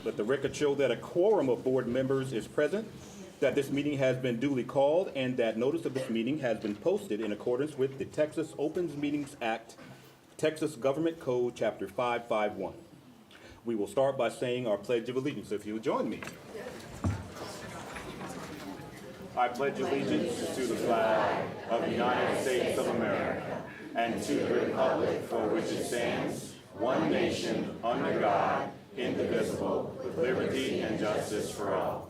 Let the record show that a quorum of board members is present, that this meeting has been duly called, and that notice of this meeting has been posted in accordance with the Texas Opens Meetings Act, Texas Government Code, Chapter 551. We will start by saying our Pledge of Allegiance, if you would join me. I pledge allegiance to the flag of the United States of America and to the republic for which it stands, one nation, under God, indivisible, with liberty and justice for all.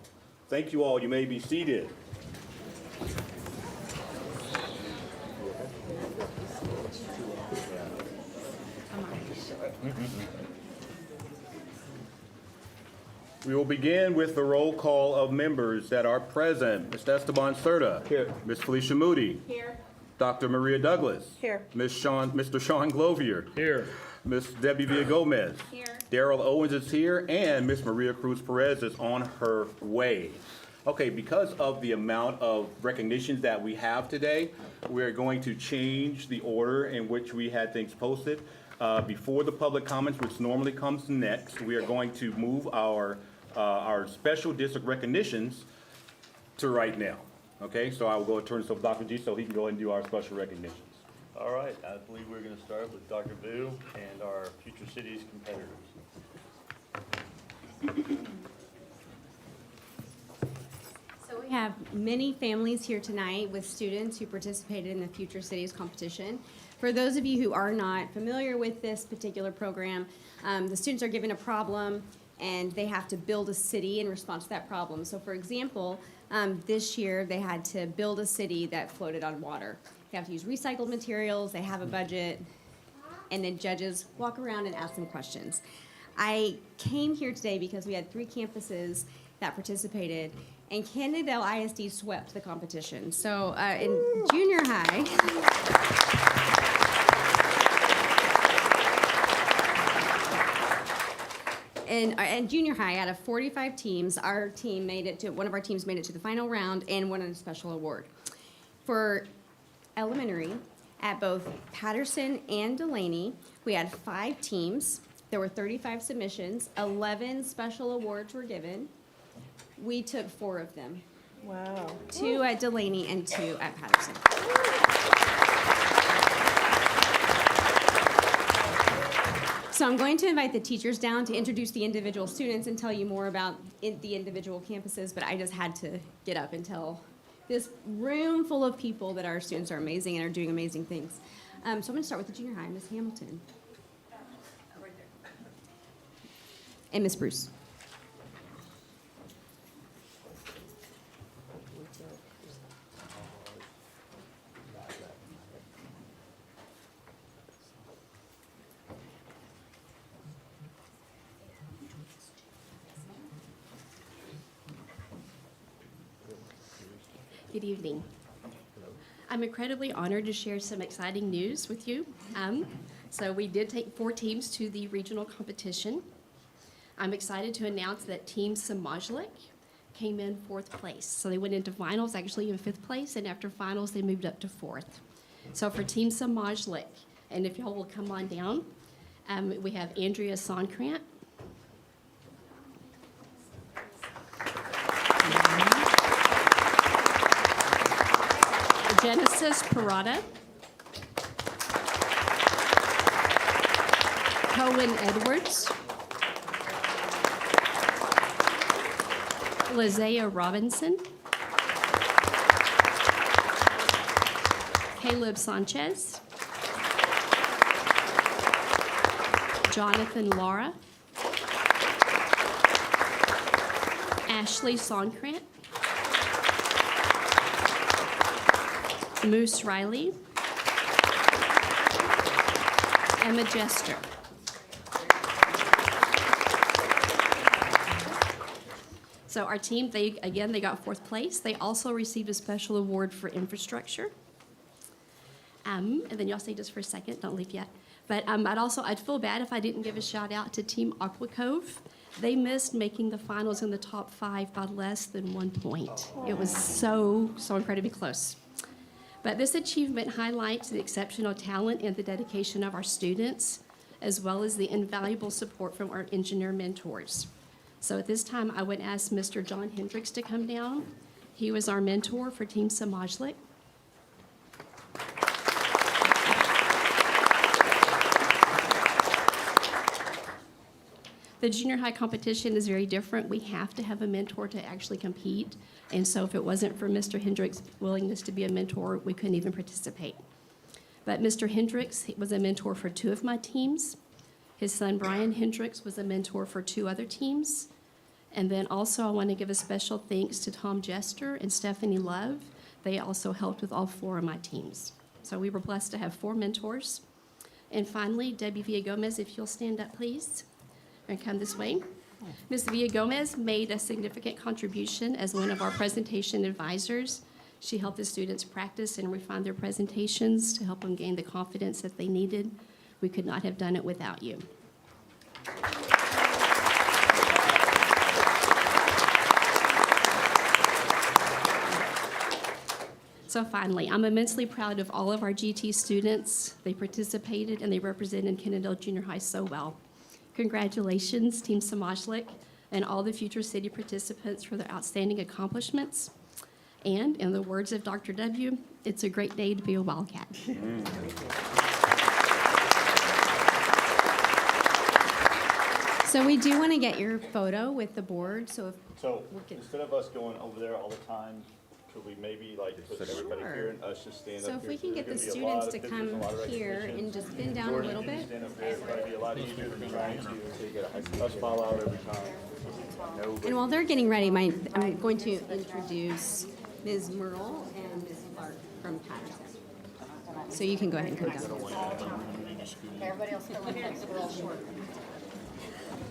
Thank you all. You may be seated. We will begin with the roll call of members that are present. Mr. Esteban Cerda. Here. Ms. Felicia Moody. Here. Dr. Maria Douglas. Here. Mr. Sean Glovier. Here. Ms. Debbie Villagomez. Here. Daryl Owens is here, and Ms. Maria Cruz Perez is on her way. Okay, because of the amount of recognitions that we have today, we're going to change the order in which we had things posted. Before the public comments, which normally comes next, we are going to move our special district recognitions to right now. Okay, so I will go and turn this over to Dr. G so he can go and do our special recognitions. All right, I believe we're going to start with Dr. Boo and our Future Cities competitors. So we have many families here tonight with students who participated in the Future Cities competition. For those of you who are not familiar with this particular program, the students are given a problem and they have to build a city in response to that problem. So for example, this year they had to build a city that floated on water. They have to use recycled materials, they have a budget, and then judges walk around and ask them questions. I came here today because we had 3 campuses that participated, and Cannondale ISD swept the competition. So in junior high, in junior high, out of 45 teams, one of our teams made it to the final round and won a special award. For elementary, at both Patterson and Delaney, we had 5 teams. There were 35 submissions. 11 special awards were given. We took 4 of them. Wow. 2 at Delaney and 2 at Patterson. So I'm going to invite the teachers down to introduce the individual students and tell you more about the individual campuses, but I just had to get up and tell this room full of people that our students are amazing and are doing amazing things. So I'm going to start with the junior high, Ms. Hamilton. And Ms. Bruce. Good evening. I'm incredibly honored to share some exciting news with you. So we did take 4 teams to the regional competition. I'm excited to announce that Team Samajlik came in 4th place. So they went into finals actually in 5th place, and after finals they moved up to 4th. So for Team Samajlik, and if y'all will come on down, we have Andrea Sonkrant, Genesis Parada, Cohen Edwards, Lizea Robinson, Caleb Sanchez, Jonathan Lara, Ashley Sonkrant, Moose Riley, Emma Jester. So our team, they got 4th place. They also received a special award for infrastructure. And then y'all stay just for a second, don't leave yet. But I'd feel bad if I didn't give a shout out to Team Aqua Cove. They missed making the finals in the top 5 by less than 1 point. It was so incredibly close. But this achievement highlights the exceptional talent and the dedication of our students, as well as the invaluable support from our engineer mentors. So at this time, I would ask Mr. John Hendricks to come down. He was our mentor for Team Samajlik. The junior high competition is very different. We have to have a mentor to actually compete. And so if it wasn't for Mr. Hendricks' willingness to be a mentor, we couldn't even participate. But Mr. Hendricks was a mentor for 2 of my teams. His son, Brian Hendricks, was a mentor for 2 other teams. And then also I want to give a special thanks to Tom Jester and Stephanie Love. They also helped with all 4 of my teams. So we were blessed to have 4 mentors. And finally, Debbie Villagomez, if you'll stand up, please, and come this way. Ms. Villagomez made a significant contribution as one of our presentation advisors. She helped the students practice and refine their presentations to help them gain the confidence that they needed. We could not have done it without you. So finally, I'm immensely proud of all of our GT students. They participated and they represented Kennedale Junior High so well. Congratulations, Team Samajlik, and all the future city participants for their outstanding accomplishments. And in the words of Dr. W, it's a great day to be a Wildcat. So we do want to get your photo with the board, so if So Okay. instead of us going over there all the time, could we maybe like put everybody Sure. here and us just stand up So here? if we can get the There's gonna be a lot students to of pictures, come a lot of here recognition. and just bend down a Jordan, little you can bit. stand up there. It's probably be a lot easier than trying to us fall out every time. And while they're getting ready, I'm going to introduce Ms. Merle and Ms. Clark from Patterson. So you can go ahead and come down. Everybody else fill in place, we're all short.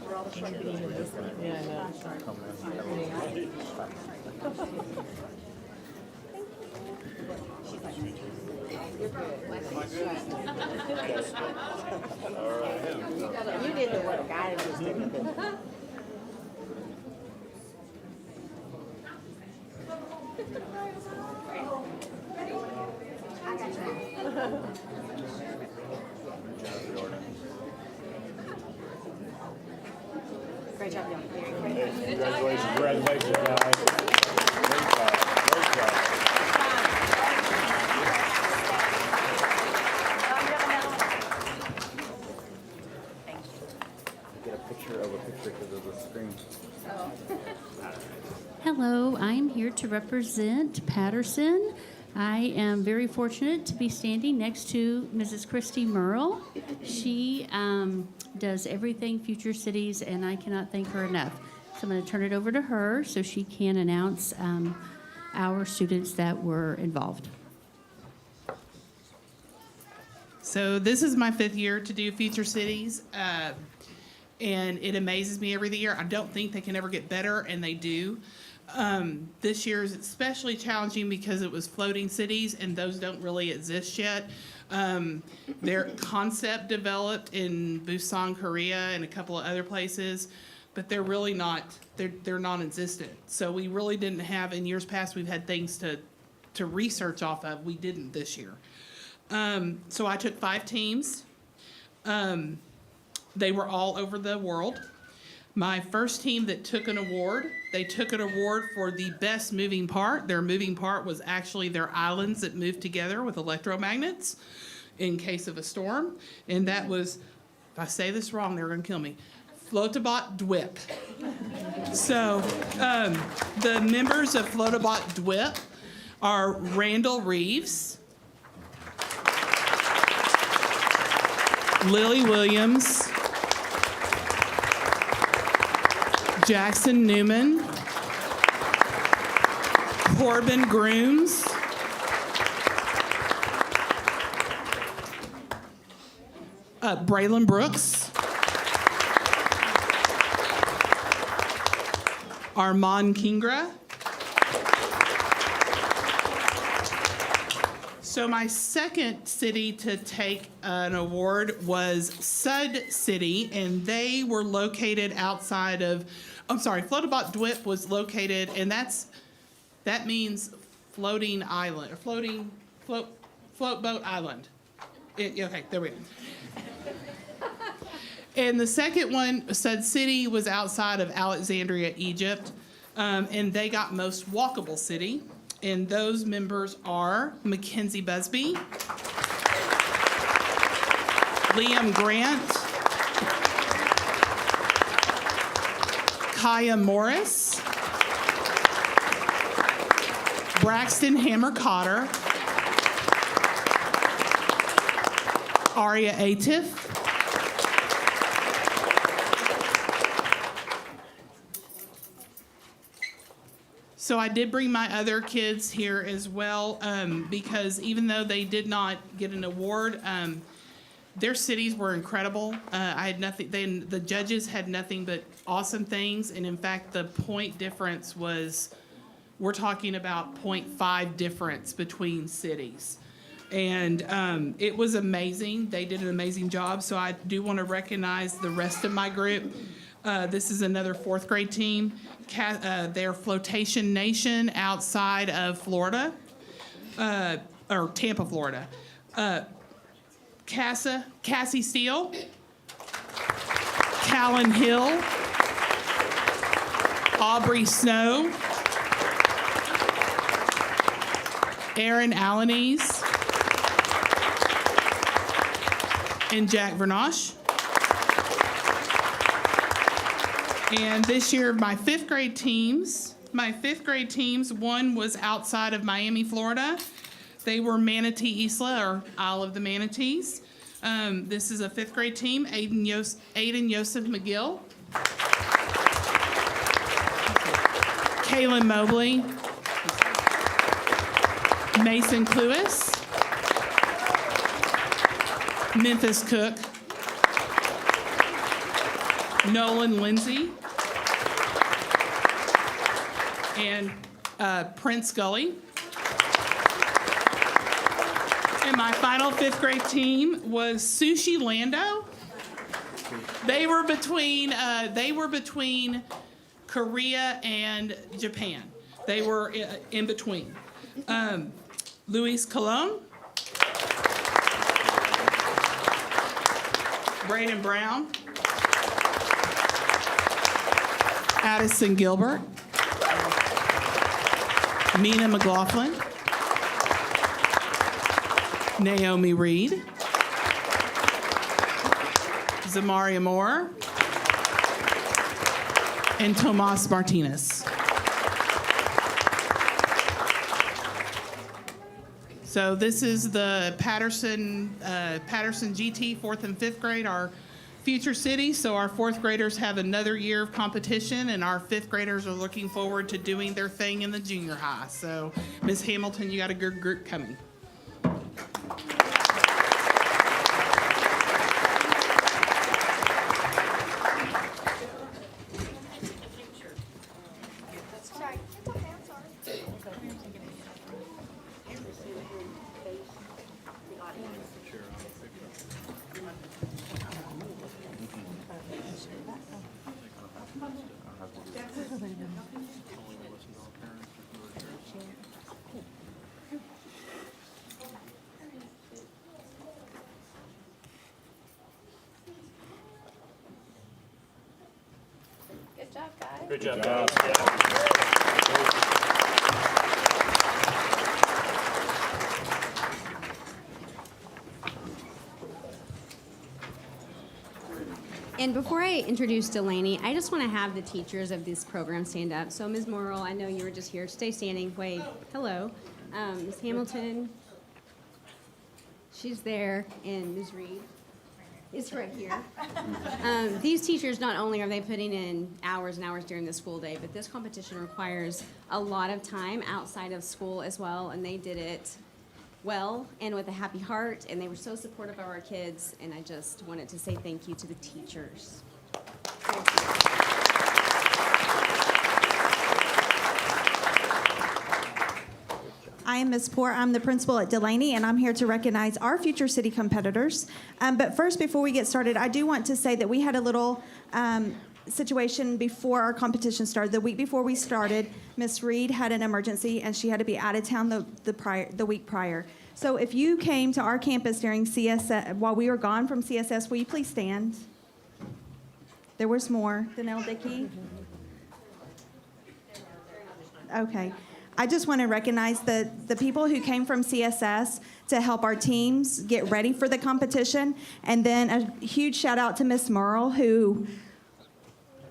We're all short. You did the work, I just did it. Great job, y'all. Very great. Congratulations, guys. Great job, great job. Get a picture of a picture because of the screen. Hello, I am here to represent Patterson. I am very fortunate to be standing next to Mrs. Christy Merle. She does everything Future Cities, and I cannot thank her enough. So I'm going to turn it over to her so she can announce our students that were involved. So this is my 5th year to do Future Cities, and it amazes me every year. I don't think they can ever get better, and they do. This year is especially challenging because it was floating cities, and those don't really exist yet. Their concept developed in Busan, Korea, and a couple of other places, but they're really not. They're non-existent. So we really didn't have. In years past, we've had things to research off of. We didn't this year. So I took 5 teams. They were all over the world. My first team that took an award, they took an award for the best moving part. Their moving part was actually their islands that moved together with electromagnets in case of a storm. And that was, if I say this wrong, they're going to kill me, Flotabot Dwip. So the members of Flotabot Dwip are Randall Reeves, Lily Williams, Jackson Newman, Corbin Grooms, Braylon Brooks, Armand Kingra. So my second city to take an award was Sud City, and they were located outside of, Flotabot Dwip was located, and that means floating island, or float boat island. Okay, there we go. And the second one, said city, was outside of Alexandria, Egypt, and they got most walkable city. And those members are Mackenzie Busby, Liam Grant, Kaya Morris, Braxton Hammer Cotter, Aria Atif, so I did bring my other kids here as well, because even though they did not get an award, their cities were incredible. I had nothing. The judges had nothing but awesome things, and in fact, the point difference was, we're talking about 0.5 difference between cities, and it was amazing. They did an amazing job. So I do want to recognize the rest of my group. This is another fourth grade team. They're Flotation Nation outside of Florida, or Tampa, Florida. Cassie Steele, Callan Hill, Aubrey Snow, Aaron Alaniz, and Jack Vernosh. And this year, my fifth grade teams, one was outside of Miami, Florida. They were Manatee Isla, or Isle of the Manatees. This is a fifth grade team, Aiden Yosef McGill, Kaylin Mobley, Mason Cluis, Memphis Cook, Nolan Lindsay, and Prince Gully. And my final fifth grade team was Sushi Lando. They were between Korea and Japan. They were in between. Luis Colon, Braden Brown, Addison Gilbert, Mina McLaughlin, Naomi Reed, Zamaria Moore, and Tomas Martinez. So this is the Patterson GT, fourth and fifth grade, our future city. So our fourth graders have another year of competition, and our fifth graders are looking forward to doing their thing in the junior high. So Ms. Hamilton, you got a good group coming. Good job, guys. Good job, guys. And before I introduce Delaney, I just want to have the teachers of this program stand up. So Ms. Morrill, I know you were just here. Stay standing. Wave. Hello. Ms. Hamilton. She's there. And Ms. Reed is right here. These teachers, not only are they putting in hours and hours during the school day, but this competition requires a lot of time outside of school as well, and they did it well and with a happy heart, and they were so supportive of our kids, and I just wanted to say thank you to the teachers. Thank you. I am Ms. Poore. I'm the principal at Delaney, and I'm here to recognize our future city competitors. But first, before we get started, I do want to say that we had a little situation before our competition started. The week before we started, Miss Reed had an emergency, and she had to be out of town the week prior. So if you came to our campus during CSS, while we were gone from CSS, will you please stand? There was more. Danelle Dickey. Okay. I just want to recognize the people who came from CSS to help our teams get ready for the competition. And then a huge shout out to Miss Merle, who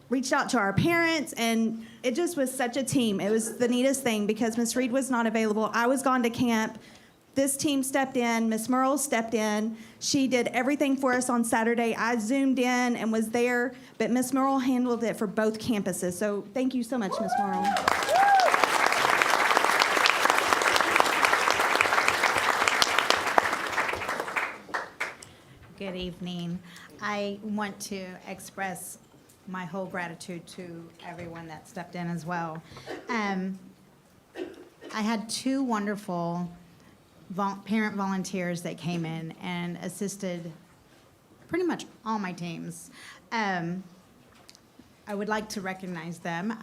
reached out to our parents, and it just was such a team. It was the neatest thing because Miss Reed was not available. I was gone to camp. This team stepped in. Miss Merle stepped in. She did everything for us on Saturday. I zoomed in and was there, but Miss Merle handled it for both campuses. So thank you so much, Miss Merle. Good evening. I want to express my whole gratitude to everyone that stepped in as well. I had two wonderful parent volunteers that came in and assisted pretty much all my teams. I would like to recognize them.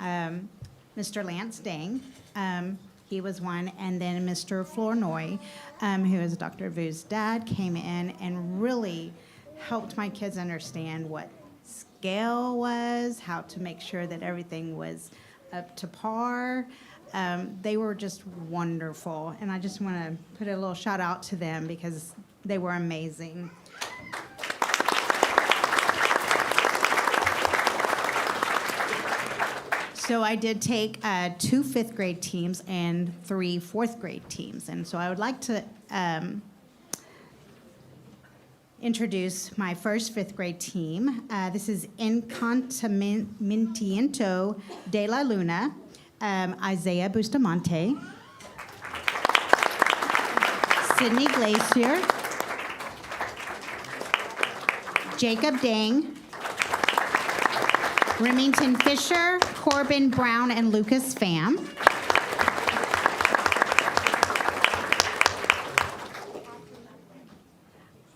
Mr. Lance Dang, he was one, and then Mr. Flournoy, who is Dr. Vu's dad, came in and really helped my kids understand what scale was, how to make sure that everything was up to par. They were just wonderful, and I just want to put a little shout out to them because they were amazing. So I did take 2 5th grade teams and 3 4th grade teams, and so I would like to introduce my first 5th grade team. This is Encantamiento de la Luna, Isaiah Bustamante, Sydney Glacier, Jacob Dang, Remington Fisher, Corbin Brown, and Lucas Pham.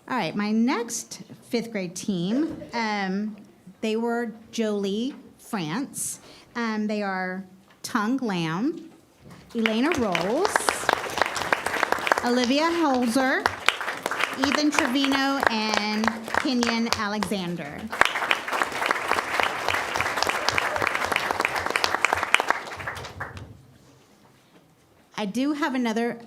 All right, my next 5th grade team, they were Jolie France. They are Tung Lam, Elena Rolls, Olivia Holzer, Ethan Trevino, and Kenyon Alexander. I don't have another,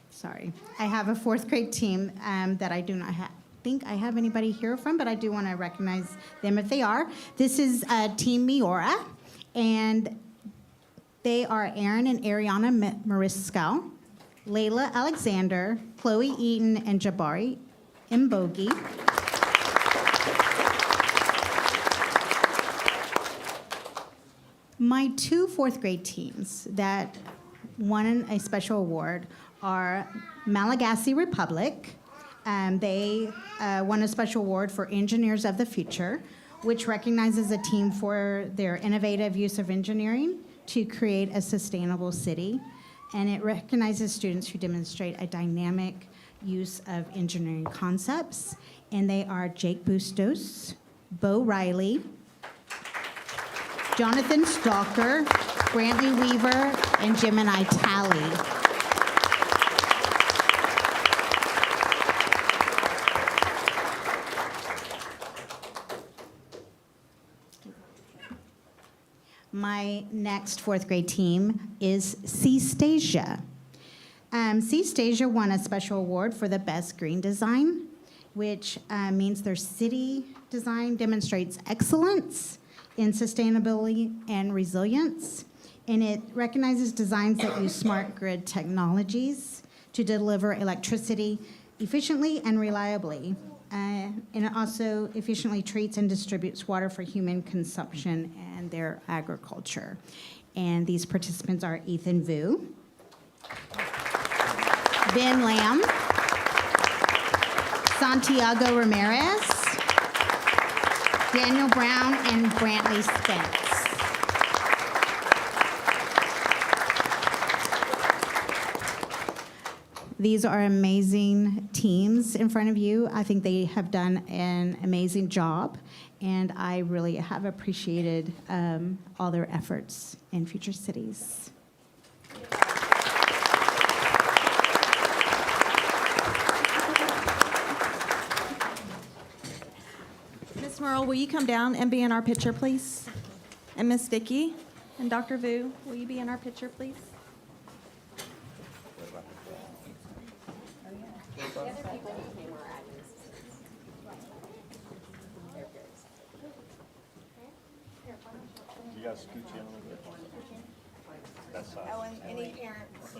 sorry. I have a 4th grade team that I do not think I have anybody here from, but I do want to recognize them if they are. This is Team Miora, and they are Aaron and Ariana Mariscal, Layla Alexander, Chloe Eaton, and Jabari Mbogi. My 2 4th grade teams that won a special award are Malagasy Republic. They won a special award for Engineers of the Future, which recognizes a team for their innovative use of engineering to create a sustainable city. And it recognizes students who demonstrate a dynamic use of engineering concepts. And they are Jake Bustos, Bo Riley, Jonathan Stalker, Brantley Weaver, and Gemini Talley. My next 4th grade team is Seastasia. Seastasia won a special award for the best green design, which means their city design demonstrates excellence in sustainability and resilience, and it recognizes designs that use smart grid technologies to deliver electricity efficiently and reliably. And it also efficiently treats and distributes water for human consumption and their agriculture. And these participants are Ethan Vu, Ben Lamb, Santiago Ramirez, Daniel Brown, and Brantley Spence. These are amazing teams in front of you. I think they have done an amazing job, and I really have appreciated all their efforts in Future Cities. Ms. Merle, will you come down and be in our picture, please? And Miss Dickey and Dr. Vu, will you be in our picture, please? You guys scoot in a little bit. That's size. Oh, and any parents?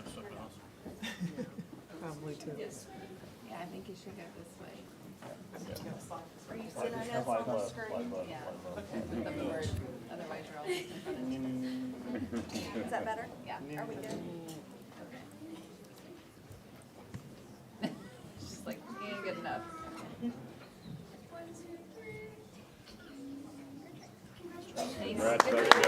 Probably too. Yeah, I think you should go this way. Are you sitting on us Slide on the left, screen? slide left, Yeah. slide left. The board, otherwise you're always in front of me. Is that better? Yeah. Are we good? She's like, you ain't good enough. Congrats, there you go.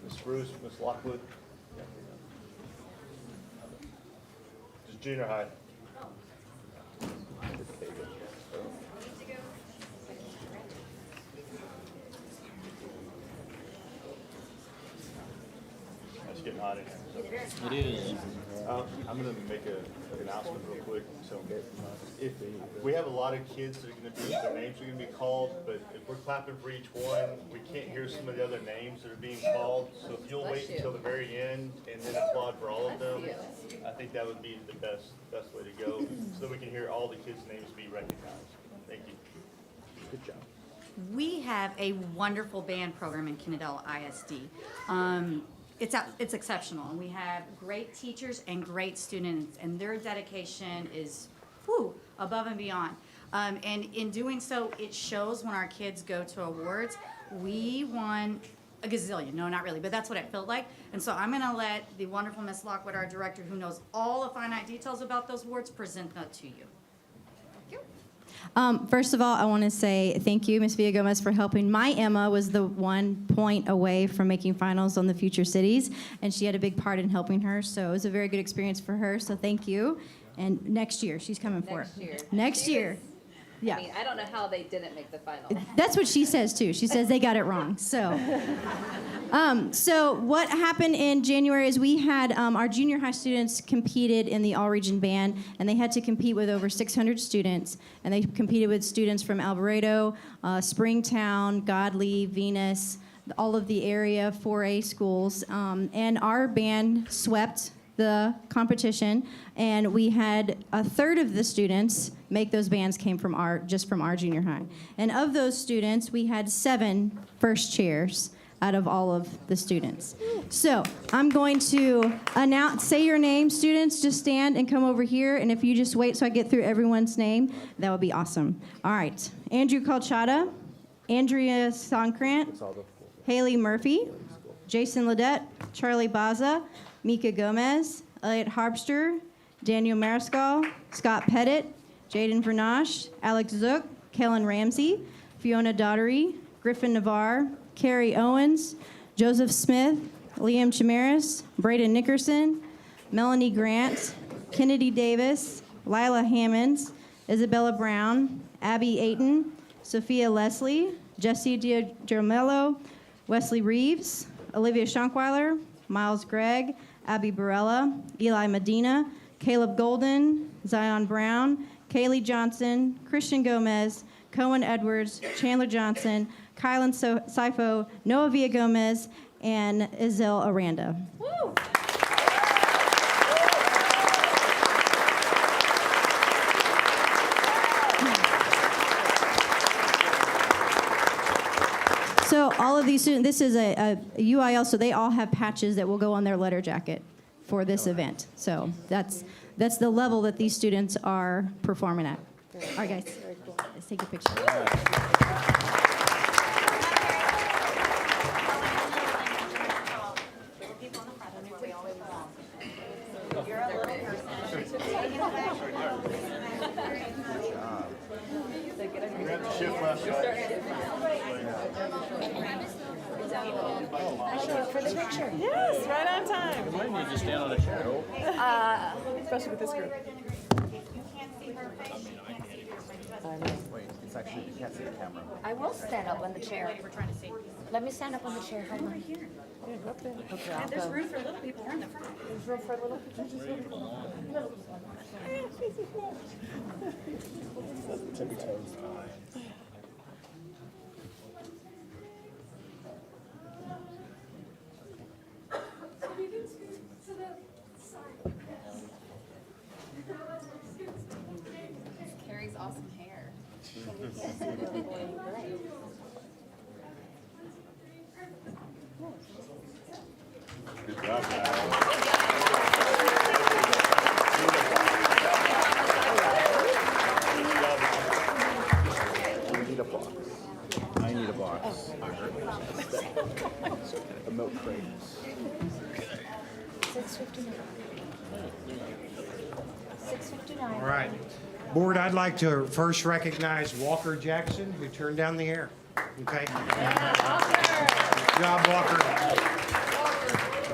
Miss Bruce, Miss Lockwood. Just junior high. It's getting hot in here. It is. I'm gonna make an announcement real quick. So if we have a lot of kids that are gonna be, their names are gonna be called, but if we're clapping for each one, we can't hear some of the other names that are being called. So if you'll wait until the very end and then applaud for all of them, I think that would be the best way to go, so that we can hear all the kids' names be recognized. Thank you. Good job. We have a wonderful band program in Kennedale ISD. It's exceptional, and we have great teachers and great students, and their dedication is above and beyond. And in doing so, it shows when our kids go to awards. We won a gazillion, no, not really, but that's what it felt like. And so I'm gonna let the wonderful Miss Lockwood, our director, who knows all the finite details about those awards, present that to you. First of all, I want to say thank you, Ms. Villagomez, for helping. My Emma was the 1 point away from making finals on the Future Cities, and she had a big part in helping her, so it was a very good experience for her, so thank you. And next year, she's coming for it. Next year. Next year. Yeah. I mean, I don't know how they didn't make the final. That's what she says too. She says they got it wrong. So, so what happened in January is we had our junior high students competed in the all-region band, and they had to compete with over 600 students, and they competed with students from Alvarado, Springtown, Godley, Venus, all of the area 4A schools, and our band swept the competition, and we had a third of the students make those bands came from our junior high. And of those students, we had 7 first chairs out of all of the students. So I'm going to say your name, students, just stand and come over here, and if you just wait so I get through everyone's name, that would be awesome. All right, Andrew Colchada, Andrea Sonkrant, Haley Murphy, Jason Ledette, Charlie Baza, Mika Gomez, Elliot Harpster, Daniel Mariscal, Scott Pettit, Jaden Vernash, Alex Zook, Kellen Ramsey, Fiona Daughtery, Griffin Navarre, Carrie Owens, Joseph Smith, Liam Chimaris, Braden Nickerson, Melanie Grant, Kennedy Davis, Lila Hammonds, Isabella Brown, Abby Ayton, Sophia Leslie, Jesse Giamello, Wesley Reeves, Olivia Schonkweiler, Miles Gregg, Abby Barella, Eli Medina, Caleb Golden, Zion Brown, Kaylee Johnson, Christian Gomez, Cohen Edwards, Chandler Johnson, Kylan Sifo, Noah Villagomez, and Isel Aranda. Woo! So all of these students, this is a UIL, so they all have patches that will go on their letter jacket for this event. So that's the level that these students are performing at. All right, guys, let's take a picture. Shift left, For the picture. Yes, right on time. You might need to stand on a chair. Especially with this group. I mean, I can't even. I know. It's actually, you can't see the camera. I will stand up on the chair. We're trying to save you. Let me stand up on the chair. Hold on. Yeah, go up there. Okay, I'll There's go. room for little people. We're in the front. There's room for a little. Tippy toes. Carrie's awesome hair. Good job, guys. We need a box. I need a box. A milk crate. 6:59. 6:59. All right. Board, I'd like to first recognize Walker Jackson, who turned down the air. Okay? Good job, Walker.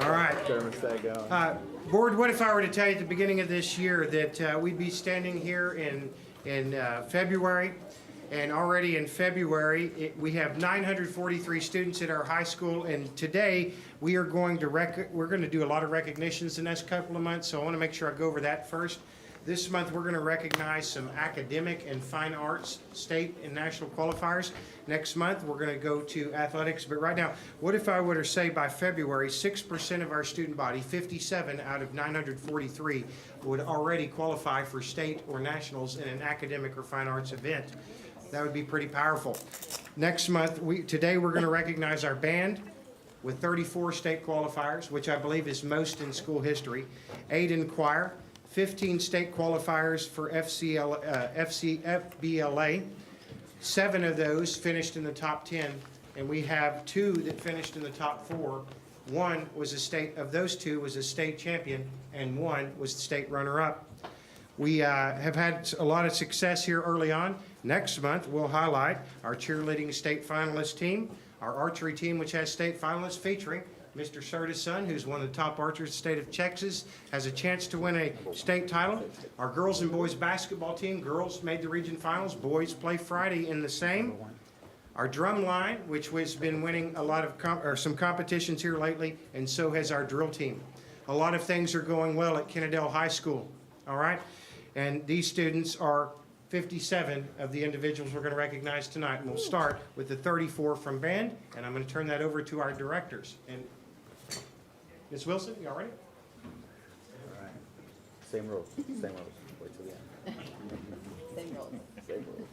All right. Thermostat going. Board, what if I were to tell you at the beginning of this year that we'd be standing here in February, and already in February, we have 943 students at our high school, and today we are going to do a lot of recognitions the next couple of months, so I want to make sure I go over that first. This month, we're going to recognize some academic and fine arts state and national qualifiers. Next month, we're going to go to athletics. But right now, what if I were to say by February, 6% of our student body, 57 out of 943, would already qualify for state or nationals in an academic or fine arts event? That would be pretty powerful. Next month, today we're going to recognize our band with 34 state qualifiers, which I believe is most in school history. 8 in choir. 15 state qualifiers for FBLA. 7 of those finished in the top 10, and we have 2 that finished in the top 4. One was of those 2 was a state champion, and 1 was the state runner-up. We have had a lot of success here early on. Next month, we'll highlight our cheerleading state finalist team, our archery team, which has state finalists featuring Mr. Serta's son, who's one of the top archers in the state of Texas, has a chance to win a state title. Our girls and boys basketball team, girls made the region finals, boys play Friday in the same. Our drum line, which has been winning a lot of some competitions here lately, and so has our drill team. A lot of things are going well at Kennedale High School, all right? And these students are 57 of the individuals we're going to recognize tonight. And we'll start with the 34 from band, and I'm going to turn that over to our directors. And Ms. Wilson, you all ready? All right. Same rules. Same rules. Wait till the end. Same rules. Same rules.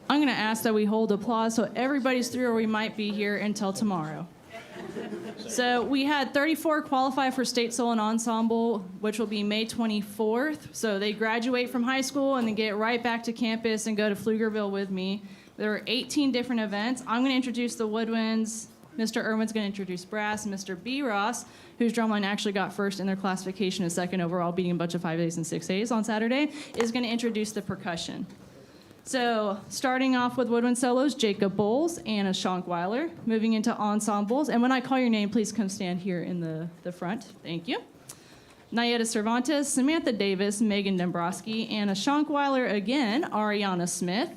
I'm going to ask that we hold applause so everybody's through, or we might be here until tomorrow. So we had 34 qualify for state solo and ensemble, which will be May 24th. So they graduate from high school and then get right back to campus and go to Pflugerville with me. There are 18 different events. I'm going to introduce the woodwinds. Mr. Irwin's going to introduce brass. And Mr. B. Ross, whose drumline actually got first in their classification and second overall, beating a bunch of 5As and 6As on Saturday, is going to introduce the percussion. So starting off with woodwind solos, Jacob Bowles, Anna Schonkweiler. Moving into ensembles, and when I call your name, please come stand here in the front. Thank you. Nayeta Cervantes, Samantha Davis, Megan Dombrowski, Anna Schonkweiler again, Ariana Smith,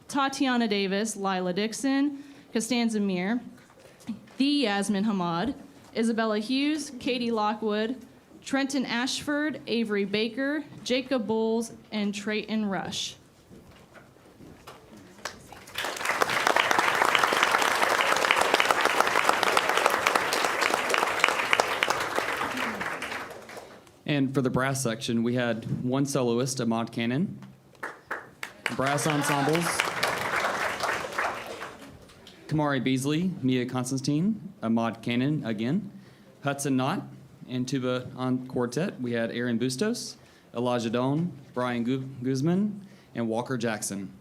Tatiana Davis, Lila Dixon, Costanza Mir, the Yasmin Hamad, Isabella Hughes, Katie Lockwood, Trenton Ashford, Avery Baker, Jacob Bowles, and Trayton Rush. And for the brass section, we had 1 soloist, Ahmad Cannon. Brass ensembles, Kamari Beasley, Mia Constantine, Ahmad Cannon again, Hudson Knott, and tuba on quartet, we had Aaron Bustos, Elijah Doan, Brian Guzman, and Walker Jackson.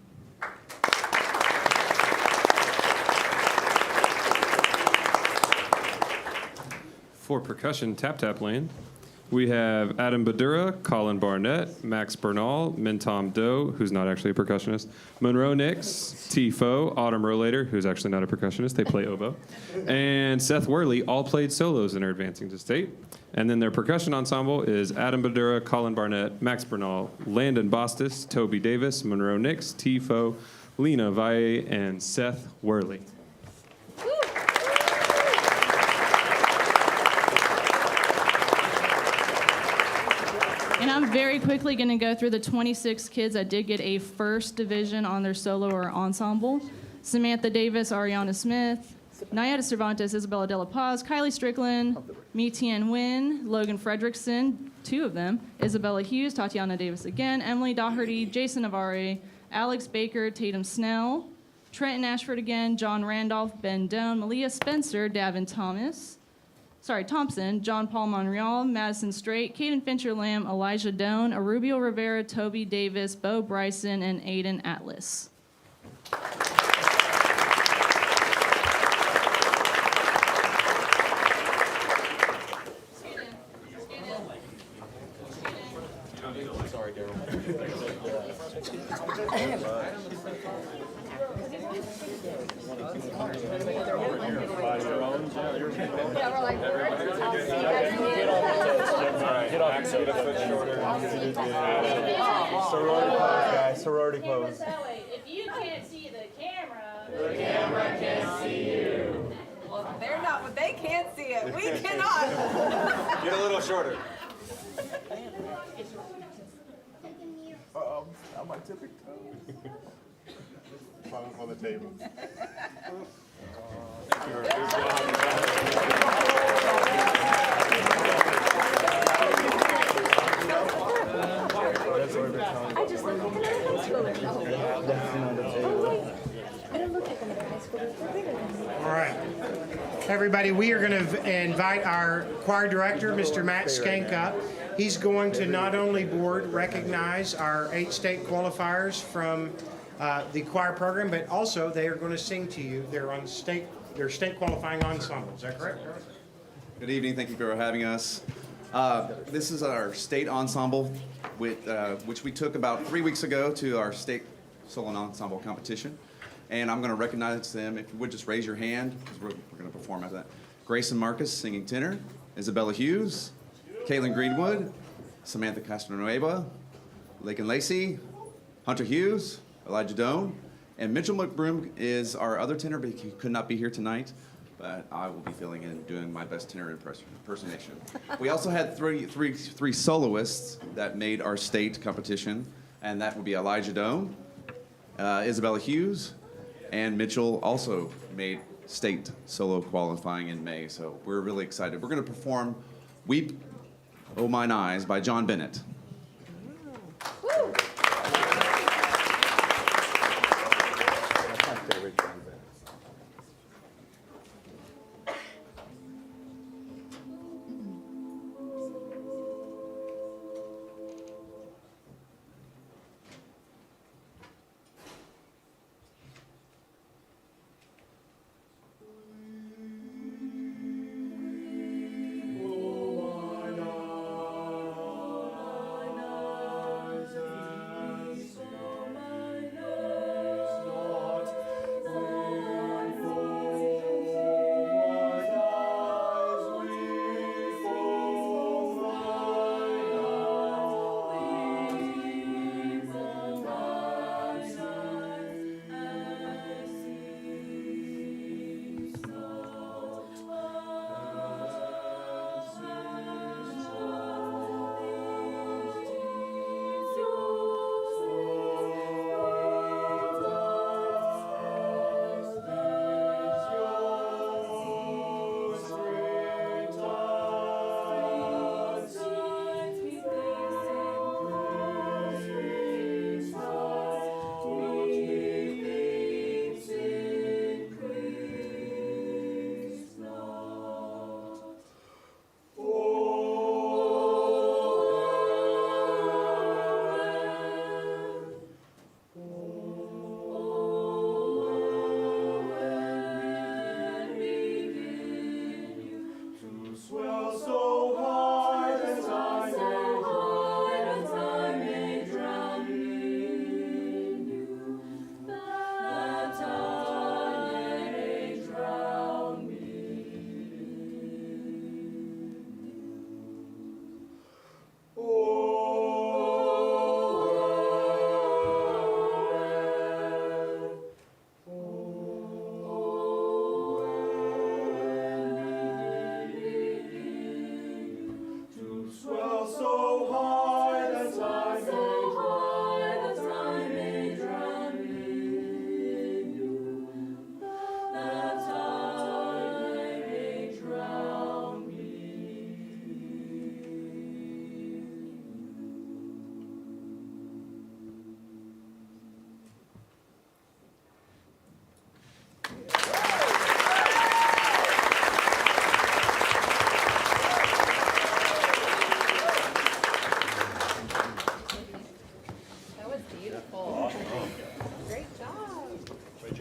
For percussion, Tap Tap Land, We have Adam Badura, Colin Barnett, Max Bernal, Mintom Doe, who's not actually a percussionist, Monroe Nix, Tifo, Autumn Rollator, who's actually not a percussionist, they play oboe, and Seth Worley all played solos and are advancing to state. And then their percussion ensemble is Adam Badura, Colin Barnett, Max Bernal, Landon Bostis, Toby Davis, Monroe Nix, Tifo, Lena Valle, and Seth Worley. And I'm very quickly going to go through the 26 kids that did get a first division on their solo or ensemble. Samantha Davis, Ariana Smith, Nayada Cervantes, Isabella De La Paz, Kylie Strickland, Mi Tien Nguyen, Logan Fredrickson, 2 of them, Isabella Hughes, Tatiana Davis again, Emily Doherty, Jason Navarre, Alex Baker, Tatum Snell, Trenton Ashford again, John Randolph, Ben Doan, Malia Spencer, Davin Thompson, John Paul Monreal, Madison Strait, Caden Fincher Lamb, Elijah Doan, Arubio Rivera, Toby Davis, Bo Bryson, and Aiden Atlas. Sorority pose, guys. Sorority pose. If you can't see the camera can't see you. Well, they're not, but they can't see it. We cannot. Get a little shorter. I'm on tipping toes. On the table. I just look like All right. Everybody, we are going to invite our choir director, Mr. Matt Skank, up. He's going to not only recognize our 8 state qualifiers from the choir program, but also they are going to sing to you. They're on state qualifying ensemble. Is that correct? Good evening. Thank you for having us. This is our state ensemble, which we took about 3 weeks ago to our state solo and ensemble competition. And I'm going to recognize them. If you would just raise your hand, because we're going to perform after that. Grayson Marcus, singing tenor. Isabella Hughes. Caitlin Greenwood. Samantha Castanueva. Lakin Lacey. Hunter Hughes. Elijah Doan. And Mitchell McBroom is our other tenor, but he could not be here tonight. But I will be filling in and doing my best tenor impersonation. We also had three soloists that made our state competition, and that would be Elijah Doan, Isabella Hughes, and Mitchell also made state solo qualifying in May. So we're really excited. We're going to perform "Weep, O Mine Eyes" by John Bennett.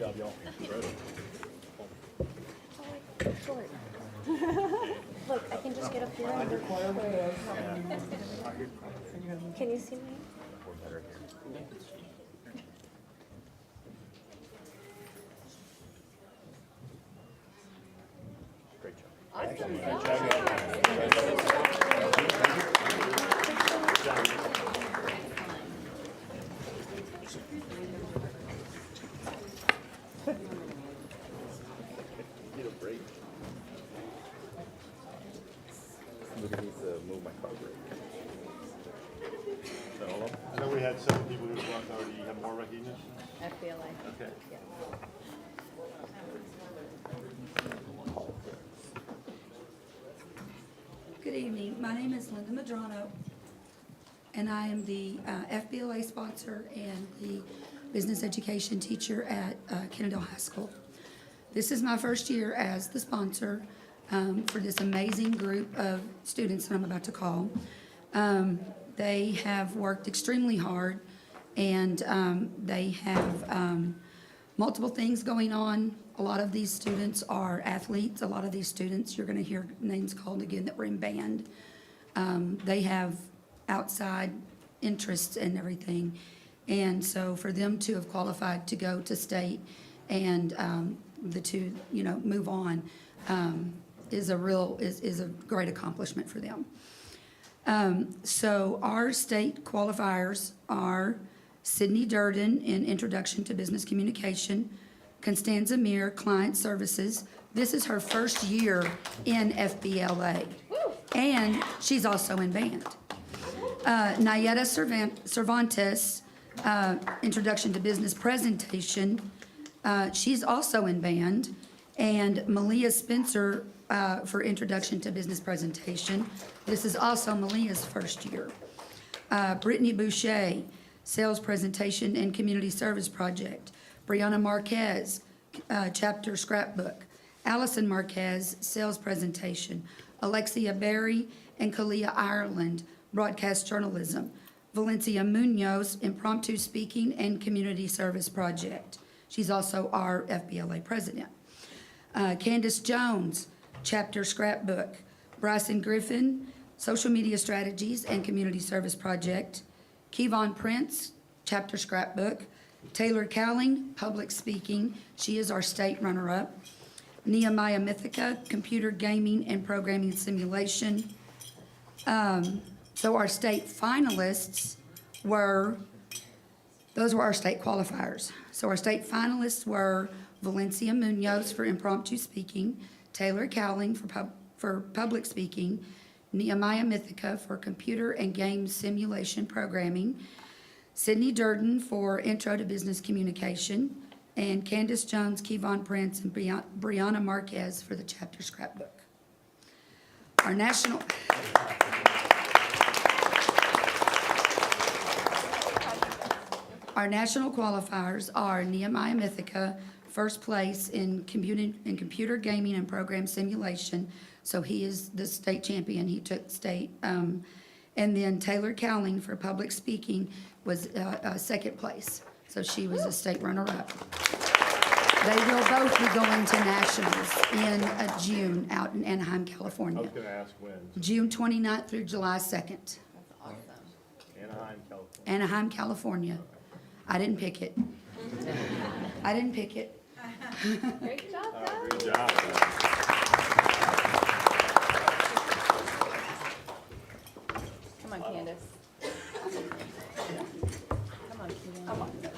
job, y'all. Short. Look, I can just get up here and can you see me? Great job. Need a break. Look, I need to move my car brake. I know we had several people who won already. You have more recognition? FBLA. Okay. Good evening. My name is Linda Madrano, and I am the FBLA sponsor and the business education teacher at Kennedale High School. This is my first year as the sponsor for this amazing group of students that I'm about to call. They have worked extremely hard, and they have multiple things going on. A lot of these students are athletes. A lot of these students, you're going to hear names called again that were in band. They have outside interests and everything. And so for them to have qualified to go to state and the two, move on is a great accomplishment for them. So our state qualifiers are Sydney Durden in Introduction to Business Communication, Constanza Meir, Client Services. This is her first year in FBLA, and she's also in band. Nayeta Cervantes, Introduction to Business Presentation. She's also in band. And Malia Spencer for Introduction to Business Presentation. This is also Malia's first year. Brittany Boucher, Sales Presentation and Community Service Project. Brianna Marquez, Chapter Scrapbook. Allison Marquez, Sales Presentation. Alexia Berry and Kalia Ireland, Broadcast Journalism. Valencia Munoz, Impromptu Speaking and Community Service Project. She's also our FBLA president. Candace Jones, Chapter Scrapbook. Bryson Griffin, Social Media Strategies and Community Service Project. Kevon Prince, Chapter Scrapbook. Taylor Cowling, Public Speaking. She is our state runner-up. Nehemiah Mythica, Computer Gaming and Programming Simulation. So our state finalists those were our state qualifiers. So our state finalists were Valencia Munoz for Impromptu Speaking, Taylor Cowling for Public Speaking, Nehemiah Mythica for Computer and Game Simulation Programming, Sydney Durden for Intro to Business Communication, and Candace Jones, Kevon Prince, and Brianna Marquez for the Chapter Scrapbook. Our national qualifiers are Nehemiah Mythica, first place in computer gaming and program simulation. So he is the state champion. He took state. And then Taylor Cowling for public speaking was second place. So she was a state runner-up. They will both be going to nationals in June out in Anaheim, California. I was going to ask when. June 29th through July 2nd. That's awesome. Anaheim, California. Anaheim, California. I didn't pick it. I didn't pick it. Great job, guys. Good job. Come on, Candace. Come on, Keegan. Come on. Okay,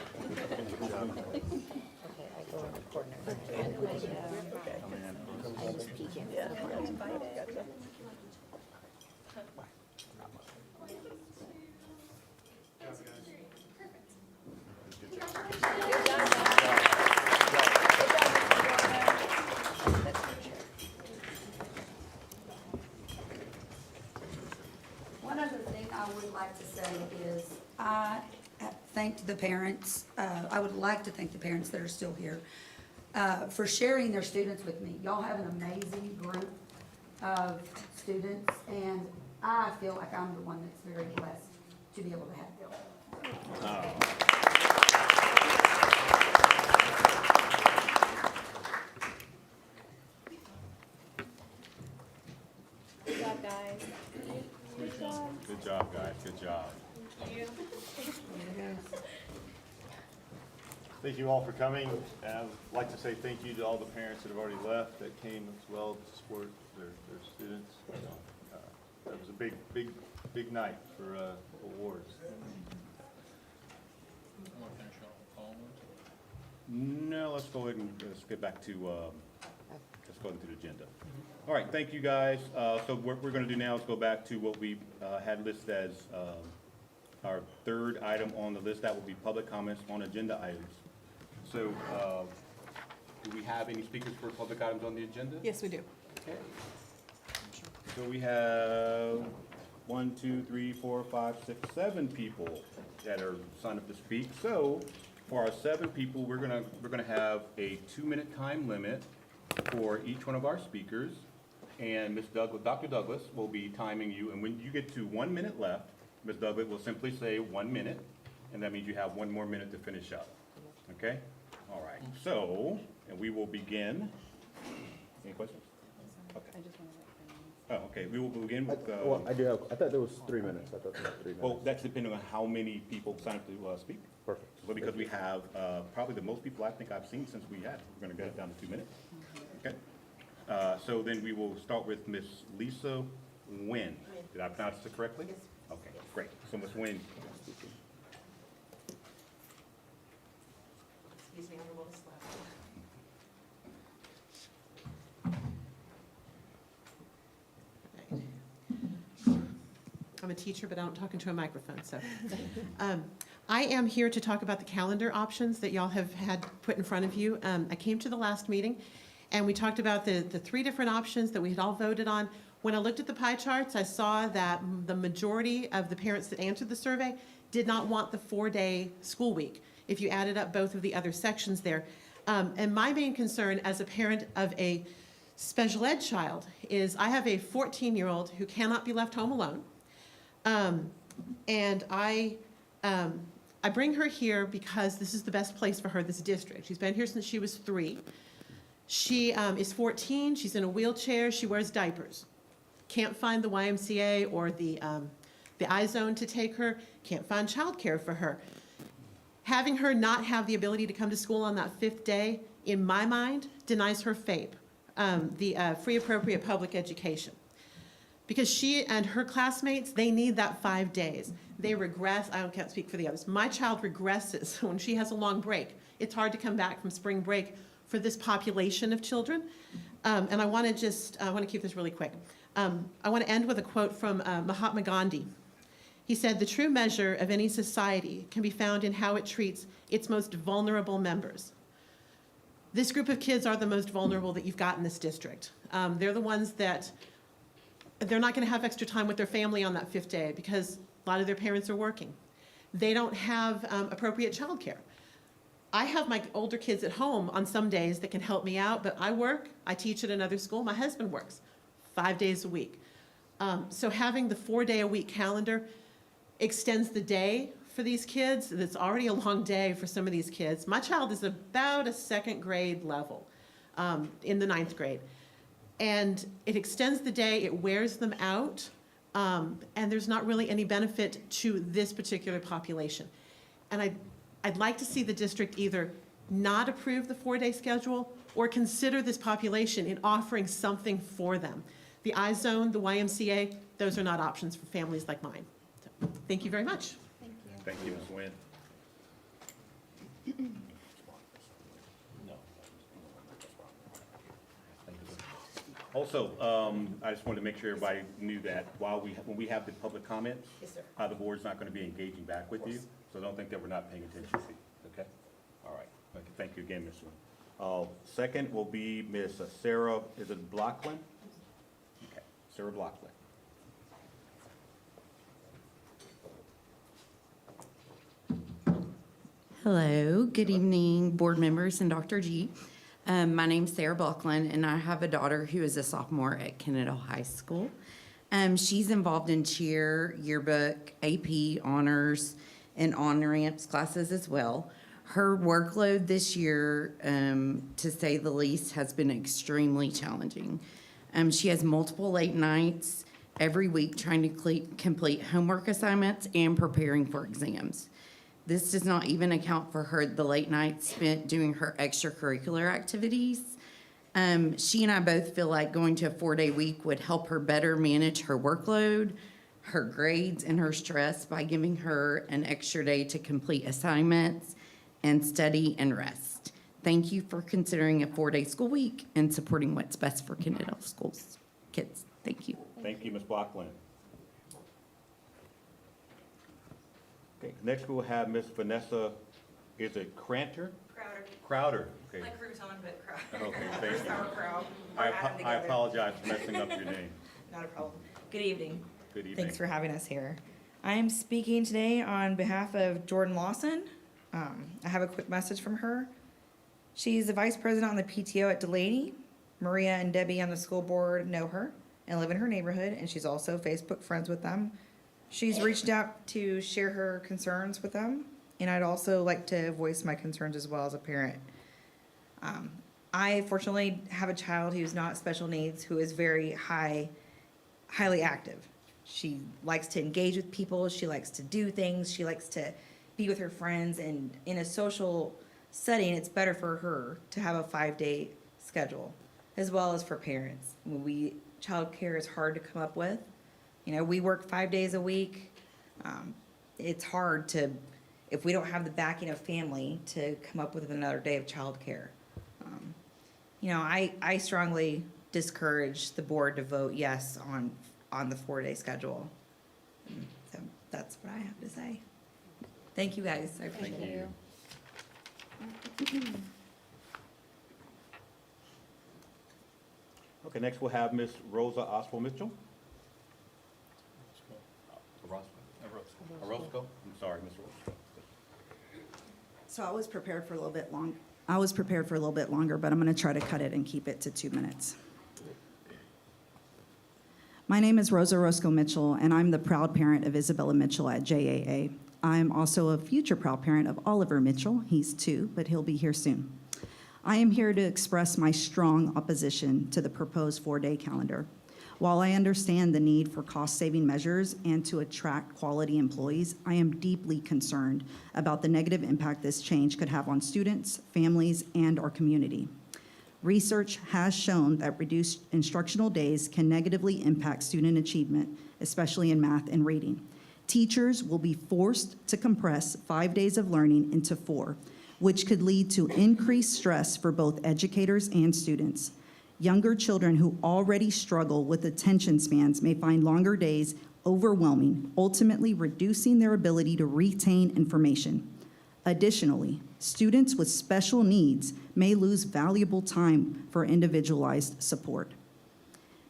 I go in the corner. I just peek in. One other thing I would like to say is I thanked the parents. I would like to thank the parents that are still here for sharing their students with me. Y'all have an amazing group of students, and I feel like I'm the one that's very blessed to be able to have them. Thank you all for coming. And I'd like to say thank you to all the parents that have already left that came as well to support their students. That was a big night for awards. No, let's go ahead and let's get back to let's go into the agenda. All right, thank you guys. So what we're going to do now is go back to what we had listed as our third item on the list. That will be public comments on agenda items. So do we have any speakers for public items on the agenda? Yes, we do. Okay. So we have 1, 2, 3, 4, 5, 6, 7 people that are signed up to speak. So for our 7 people, we're gonna have a 2-minute time limit for each one of our speakers. And Dr. Douglas will be timing you. And when you get to 1 minute left, Ms. Douglas will simply say 1 minute, and that means you have 1 more minute to finish up. Okay? All right. So, and we will begin. Any questions? Okay. Oh, okay. We will begin with. Well, I thought there was 3 minings. I thought there was 3 minutes. Well, that's depending on how many people sign up to speak. Perfect. But because we have probably the most people I think I've seen since we had, we're going to get it down to 2 minutes. Okay. So then we will start with Miss Lisa Nguyen. Did I pronounce it correctly? Yes. Okay, great. So Miss Nguyen. Excuse me, I'm a little slow. I'm a teacher, but I don't talk into a microphone, so. I am here to talk about the calendar options that y'all have had put in front of you. I came to the last meeting, and we talked about the 3 different options that we had all voted on. When I looked at the pie charts, I saw that the majority of the parents that answered the survey did not want the 4-day school week, if you added up both of the other sections there. And my main concern as a parent of a special ed child is I have a 14-year-old who cannot be left home alone. And I bring her here because this is the best place for her, this district. She's been here since she was 3. She is 14, she's in a wheelchair, she wears diapers. Can't find the YMCA or the iZone to take her, can't find childcare for her. Having her not have the ability to come to school on that 5th day, in my mind, denies her FAPE, the free appropriate public education. Because she and her classmates, they need that 5 days. They regress, I can't speak for the others. My child regresses when she has a long break. It's hard to come back from spring break for this population of children. And I want to keep this really quick. I want to end with a quote from Mahatma Gandhi. He said, "The true measure of any society can be found in how it treats its most vulnerable members." This group of kids are the most vulnerable that you've got in this district. They're the ones that they're not going to have extra time with their family on that 5th day because a lot of their parents are working. They don't have appropriate childcare. I have my older kids at home on some days that can help me out, but I work, I teach at another school, my husband works 5 days a week. So having the 4-day-a-week calendar extends the day for these kids. It's already a long day for some of these kids. My child is about a 2nd grade level, in the 9th grade. And it extends the day, it wears them out, and there's not really any benefit to this particular population. And I'd like to see the district either not approve the 4-day schedule or consider this population in offering something for them. The iZone, the YMCA, those are not options for families like mine. So, thank you very much. Thank you, Ms. Nguyen. Also, I just wanted to make sure everybody knew that when we have the public comments, Yes, sir. the board's not going to be engaging back with you, so don't think that we're not paying attention to you, okay? All right, okay, thank you again, Ms. Nguyen. Second will be Ms. Sarah, is it Blockland? Okay, Sarah Blockland. Hello, good evening, board members and Dr. G. My name's Sarah Buckland, and I have a daughter who is a sophomore at Kennedale High School. She's involved in cheer, yearbook, AP, honors, and on-ramps classes as well. Her workload this year, to say the least, has been extremely challenging. She has multiple late nights every week trying to complete homework assignments and preparing for exams. This does not even account for the late nights spent doing her extracurricular activities. She and I both feel like going to a 4-day week would help her better manage her workload, her grades, and her stress by giving her an extra day to complete assignments and study and rest. Thank you for considering a 4-day school week and supporting what's best for Kennedale schools kids. Thank you. Thank you, Ms. Blockland. Okay, next we'll have Ms. Vanessa, is it Cranter? Crowder, okay. Like crouton, but crowd. Okay, thank you. Sauerkraut. I apologize for messing up your name. Not a problem. Good evening. Good evening. Thanks for having us here. I am speaking today on behalf of Jordan Lawson. I have a quick message from her. She's the vice president on the PTO at Delaney. Maria and Debbie on the school board know her and live in her neighborhood, and she's also Facebook friends with them. She's reached out to share her concerns with them, and I'd also like to voice my concerns as well as a parent. I fortunately have a child who's not special needs, who is very highly active. She likes to engage with people, she likes to do things, she likes to be with her friends, and in a social setting, it's better for her to have a 5-day schedule, as well as for parents. Childcare is hard to come up with. You know, we work 5 days a week. It's hard to, if we don't have the backing of family, to come up with another day of childcare. You know, I strongly discourage the board to vote yes on the 4-day schedule. So that's what I have to say. Thank you, guys. I appreciate it. Okay, next we'll have Ms. Rosa Oswald Mitchell. Orozco, I'm sorry, Ms. Orozco. So I was prepared for a little bit longer, but I'm going to try to cut it and keep it to 2 minutes. My name is Rosa Orozco Mitchell, and I'm the proud parent of Isabella Mitchell at JAA. I'm also a future proud parent of Oliver Mitchell. He's 2, but he'll be here soon. I am here to express my strong opposition to the proposed 4-day calendar. While I understand the need for cost-saving measures and to attract quality employees, I am deeply concerned about the negative impact this change could have on students, families, and our community. Research has shown that reduced instructional days can negatively impact student achievement, especially in math and reading. Teachers will be forced to compress 5 days of learning into 4, which could lead to increased stress for both educators and students. Younger children who already struggle with attention spans may find longer days overwhelming, ultimately reducing their ability to retain information. Additionally, students with special needs may lose valuable time for individualized support.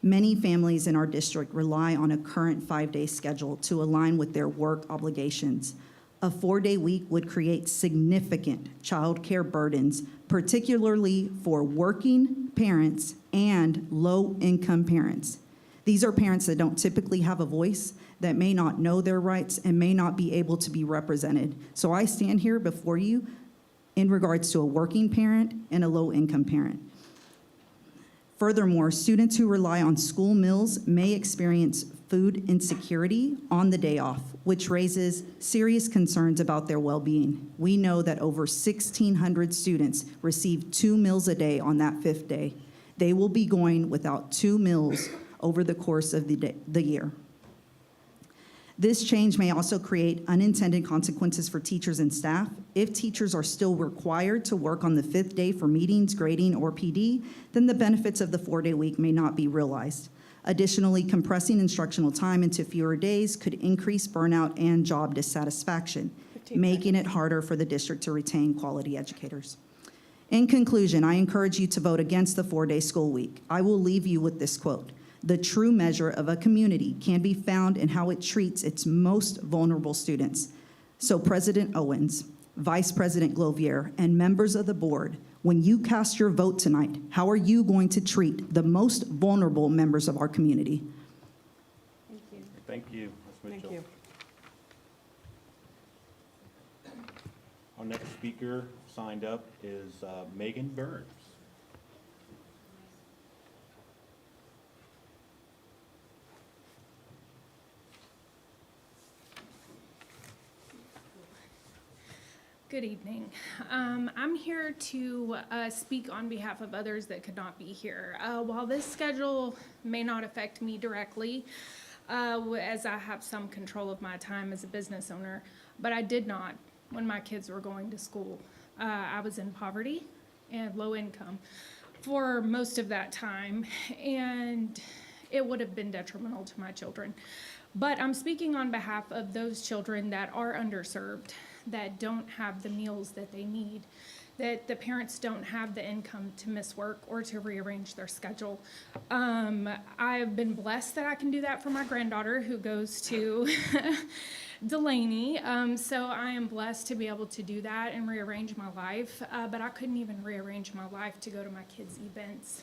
Many families in our district rely on a current 5-day schedule to align with their work obligations. A 4-day week would create significant childcare burdens, particularly for working parents and low-income parents. These are parents that don't typically have a voice, that may not know their rights, and may not be able to be represented. So I stand here before you in regards to a working parent and a low-income parent. Furthermore, students who rely on school meals may experience food insecurity on the day off, which raises serious concerns about their well-being. We know that over 1,600 students receive 2 meals a day on that 5th day. They will be going without 2 meals over the course of the year. This change may also create unintended consequences for teachers and staff. If teachers are still required to work on the 5th day for meetings, grading, or PD, then the benefits of the 4-day week may not be realized. Additionally, compressing instructional time into fewer days could increase burnout and job dissatisfaction, making it harder for the district to retain quality educators. In conclusion, I encourage you to vote against the 4-day school week. I will leave you with this quote: "The true measure of a community can be found in how it treats its most vulnerable students." So President Owens, Vice President Glovier, and members of the board, when you cast your vote tonight, how are you going to treat the most vulnerable members of our community? Thank you, Ms. Mitchell. Thank you. Our next speaker signed up is Megan Burns. Good evening. I'm here to speak on behalf of others that could not be here. While this schedule may not affect me directly, as I have some control of my time as a business owner, but I did not when my kids were going to school. I was in poverty and low income for most of that time, and it would have been detrimental to my children. But I'm speaking on behalf of those children that are underserved, that don't have the meals that they need, that the parents don't have the income to miss work or to rearrange their schedule. I've been blessed that I can do that for my granddaughter who goes to Delaney. So I am blessed to be able to do that and rearrange my life, but I couldn't even rearrange my life to go to my kids' events,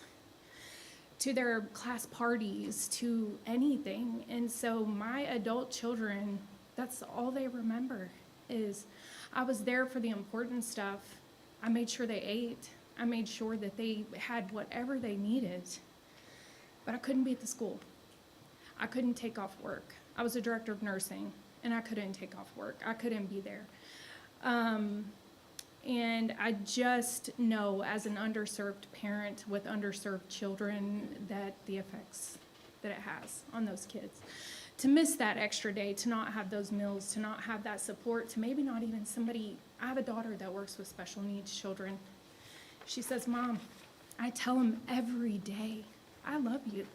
to their class parties, to anything. And so my adult children, that's all they remember is I was there for the important stuff. I made sure they ate. I made sure that they had whatever they needed, but I couldn't be at the school. I couldn't take off work. I was a director of nursing and I couldn't take off work. I couldn't be there. And I just know as an underserved parent with underserved children that the effects that it has on those kids. To miss that extra day, to not have those meals, to not have that support, to maybe not even somebody. I have a daughter that works with special needs children. She says, Mom, I tell them every day, I love you,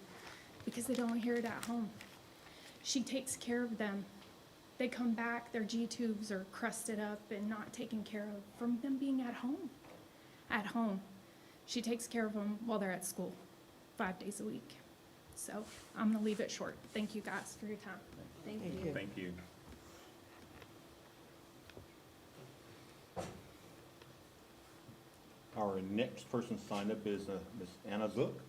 because they don't hear it at home. She takes care of them. They come back, their G-tubes are crusted up and not taken care of from them being at home. At home. She takes care of them while they're at school, 5 days a week. So I'm gonna leave it short. Thank you guys for your time. Thank you. Thank you. Our next person signed up is Ms. Anna Zook.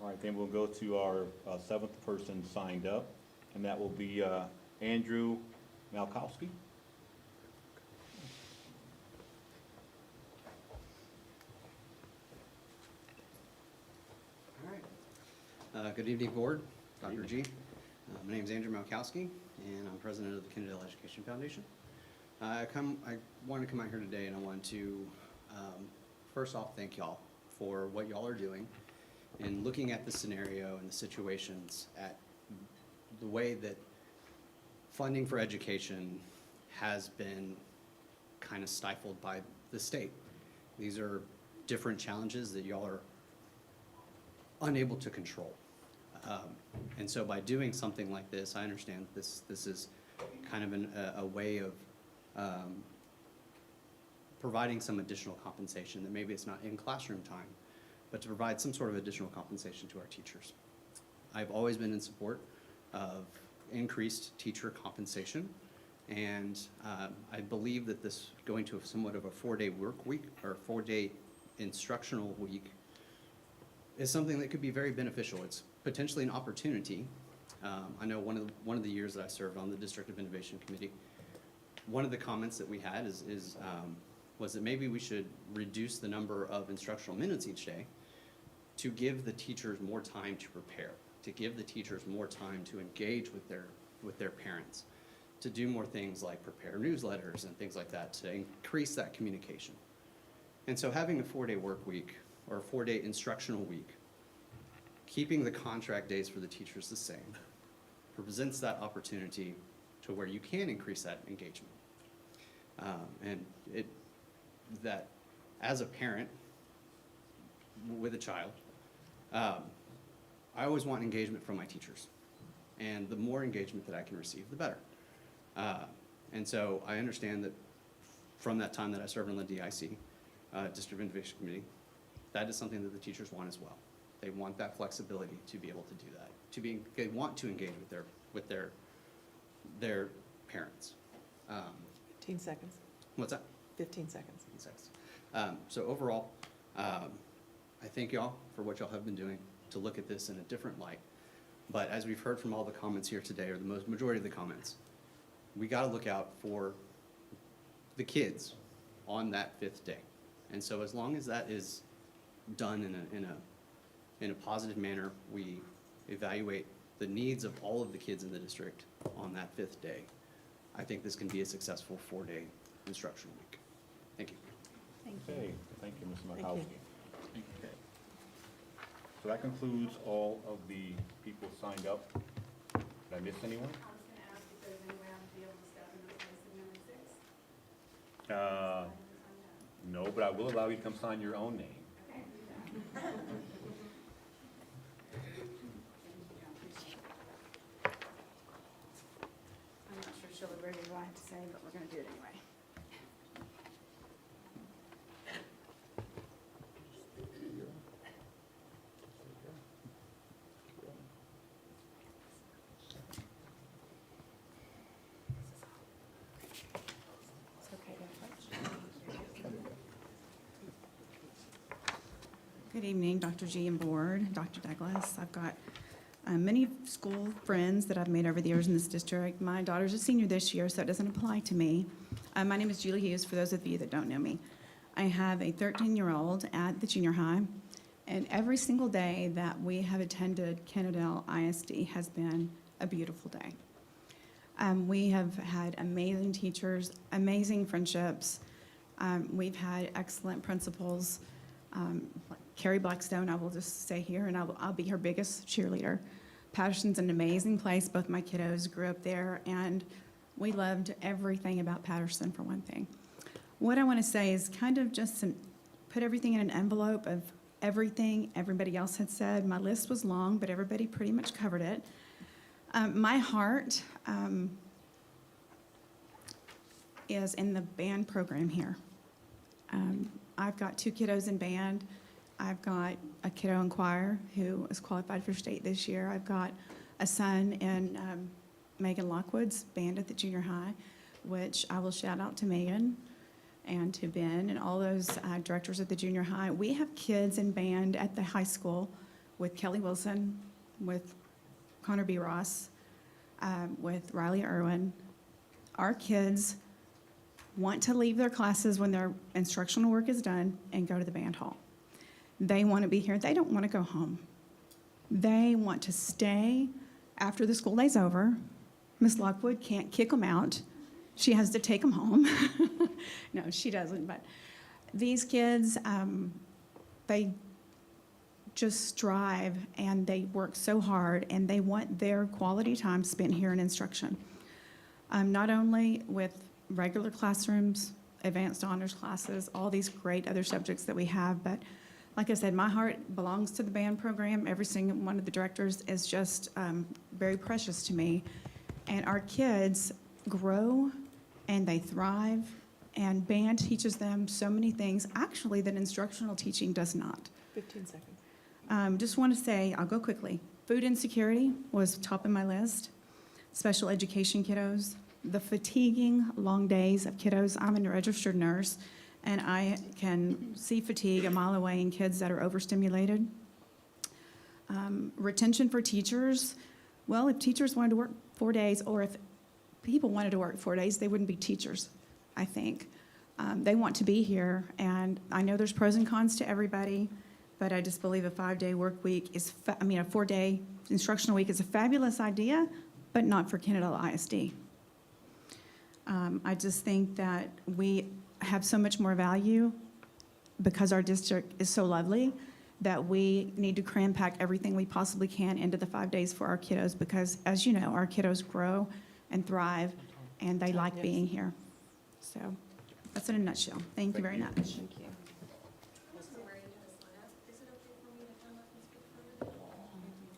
All right, then we'll go to our seventh person signed up, and that will be Andrew Malkowski. All right. Good evening, Board. Dr. G. My name is Andrew Malkowski, and I'm president of the Kennedale Education Foundation. I wanted to come out here today, and I wanted to first off thank y'all for what y'all are doing in looking at the scenario and the situations at the way that funding for education has been kind of stifled by the state. These are different challenges that y'all are unable to control. And so by doing something like this, I understand this is kind of a way of providing some additional compensation that maybe it's not in classroom time, but to provide some sort of additional compensation to our teachers. I've always been in support of increased teacher compensation, and I believe that this going to somewhat of a 4-day work week or 4-day instructional week is something that could be very beneficial. It's potentially an opportunity. I know one of the years that I served on the District of Innovation Committee, one of the comments that we had was that maybe we should reduce the number of instructional minutes each day to give the teachers more time to prepare, to give the teachers more time to engage with their parents, to do more things like prepare newsletters and things like that to increase that communication. And so having a 4-day work week or a 4-day instructional week, keeping the contract days for the teachers the same, presents that opportunity to where you can increase that engagement. That as a parent with a child, I always want engagement from my teachers. And the more engagement that I can receive, the better. And so I understand that from that time that I served on the DIC, District of Innovation Committee, that is something that the teachers want as well. They want that flexibility to be able to do that. They want to engage with their parents. 15 seconds. What's that? 15 seconds. 15 seconds. So overall, I thank y'all for what y'all have been doing to look at this in a different light. But as we've heard from all the comments here today, or the majority of the comments, we got to look out for the kids on that 5th day. And so as long as that is done in a in a positive manner, we evaluate the needs of all of the kids in the district on that 5th day, I think this can be a successful 4-day instructional week. Thank you. Okay, thank you, Ms. Thank Makowski. Okay. So that concludes all of the people signed up. Did I miss anyone? No, but I will allow you to come sign your own name. I'm not sure she'll agree with what I have to say, but we're gonna do it anyway. It's okay, Good evening, Dr. G and board, Dr. Douglas. I've got many school friends that I've made over the years in this district. My daughter's a senior this year, so it doesn't apply to me. My name is Julie Hughes, for those of you that don't know me. I have a 13-year-old at the junior high, and every single day that we have attended Kennedale ISD has been a beautiful day. We have had amazing teachers, amazing friendships. We've had excellent principals. Like Carrie Blackstone, I will just say here, and I'll be her biggest cheerleader. Patterson's an amazing place. Both my kiddos grew up there, and we loved everything about Patterson, for one thing. What I want to say is kind of just put everything in an envelope of everything everybody else had said. My list was long, but everybody pretty much covered it. My heart is in the band program here. I've got 2 kiddos in band. I've got a kiddo in choir who is qualified for state this year. I've got a son in Megan Lockwood's band at the junior high, which I will shout out to Megan and to Ben and all those directors at the junior high. We have kids in band at the high school with Kelly Wilson, with Connor B. Ross, with Riley Irwin. Our kids want to leave their classes when their instructional work is done and go to the band hall. They want to be here. They don't want to go home. They want to stay after the school day's over. Miss Lockwood can't kick them out. She has to take them home. No, she doesn't. But these kids, they just strive and they work so hard, and they want their quality time spent here in instruction. Not only with regular classrooms, advanced honors classes, all these great other subjects that we have, but like I said, my heart belongs to the band program. Every single one of the directors is just very precious to me. And our kids grow and they thrive, and band teaches them so many things, actually, that instructional teaching does not. 15 seconds. Just want to say, I'll go quickly. Food insecurity was top of my list. Special education kiddos, the fatiguing long days of kiddos. I'm a registered nurse, and I can see fatigue a mile away in kids that are overstimulated. Retention for teachers. Well, if teachers wanted to work 4 days, or if people wanted to work 4 days, they wouldn't be teachers, I think. They want to be here, and I know there's pros and cons to everybody, but I just believe a 5-day work week is, a 4-day instructional week is a fabulous idea, but not for Kennedale ISD. I just think that we have so much more value because our district is so lovely that we need to cram pack everything we possibly can into the 5 days for our kiddos, because as you know, our kiddos grow and thrive and they like being here. So that's in a nutshell. Thank you very much. Thank you.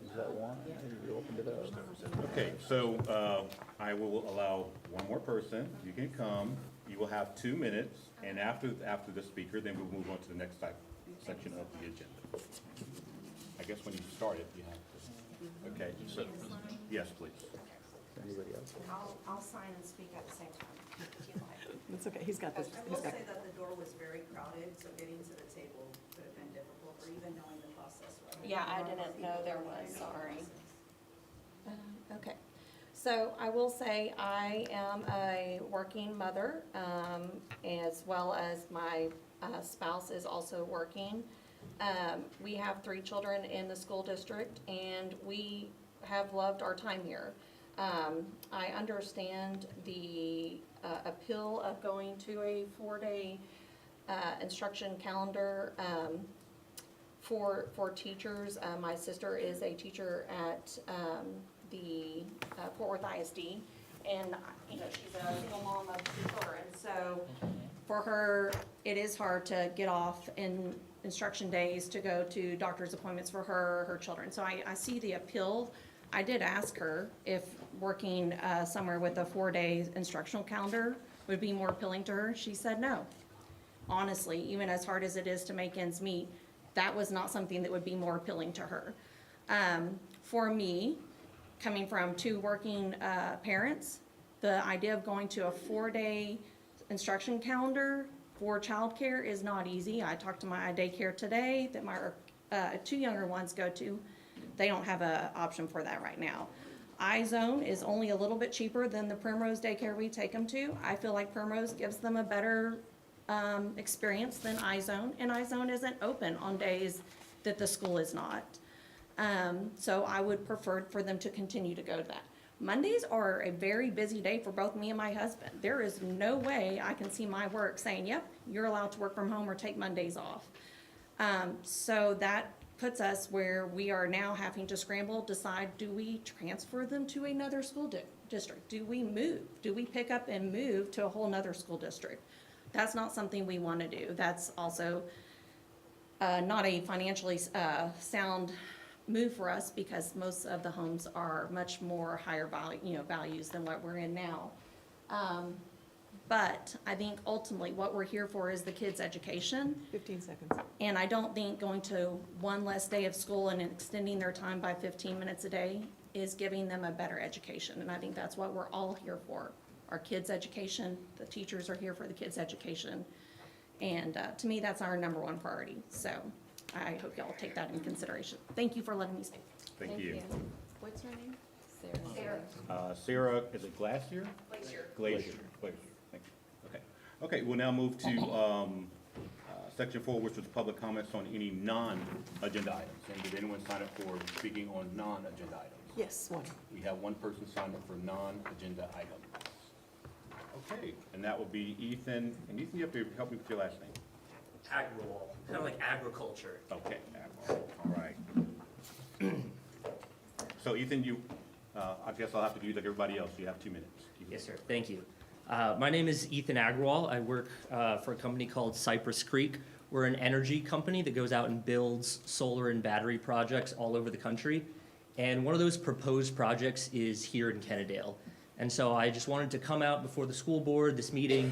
Is that one? You opened it up. Okay, so I will allow one more person. You can come. You will have 2 minutes, and after the speaker, then we'll move on to the next section of the agenda. I guess when you start it, you have to. Okay, so, yes, please. Anybody else? I'll sign and speak at the same time, if you'd like. That's okay, he's got this. I will say that the door was very crowded, so getting to the table could have been difficult, or even knowing the process. Yeah, I didn't know there was, sorry. Okay, so I will say I am a working mother, as well as my spouse is also working. We have 3 children in the school district, and we have loved our time here. I understand the appeal of going to a 4-day instruction calendar for teachers. My sister is a teacher at the Fort Worth ISD, and she's a single mom of 2 children. So for her, it is hard to get off in instruction days to go to doctor's appointments for her children. So I see the appeal. I did ask her if working somewhere with a 4-day instructional calendar would be more appealing to her. She said no. Honestly, even as hard as it is to make ends meet, that was not something that would be more appealing to her. For me, coming from 2 working parents, the idea of going to a 4-day instruction calendar for childcare is not easy. I talked to my daycare today that my 2 younger ones go to. They don't have an option for that right now. iZone is only a little bit cheaper than the Primrose daycare we take them to. I feel like Primrose gives them a better experience than iZone, and iZone isn't open on days that the school is not. So I would prefer for them to continue to go to that. Mondays are a very busy day for both me and my husband. There is no way I can see my work saying, yep, you're allowed to work from home or take Mondays off. So that puts us where we are now having to scramble, decide, do we transfer them to another school district? Do we move? Do we pick up and move to a whole nother school district? That's not something we want to do. That's also not a financially sound move for us, because most of the homes are much more higher values than what we're in now. But I think ultimately what we're here for is the kids' education. 15 seconds. And I don't think going to one less day of school and extending their time by 15 minutes a day is giving them a better education. And I think that's what we're all here for, our kids' education. The teachers are here for the kids' education. And to me, that's our #1 priority. So I hope y'all take that into consideration. Thank you for letting me speak. Thank you. What's her name? Sarah, is it Glacier? Glacier. Glacier. Thank you. Okay. Okay, we'll now move to section 4, which was public comments on any non-agenda items. And did anyone sign up for speaking on non-agenda items? Yes, 1. We have 1 person signed up for non-agenda items. Okay, and that would be Ethan. And Ethan, you have to help me with your last name. Agrawal, kind of like agriculture. Okay, all right. So Ethan, I guess I'll have to do like everybody else. You have 2 minutes. Yes, sir. Thank you. My name is Ethan Agrawal. I work for a company called Cypress Creek. We're an energy company that goes out and builds solar and battery projects all over the country. And one of those proposed projects is here in Kennedale. And so I just wanted to come out before the school board, this meeting,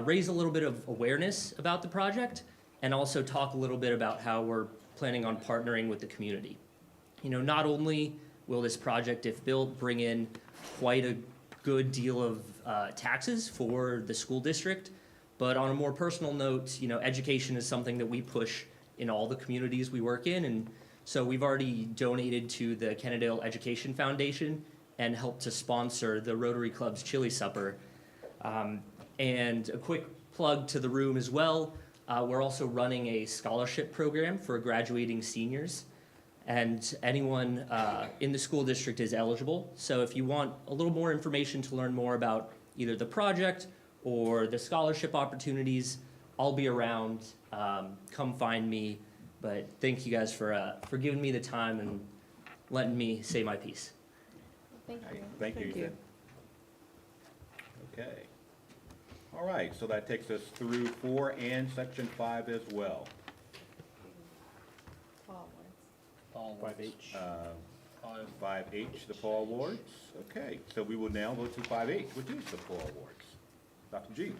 raise a little bit of awareness about the project, and also talk a little bit about how we're planning on partnering with the community. Not only will this project, if built, bring in quite a good deal of taxes for the school district, but on a more personal note, education is something that we push in all the communities we work in, and so we've already donated to the Kennedale Education Foundation and helped to sponsor the Rotary Club's Chili Supper. And a quick plug to the room as well, we're also running a scholarship program for graduating seniors. And anyone in the school district is eligible. So if you want a little more information to learn more about either the project or the scholarship opportunities, I'll be around. Come find me. But thank you guys for giving me the time and letting me say my piece. Thank you. Thank you, Ethan. Okay. All right, so that takes us through 4 and section 5 as well. 5H. 5H, the Paul Awards. Okay, so we will now go to 5H, which is the Paul Awards. Dr. G.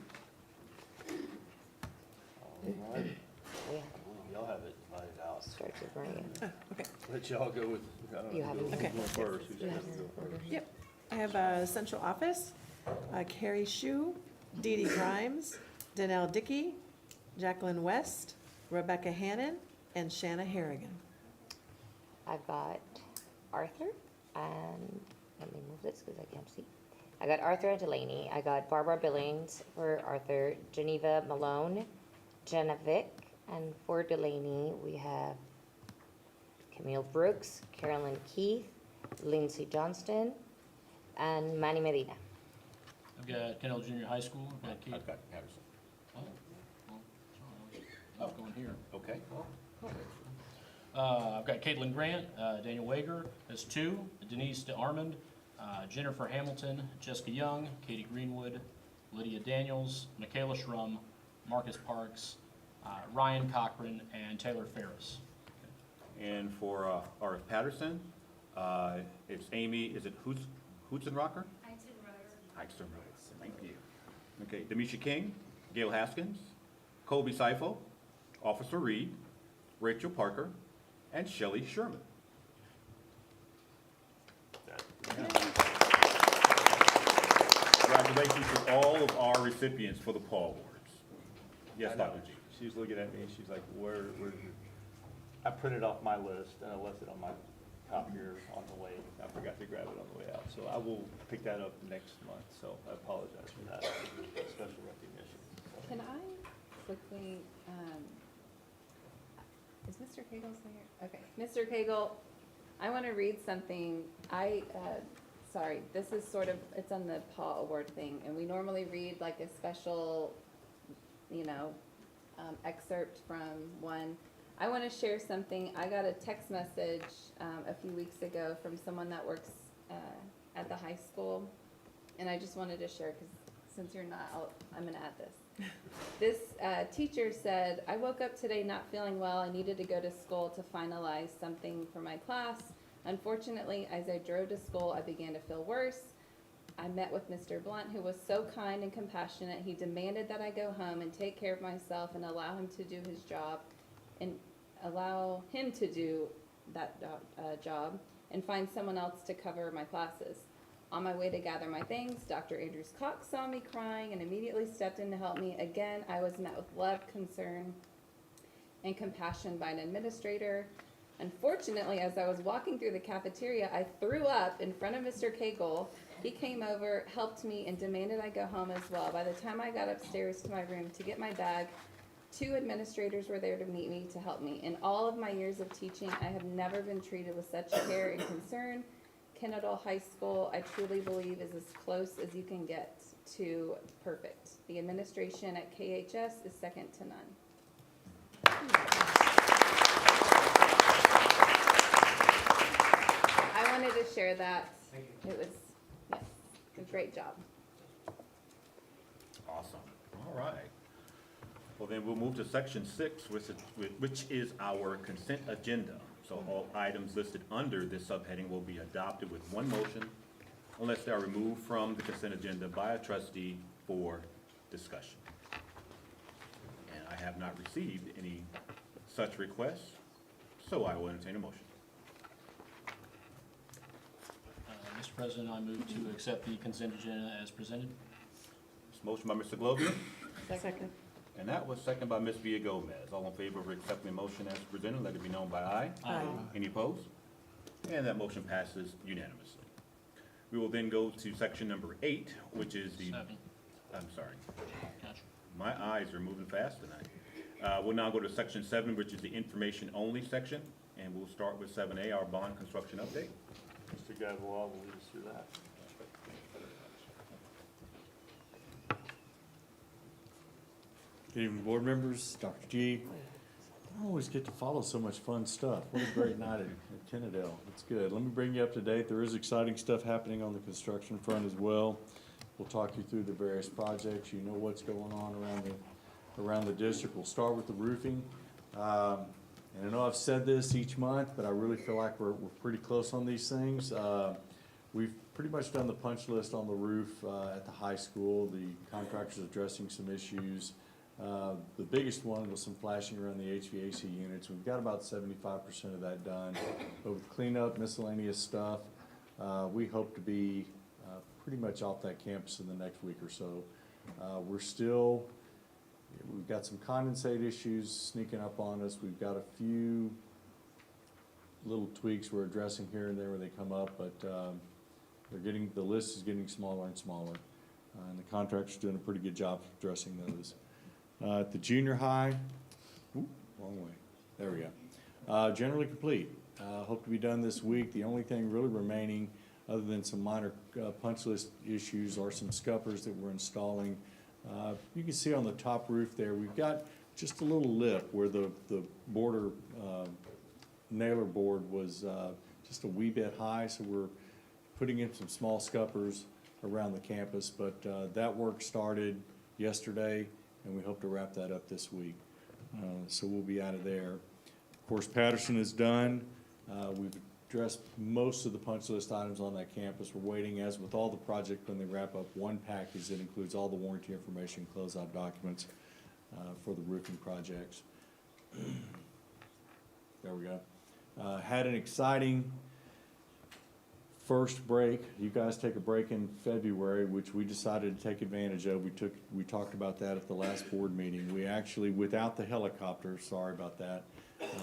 Y'all have it divided out. Starts with Maria. Okay. Let y'all go with, You have it. Okay. who's going first. Who's Yeah. gonna go first? Yep. I have central office, Carrie Shu, Dee Dee Grimes, Danelle Dickey, Jacqueline West, Rebecca Hannon, and Shanna Harrigan. I've got Arthur, and let me move this because I can't see. I got Arthur and Delaney. I got Barbara Billings for Arthur, Geneva Malone, Jenna Vick, And for Delaney, we have Camille Brooks, Carolyn Keith, Lindsay Johnston, and Manny Medina. I've got Kendall Junior High School, I've got Keith. I've got Patterson. Oh, well, sorry, I was going here. Okay. I've got Caitlin Grant, Daniel Wager, that's 2, Denise DeArmond, Jennifer Hamilton, Jessica Young, Katie Greenwood, Lydia Daniels, Michaela Schrum, Marcus Parks, Ryan Cochran, and Taylor Ferris. And for our Patterson, it's Amy, is it Hutzenrocker? Hutzenrocker, thank you. Okay, Demisha King, Gail Haskins, Colby Seifel, Officer Reed, Rachel Parker, and Shelley Sherman. Congratulations to all of our recipients for the Paul Awards. Yes, Dr. G. She's looking at me, she's like, where, I printed off my list and I left it on my copier on the way. I forgot to grab it on the way out, so I will pick that up next month, so I apologize for that. Special recognition. So. Can I quickly, is Mr. Cagle still here? Okay, Mr. Cagle, I want to read something. Sorry, this is sort of, it's on the Paul Award thing, and we normally read like a special, excerpt from one. I want to share something. I got a text message a few weeks ago from someone that works at the high school, and I just wanted to share because since you're not, I'm going to add this. This teacher said, I woke up today not feeling well. I needed to go to school to finalize something for my class. Unfortunately, as I drove to school, I began to feel worse. I met with Mr. Blunt, who was so kind and compassionate. He demanded that I go home and take care of myself and allow him to do his job and allow him to do that job and find someone else to cover my classes. On my way to gather my things, Dr. Andrews Cox saw me crying and immediately stepped in to help me. Again, I was met with love, concern, and compassion by an administrator. Unfortunately, as I was walking through the cafeteria, I threw up in front of Mr. Cagle. He came over, helped me, and demanded I go home as well. By the time I got upstairs to my room to get my bag, 2 administrators were there to meet me, to help me. In all of my years of teaching, I have never been treated with such care and concern. Kennedall High School, I truly believe, is as close as you can get to perfect. The administration at KHS is second to none. I wanted to share that. It was, yes, a great job. Awesome. All right. Well, then we'll move to section 6, which is our consent agenda. So all items listed under this subheading will be adopted with one motion unless they are removed from the consent agenda by a trustee for discussion. And I have not received any such requests, so I will entertain a motion. Mr. President, I move to accept the consent agenda as presented. Motion by Mr. Glover, Second. and that was seconded by Ms. Villa-Gomez. All in favor of accepting the motion as presented, let it be known by aye. Aye. Any opposed? And that motion passes unanimously. We will then go to section number 8, which is the, 7. I'm sorry, Gotcha. my eyes are moving fast tonight. We'll now go to section 7, which is the information only section, and we'll start with 7A, our bond construction update. Mr. Gagwal will lead us through that. Good evening, board members, Dr. G. I always get to follow so much fun stuff. What a great night at Kennedale. It's good. Let me bring you up to date. There is exciting stuff happening on the construction front as well. We'll talk you through the various projects. You know what's going on around the district. We'll start with the roofing. And I know I've said this each month, but I really feel like we're pretty close on these things. We've pretty much done the punch list on the roof at the high school. The contractor's addressing some issues. The biggest one was some flashing around the HVAC units. We've got about 75% of that done. But with cleanup, miscellaneous stuff, we hope to be pretty much off that campus in the next week or so. We've got some condensate issues sneaking up on us. We've got a few little tweaks we're addressing here and there where they come up, but the list is getting smaller and smaller. And the contractor's doing a pretty good job addressing those. At the junior high, Ooh, wrong way. There we go. Generally complete. Hope to be done this week. The only thing really remaining, other than some minor punch list issues, are some scuppers that we're installing. You can see on the top roof there, we've got just a little lip where the border nailer board was just a wee bit high, so we're putting in some small scuppers around the campus. But that work started yesterday, and we hope to wrap that up this week. So we'll be out of there. Of course, Patterson is done. We've addressed most of the punch list items on that campus. We're waiting, as with all the projects, when they wrap up, one package that includes all the warranty information, closeout documents for the roofing projects. There we go. Had an exciting first break. You guys take a break in February, which we decided to take advantage of. We talked about that at the last board meeting. We actually, without the helicopter, sorry about that,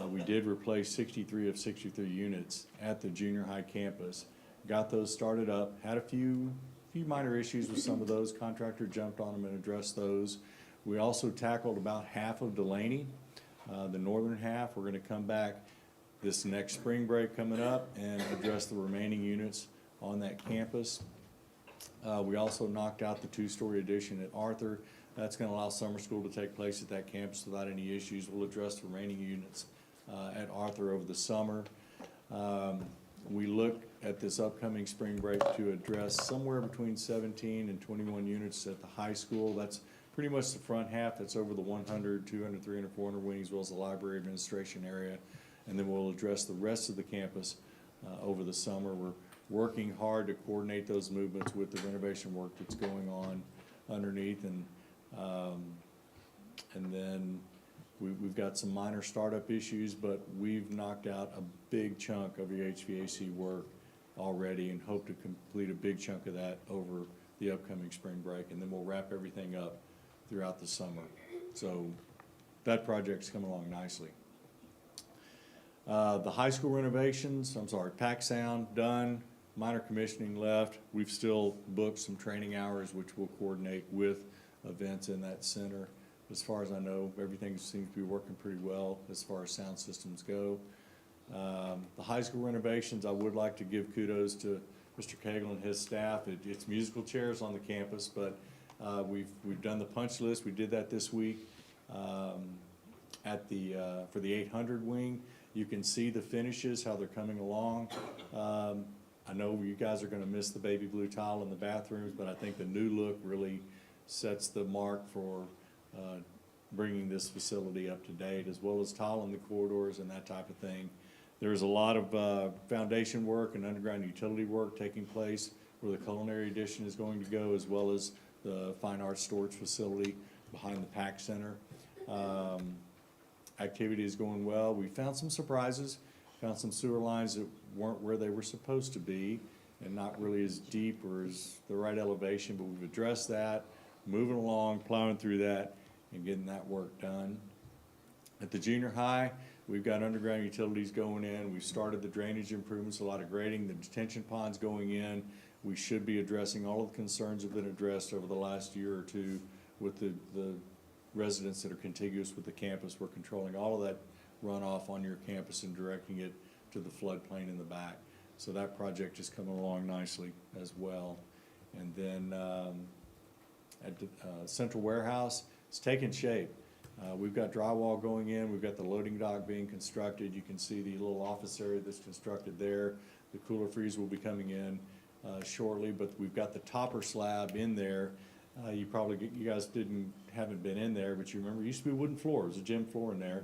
we did replace 63 of 63 units at the junior high campus. Got those started up, had a few minor issues with some of those. Contractor jumped on them and addressed those. We also tackled about half of Delaney, the northern half. We're gonna come back this next spring break coming up and address the remaining units on that campus. We also knocked out the two-story addition at Arthur. That's gonna allow summer school to take place at that campus without any issues. We'll address the remaining units at Arthur over the summer. We look at this upcoming spring break to address somewhere between 17 and 21 units at the high school. That's pretty much the front half. That's over the 100, 200, 300, 400 wings, as well as the library administration area. And then we'll address the rest of the campus over the summer. We're working hard to coordinate those movements with the renovation work that's going on underneath. And then we've got some minor startup issues, but we've knocked out a big chunk of the HVAC work already and hope to complete a big chunk of that over the upcoming spring break. And then we'll wrap everything up throughout the summer. So that project's coming along nicely. The high school renovations, PAC Sound, done. Minor commissioning left. We've still booked some training hours, which we'll coordinate with events in that center. As far as I know, everything seems to be working pretty well as far as sound systems go. The high school renovations, I would like to give kudos to Mr. Cagle and his staff. It's musical chairs on the campus, but we've done the punch list. We did that this week at for the 800 wing. You can see the finishes, how they're coming along. I know you guys are gonna miss the baby blue tile in the bathrooms, but I think the new look really sets the mark for bringing this facility up to date, as well as tile in the corridors and that type of thing. There's a lot of foundation work and underground utility work taking place where the culinary addition is going to go, as well as the fine arts storage facility behind the PAC Center. Activity is going well. We found some surprises, found some sewer lines that weren't where they were supposed to be and not really as deep or as the right elevation, but we've addressed that, moving along, plowing through that, and getting that work done. At the junior high, we've got underground utilities going in. We've started the drainage improvements, a lot of grading, the detention ponds going in. We should be addressing all of the concerns that have been addressed over the last year or two with the residents that are contiguous with the campus. We're controlling all of that runoff on your campus and directing it to the floodplain in the back. So that project is coming along nicely as well. And then at the central warehouse, it's taking shape. We've got drywall going in. We've got the loading dock being constructed. You can see the little office area that's constructed there. The cooler freeze will be coming in shortly, but we've got the topper slab in there. You guys haven't been in there, but you remember it used to be wooden floor. It was a gym floor in there.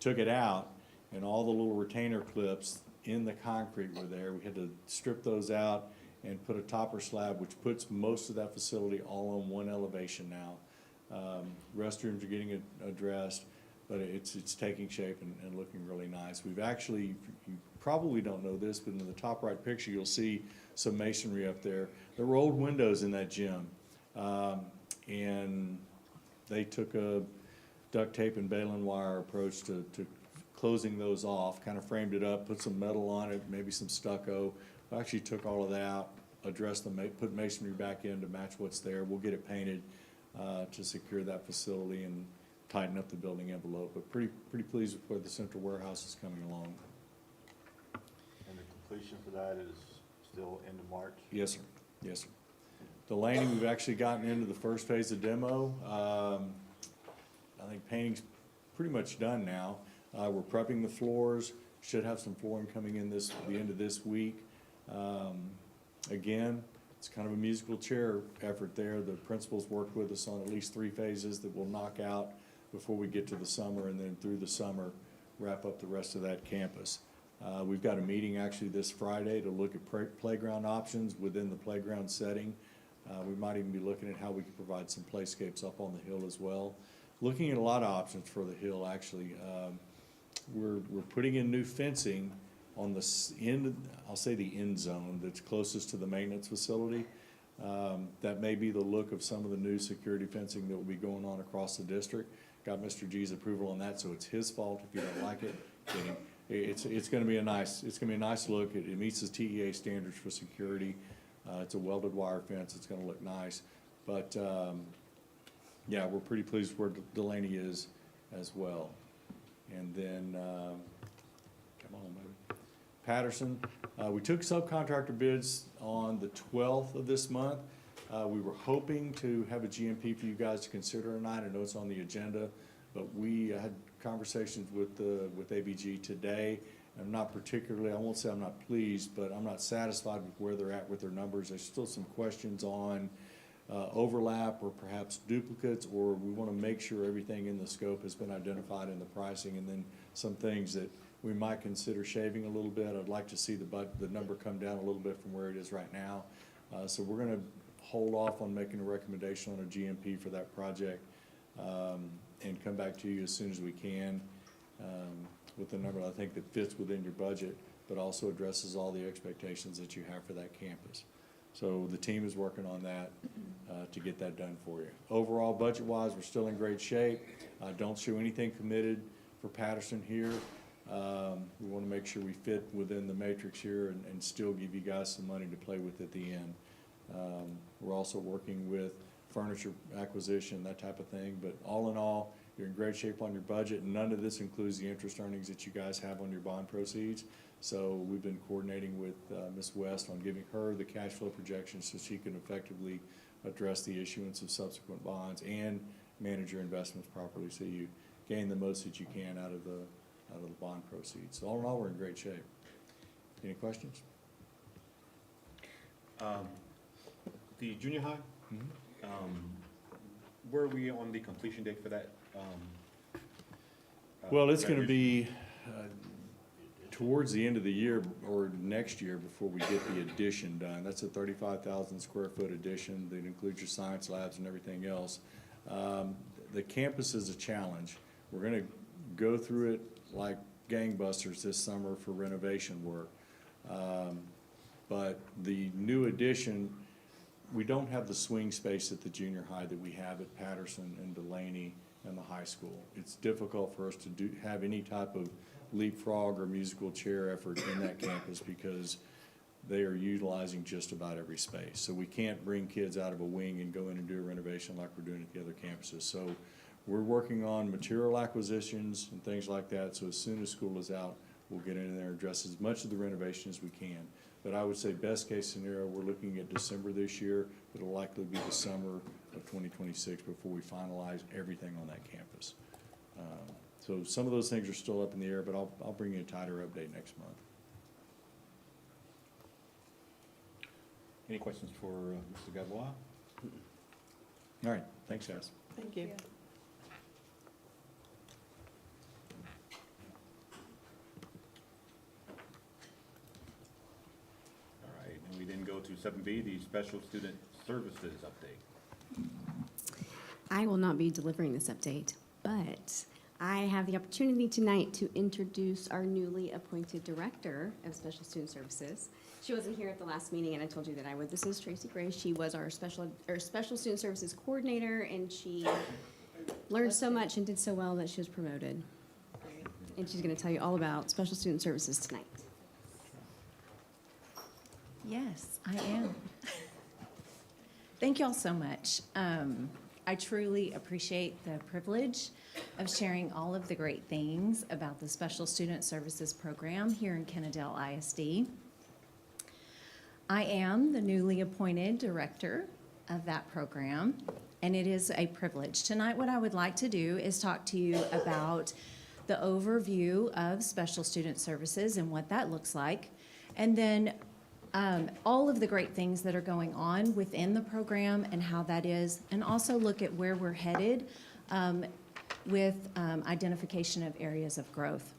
Took it out, and all the little retainer clips in the concrete were there. We had to strip those out and put a topper slab, which puts most of that facility all on one elevation now. Restrooms are getting addressed, but it's taking shape and looking really nice. We've actually, you probably don't know this, but in the top right picture, you'll see some masonry up there. There were old windows in that gym, and they took a duct tape and baling wire approach to closing those off, kind of framed it up, put some metal on it, maybe some stucco. We actually took all of that out, addressed put masonry back in to match what's there. We'll get it painted to secure that facility and tighten up the building envelope, but pretty pleased with where the central warehouse is coming along. And the completion for that is still end of March? Yes, sir. Yes, sir. Delaney, we've actually gotten into the first phase of demo. I think painting's pretty much done now. We're prepping the floors, should have some flooring coming in the end of this week. Again, it's kind of a musical chair effort there. The principals worked with us on at least 3 phases that we'll knock out before we get to the summer, and then through the summer, wrap up the rest of that campus. We've got a meeting actually this Friday to look at playground options within the playground setting. We might even be looking at how we can provide some playscapes up on the hill as well. Looking at a lot of options for the hill, actually. We're putting in new fencing on the end, I'll say the end zone that's closest to the maintenance facility. That may be the look of some of the new security fencing that will be going on across the district. Got Mr. G's approval on that, so it's his fault if you don't like it. It's gonna be a nice look. It meets the TEA standards for security. It's a welded wire fence. It's gonna look nice. But, yeah, we're pretty pleased where Delaney is as well. And then, come on, baby. Patterson, we took subcontractor bids on the 12th of this month. We were hoping to have a GMP for you guys to consider tonight. I know it's on the agenda, but we had conversations with ABG today. I'm not particularly, I won't say I'm not pleased, but I'm not satisfied with where they're at with their numbers. There's still some questions on overlap or perhaps duplicates, or we want to make sure everything in the scope has been identified in the pricing, and then some things that we might consider shaving a little bit. I'd like to see the number come down a little bit from where it is right now. So we're going to hold off on making a recommendation on a GMP for that project and come back to you as soon as we can with a number I think that fits within your budget, but also addresses all the expectations that you have for that campus. So the team is working on that to get that done for you. Overall, budget-wise, we're still in great shape. Don't show anything committed for Patterson here. We want to make sure we fit within the matrix here and still give you guys some money to play with at the end. We're also working with furniture acquisition, that type of thing. But all in all, you're in great shape on your budget, and none of this includes the interest earnings that you guys have on your bond proceeds. So we've been coordinating with Ms. West on giving her the cash flow projections so she can effectively address the issuance of subsequent bonds and manage your investments properly so you gain the most that you can out of the bond proceeds. So all in all, we're in great shape. Any questions? The junior high, where are we on the completion date for that? Well, it's going to be towards the end of the year or next year before we get the addition done. That's a 35,000 square foot addition that includes your science labs and everything else. The campus is a challenge. We're going to go through it like gangbusters this summer for renovation work. But the new addition, we don't have the swing space at the junior high that we have at Patterson and Delaney and the high school. It's difficult for us to have any type of leapfrog or musical chair effort in that campus because they are utilizing just about every space. So we can't bring kids out of a wing and go in and do a renovation like we're doing at the other campuses. So we're working on material acquisitions and things like that. So as soon as school is out, we'll get in there and address as much of the renovation as we can. But I would say best case scenario, we're looking at December this year. It'll likely be the summer of 2026 before we finalize everything on that campus. So some of those things are still up in the air, but I'll bring you a tighter update next month. Any questions for Mr. Gavois? All right, thanks, guys. Thank you. All right, and we then go to 7B, the Special Student Services update. I will not be delivering this update, but I have the opportunity tonight to introduce our newly appointed Director of Special Student Services. She wasn't here at the last meeting, and I told you that I would. This is Tracy Gray. She was our Special Student Services Coordinator, and she learned so much and did so well that she was promoted. And she's going to tell you all about Special Student Services tonight. Yes, I am. Thank you all so much. I truly appreciate the privilege of sharing all of the great things about the Special Student Services Program here in Kennedale ISD. I am the newly appointed director of that program, and it is a privilege. Tonight, what I would like to do is talk to you about the overview of Special Student Services and what that looks like, and then all of the great things that are going on within the program and how that is, and also look at where we're headed with identification of areas of growth.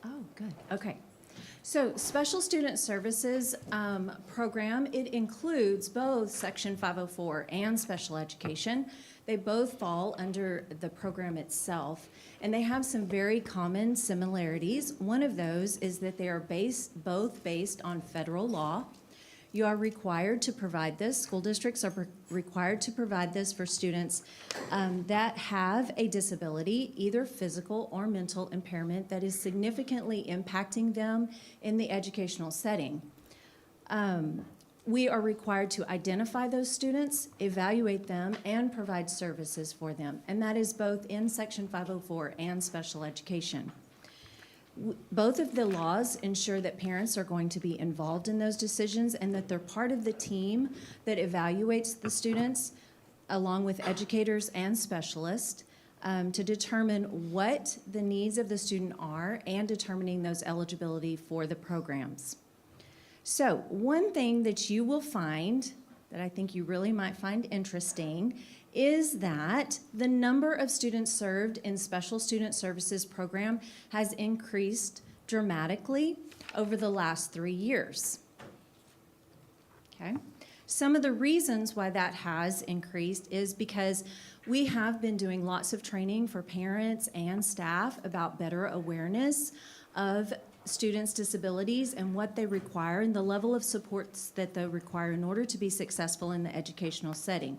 Oh, good. Okay. So Special Student Services program, it includes both Section 504 and special education. They both fall under the program itself, and they have some very common similarities. One of those is that they are both based on federal law. You are required to provide this, school districts are required to provide this for students that have a disability, either physical or mental impairment, that is significantly impacting them in the educational setting. We are required to identify those students, evaluate them, and provide services for them, and that is both in Section 504 and special education. Both of the laws ensure that parents are going to be involved in those decisions and that they're part of the team that evaluates the students along with educators and specialists to determine what the needs of the student are and determining those eligibility for the programs. So one thing that you will find that I think you really might find interesting is that the number of students served in Special Student Services program has increased dramatically over the last 3 years. Okay? Some of the reasons why that has increased is because we have been doing lots of training for parents and staff about better awareness of students' disabilities and what they require and the level of supports that they require in order to be successful in the educational setting.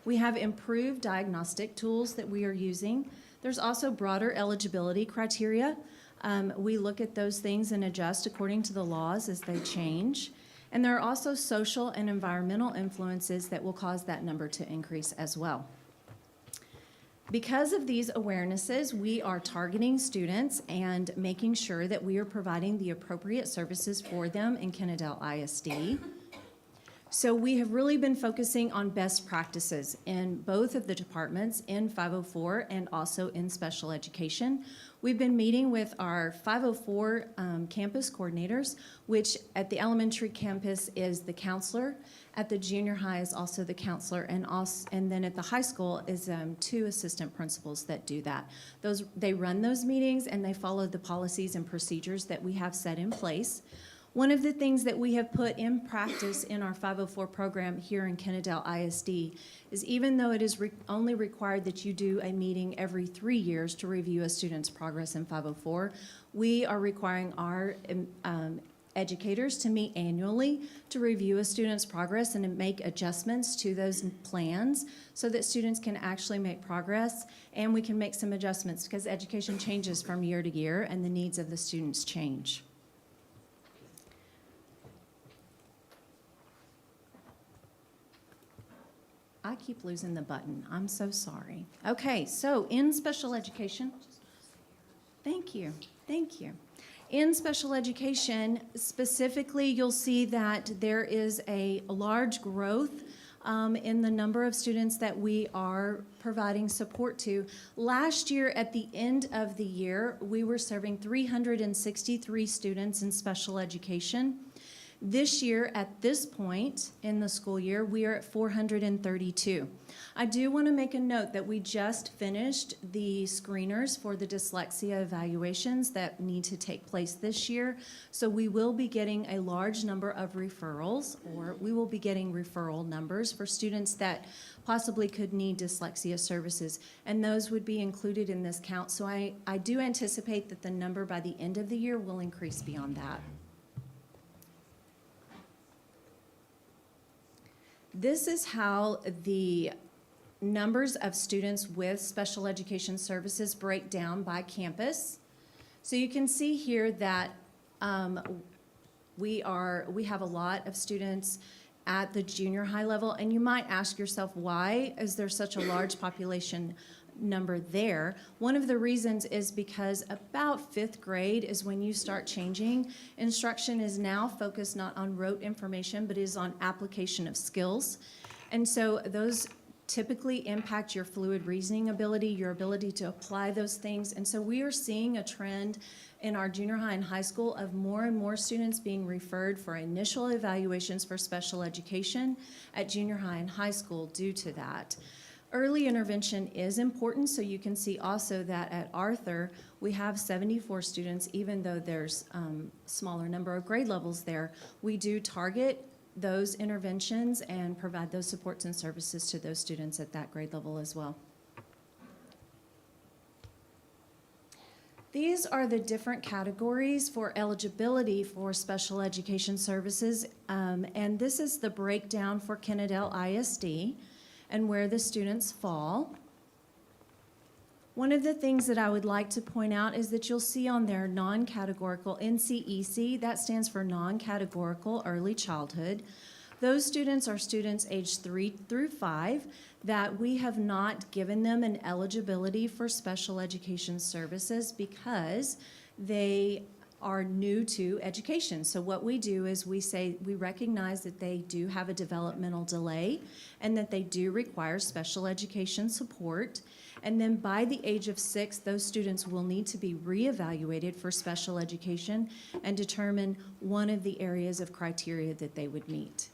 We have improved diagnostic tools that we are using. There's also broader eligibility criteria. We look at those things and adjust according to the laws as they change. And there are also social and environmental influences that will cause that number to increase as well. Because of these awarenesses, we are targeting students and making sure that we are providing the appropriate services for them in Kennedale ISD. So we have really been focusing on best practices in both of the departments, in 504 and also in special education. We've been meeting with our 504 campus coordinators, which at the elementary campus is the counselor. At the junior high is also the counselor, and then at the high school is 2 assistant principals that do that. They run those meetings and they follow the policies and procedures that we have set in place. One of the things that we have put in practice in our 504 program here in Kennedale ISD is even though it is only required that you do a meeting every 3 years to review a student's progress in 504, we are requiring our educators to meet annually to review a student's progress and to make adjustments to those plans so that students can actually make progress, and we can make some adjustments because education changes from year to year and the needs of the students change. I keep losing the button. I'm so sorry. Okay, so in special education, thank you. In special education, specifically, you'll see that there is a large growth in the number of students that we are providing support to. Last year, at the end of the year, we were serving 363 students in special education. This year, at this point in the school year, we are at 432. I do want to make a note that we just finished the screeners for the dyslexia evaluations that need to take place this year. So we will be getting a large number of referrals, or we will be getting referral numbers for students that possibly could need dyslexia services, and those would be included in this count. So I do anticipate that the number by the end of the year will increase beyond that. This is how the numbers of students with special education services break down by campus. So you can see here that We have a lot of students at the junior high level, and you might ask yourself, why is there such a large population number there? One of the reasons is because about 5th grade is when you start changing. Instruction is now focused not on rote information, but is on application of skills. And so those typically impact your fluid reasoning ability, your ability to apply those things. And so we are seeing a trend in our junior high and high school of more and more students being referred for initial evaluations for special education at junior high and high school due to that. Early intervention is important, so you can see also that at Arthur, we have 74 students, even though there's smaller number of grade levels there. We do target those interventions and provide those supports and services to those students at that grade level as well. These are the different categories for eligibility for special education services, and this is the breakdown for Kennedale ISD and where the students fall. One of the things that I would like to point out is that you'll see on there non-categorical, NCEC, that stands for non-categorical early childhood. Those students are students aged 3 through 5 that we have not given them an eligibility for special education services because they are new to education. So what we do is we say we recognize that they do have a developmental delay and that they do require special education support. And then by the age of 6, those students will need to be reevaluated for special education and determine one of the areas of criteria that they would meet.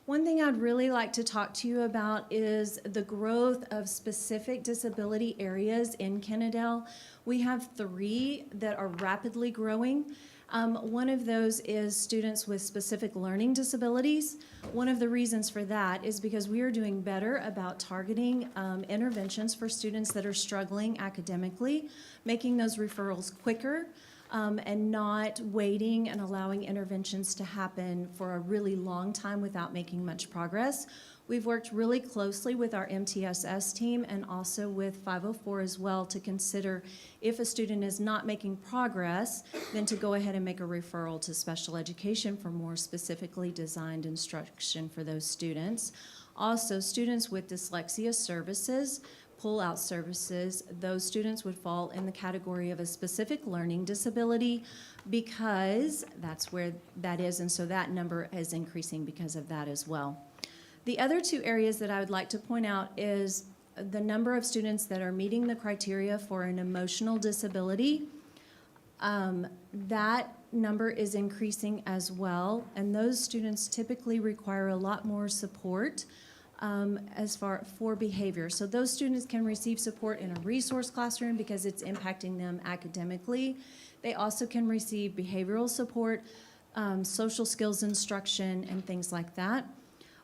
One thing I'd really like to talk to you about is the growth of specific disability areas in Kennedale. We have 3 that are rapidly growing. One of those is students with specific learning disabilities. One of the reasons for that is because we are doing better about targeting interventions for students that are struggling academically, making those referrals quicker, and not waiting and allowing interventions to happen for a really long time without making much progress. We've worked really closely with our MTSS team and also with 504 as well to consider if a student is not making progress, then to go ahead and make a referral to special education for more specifically designed instruction for those students. Also, students with dyslexia services, pull-out services, those students would fall in the category of a specific learning disability because that's where that is, and so that number is increasing because of that as well. The other 2 areas that I would like to point out is the number of students that are meeting the criteria for an emotional disability. That number is increasing as well, and those students typically require a lot more support as far for behavior. So those students can receive support in a resource classroom because it's impacting them academically. They also can receive behavioral support, social skills instruction, and things like that.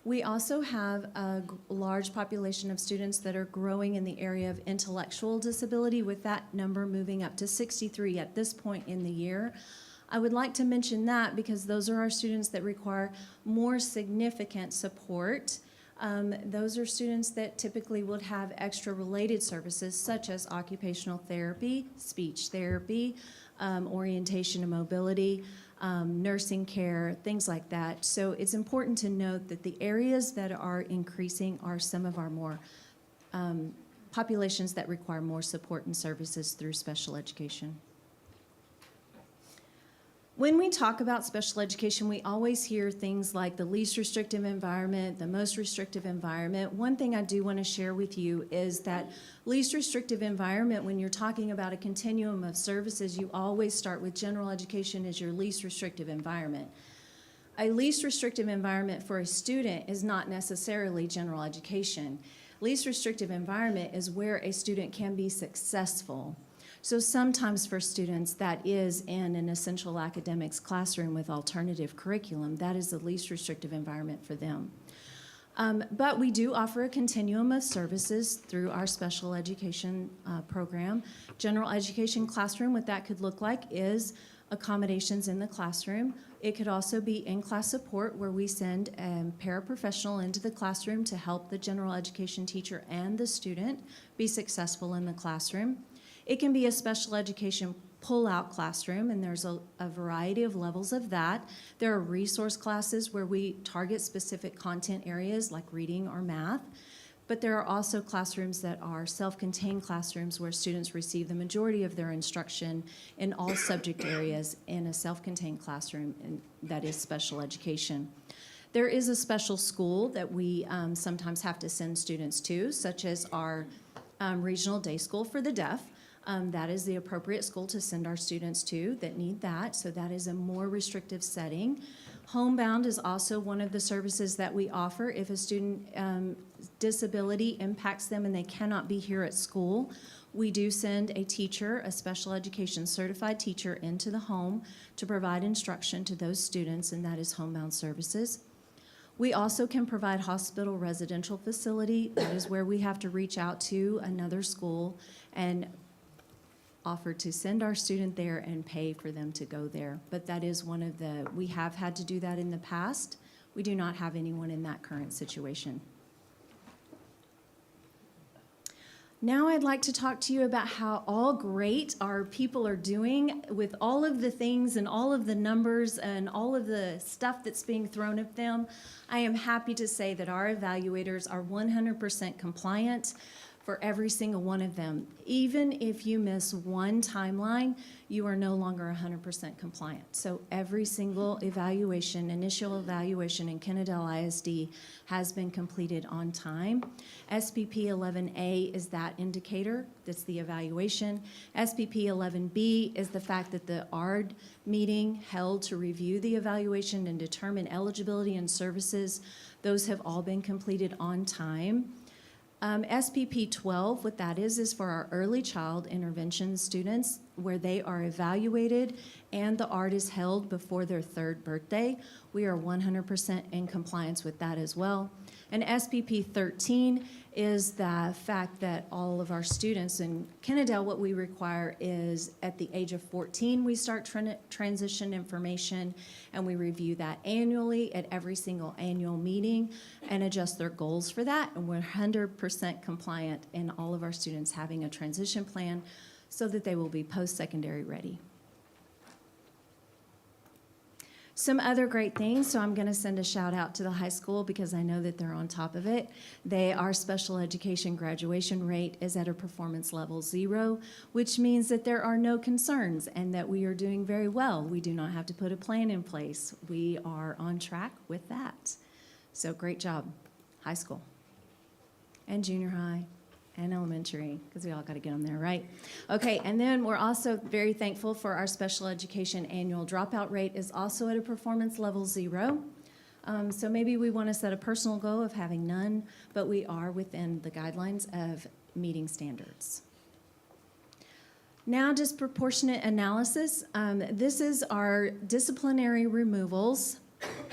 We also have a large population of students that are growing in the area of intellectual disability, with that number moving up to 63 at this point in the year. I would like to mention that because those are our students that require more significant support. Those are students that typically would have extra related services such as occupational therapy, speech therapy, orientation and mobility, nursing care, things like that. So it's important to note that the areas that are increasing are some of our more populations that require more support and services through special education. When we talk about special education, we always hear things like the least restrictive environment, the most restrictive environment. One thing I do want to share with you is that least restrictive environment, when you're talking about a continuum of services, you always start with general education as your least restrictive environment. A least restrictive environment for a student is not necessarily general education. Least restrictive environment is where a student can be successful. So sometimes for students, that is in an essential academics classroom with alternative curriculum. That is the least restrictive environment for them. But we do offer a continuum of services through our special education program. General education classroom, what that could look like is accommodations in the classroom. It could also be in-class support where we send a paraprofessional into the classroom to help the general education teacher and the student be successful in the classroom. It can be a special education pull-out classroom, and there's a variety of levels of that. There are resource classes where we target specific content areas like reading or math, but there are also classrooms that are self-contained classrooms where students receive the majority of their instruction in all subject areas in a self-contained classroom, and that is special education. There is a special school that we sometimes have to send students to, such as our regional day school for the deaf. That is the appropriate school to send our students to that need that, so that is a more restrictive setting. Homebound is also one of the services that we offer if a student disability impacts them and they cannot be here at school. We do send a teacher, a special education certified teacher, into the home to provide instruction to those students, and that is homebound services. We also can provide hospital residential facility. That is where we have to reach out to another school and offer to send our student there and pay for them to go there. But that is one of the, we have had to do that in the past. We do not have anyone in that current situation. Now I'd like to talk to you about how all great our people are doing with all of the things and all of the numbers and all of the stuff that's being thrown at them. I am happy to say that our evaluators are 100% compliant for every single one of them. Even if you miss one timeline, you are no longer 100% compliant. So every single evaluation, initial evaluation in Kennedale ISD has been completed on time. SPP 11A is that indicator, that's the evaluation. SPP 11B is the fact that the ARD meeting held to review the evaluation and determine eligibility and services, those have all been completed on time. SPP 12, what that is for our early child intervention students where they are evaluated and the ARD is held before their 3rd birthday. We are 100% in compliance with that as well. And SPP 13 is the fact that all of our students in Kennedale, what we require is at the age of 14, we start transition information, and we review that annually at every single annual meeting and adjust their goals for that. And we're 100% compliant in all of our students having a transition plan so that they will be post-secondary ready. Some other great things, so I'm going to send a shout out to the high school because I know that they're on top of it. Our special education graduation rate is at a performance level 0, which means that there are no concerns and that we are doing very well. We do not have to put a plan in place. We are on track with that. So great job, high school and junior high and elementary, because we all got to get them there, right? Okay, and then we're also very thankful for our special education annual dropout rate is also at a performance level 0. So maybe we want to set a personal goal of having none, but we are within the guidelines of meeting standards. Now, disproportionate analysis. This is our disciplinary removals,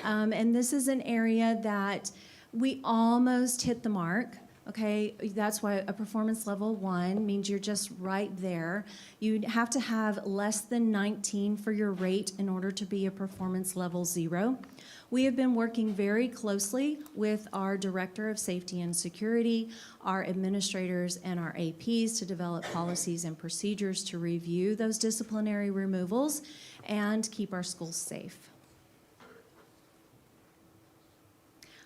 and this is an area that we almost hit the mark. Okay, that's why a performance level 1 means you're just right there. You have to have less than 19 for your rate in order to be a performance level 0. We have been working very closely with our Director of Safety and Security, our administrators, and our APs to develop policies and procedures to review those disciplinary removals and keep our schools safe.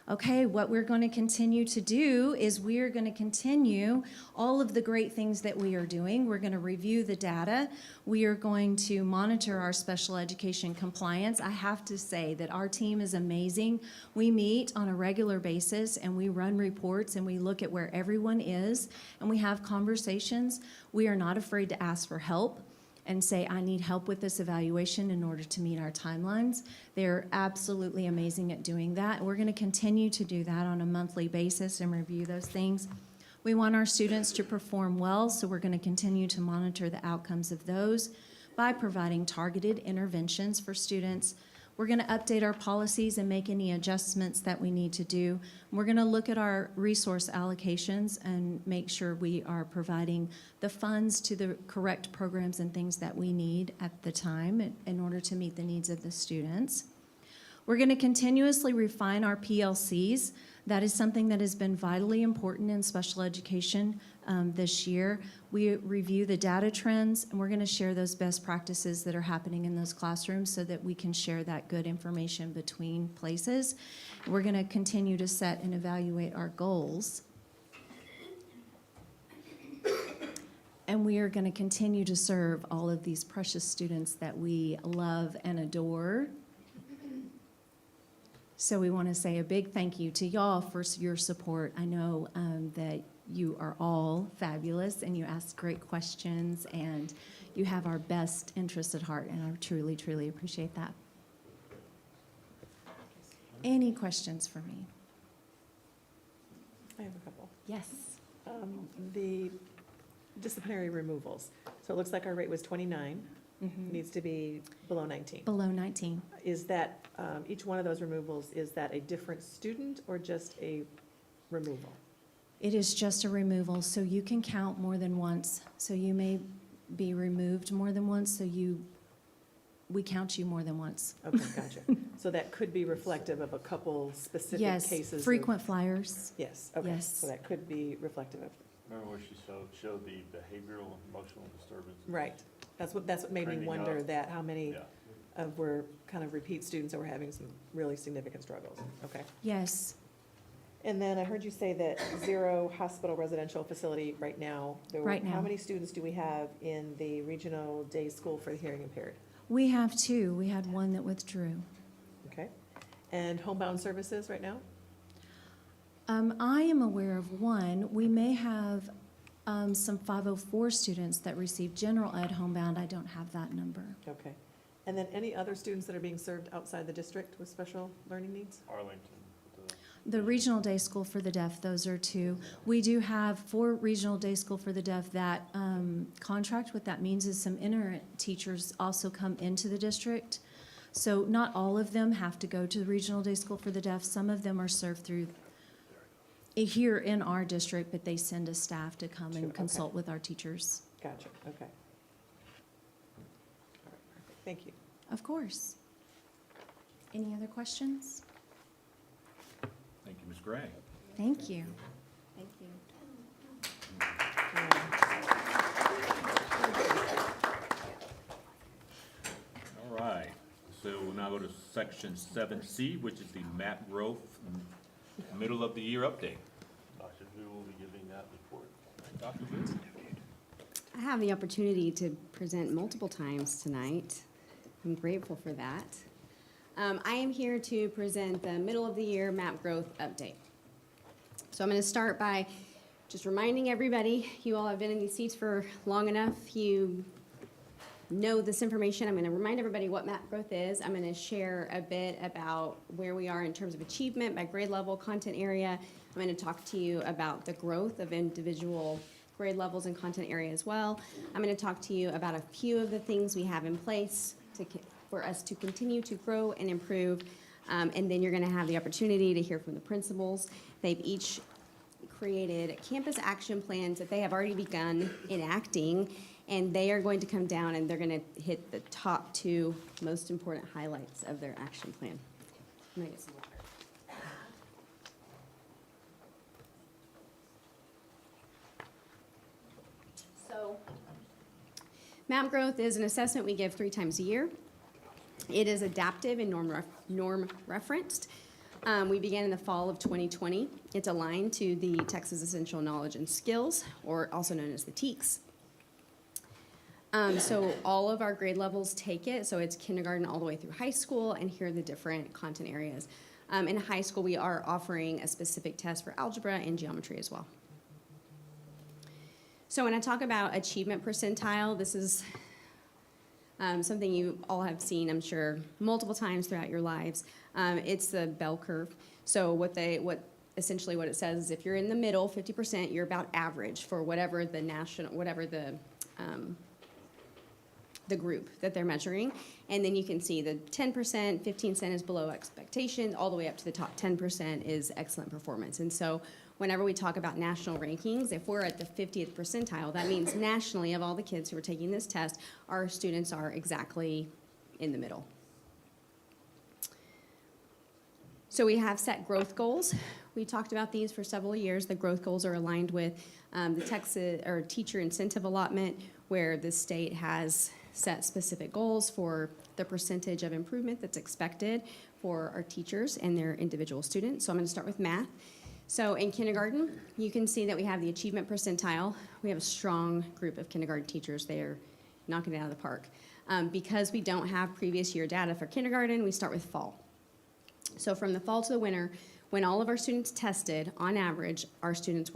Okay, what we're going to continue to do is we are going to continue all of the great things that we are doing. We're going to review the data. We are going to monitor our special education compliance. I have to say that our team is amazing. We meet on a regular basis and we run reports and we look at where everyone is and we have conversations. We are not afraid to ask for help and say, I need help with this evaluation in order to meet our timelines. They're absolutely amazing at doing that. We're going to continue to do that on a monthly basis and review those things. We want our students to perform well, so we're going to continue to monitor the outcomes of those by providing targeted interventions for students. We're going to update our policies and make any adjustments that we need to do. We're going to look at our resource allocations and make sure we are providing the funds to the correct programs and things that we need at the time in order to meet the needs of the students. We're going to continuously refine our PLCs. That is something that has been vitally important in special education this year. We review the data trends, and we're going to share those best practices that are happening in those classrooms so that we can share that good information between places. We're going to continue to set and evaluate our goals. And we are going to continue to serve all of these precious students that we love and adore. So we want to say a big thank you to y'all for your support. I know that you are all fabulous and you ask great questions and you have our best interests at heart, and I truly, truly appreciate that. Any questions for me? I have a couple. Yes. The disciplinary removals. So it looks like our rate was 29, needs to be below 19. Below 19. Is that, each one of those removals, is that a different student or just a removal? It is just a removal, so you can count more than once. So you may be removed more than once, so we count you more than once. Okay, gotcha. So that could be reflective of a couple specific Yes, cases? of- frequent flyers. Yes, okay. Yes. So that could be reflective of, Remember where she showed the behavioral, emotional disturbance? right. That's what made me Trending wonder up. that, how many Yeah. were kind of repeat students that were having some really significant struggles. Okay. Yes. And then I heard you say that 0 hospital residential facility right now. Right now. How many students do we have in the regional day school for the hearing impaired? We have 2. We had 1 that withdrew. Okay. And homebound services right now? I am aware of 1. We may have some 504 students that receive general ed homebound. I don't have that number. Okay. And then any other students that are being served outside the district with special learning needs? Arlington. The regional day school for the deaf, those are 2. We do have 4 regional day school for the deaf that contract. What that means is some itinerant teachers also come into the district. So not all of them have to go to the regional day school for the deaf. Some of them are served through here in our district, but they send a staff to come and Okay. consult with our teachers. Gotcha, okay. All right, perfect. Thank you. Of course. Any other questions? Thank you, Ms. Gray. Thank you. Thank you. All right, so we'll now go to section 7C, which is the map growth middle of the year update. Dr. Vu will be giving that report. Dr. Vu? I have the opportunity to present multiple times tonight. I'm grateful for that. I am here to present the middle of the year map growth update. So I'm going to start by just reminding everybody, you all have been in these seats for long enough. You know this information. I'm going to remind everybody what map growth is. I'm going to share a bit about where we are in terms of achievement by grade level, content area. I'm going to talk to you about the growth of individual grade levels and content area as well. I'm going to talk to you about a few of the things we have in place for us to continue to grow and improve. And then you're going to have the opportunity to hear from the principals. They've each created campus action plans that they have already begun enacting, and they are going to come down and they're going to hit the top 2 most important highlights of their action plan. I'm gonna get some water. So, map growth is an assessment we give 3 times a year. It is adaptive and norm referenced. We began in the fall of 2020. It's aligned to the Texas Essential Knowledge and Skills, or also known as the TEKS. So all of our grade levels take it. So it's kindergarten all the way through high school, and here are the different content areas. In high school, we are offering a specific test for algebra and geometry as well. So when I talk about achievement percentile, this is something you all have seen, I'm sure, multiple times throughout your lives. It's the bell curve. So essentially what it says is if you're in the middle, 50%, you're about average for whatever the group that they're measuring. And then you can see the 10%, 15% is below expectation, all the way up to the top 10% is excellent performance. And so whenever we talk about national rankings, if we're at the 50th percentile, that means nationally of all the kids who are taking this test, our students are exactly in the middle. So we have set growth goals. We talked about these for several years. The growth goals are aligned with The Texas, or teacher incentive allotment, where the state has set specific goals for the percentage of improvement that's expected for our teachers and their individual students. So I'm going to start with math. So in kindergarten, you can see that we have the achievement percentile. We have a strong group of kindergarten teachers. They are knocking it out of the park. Because we don't have previous year data for kindergarten, we start with fall. So from the fall to the winter, when all of our students tested, on average, our students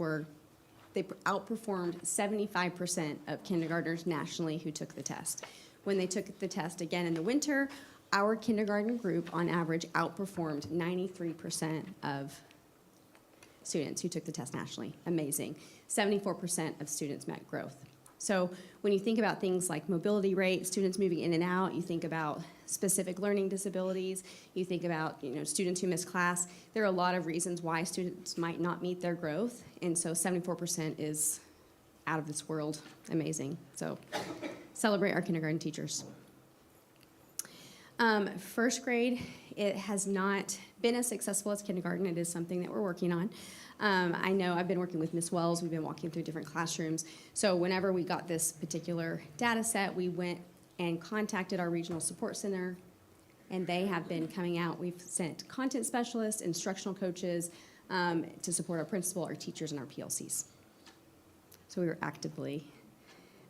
they outperformed 75% of kindergartners nationally who took the test. When they took the test again in the winter, our kindergarten group, on average, outperformed 93% of students who took the test nationally. Amazing. 74% of students met growth. So when you think about things like mobility rate, students moving in and out, you think about specific learning disabilities, you think about students who miss class, there are a lot of reasons why students might not meet their growth, and so 74% is out of this world amazing. So celebrate our kindergarten teachers. First grade, it has not been as successful as kindergarten. It is something that we're working on. I know I've been working with Ms. Wells. We've been walking through different classrooms. So whenever we got this particular data set, we went and contacted our regional support center, and they have been coming out. We've sent content specialists, instructional coaches to support our principal, our teachers, and our PLCs. So we were actively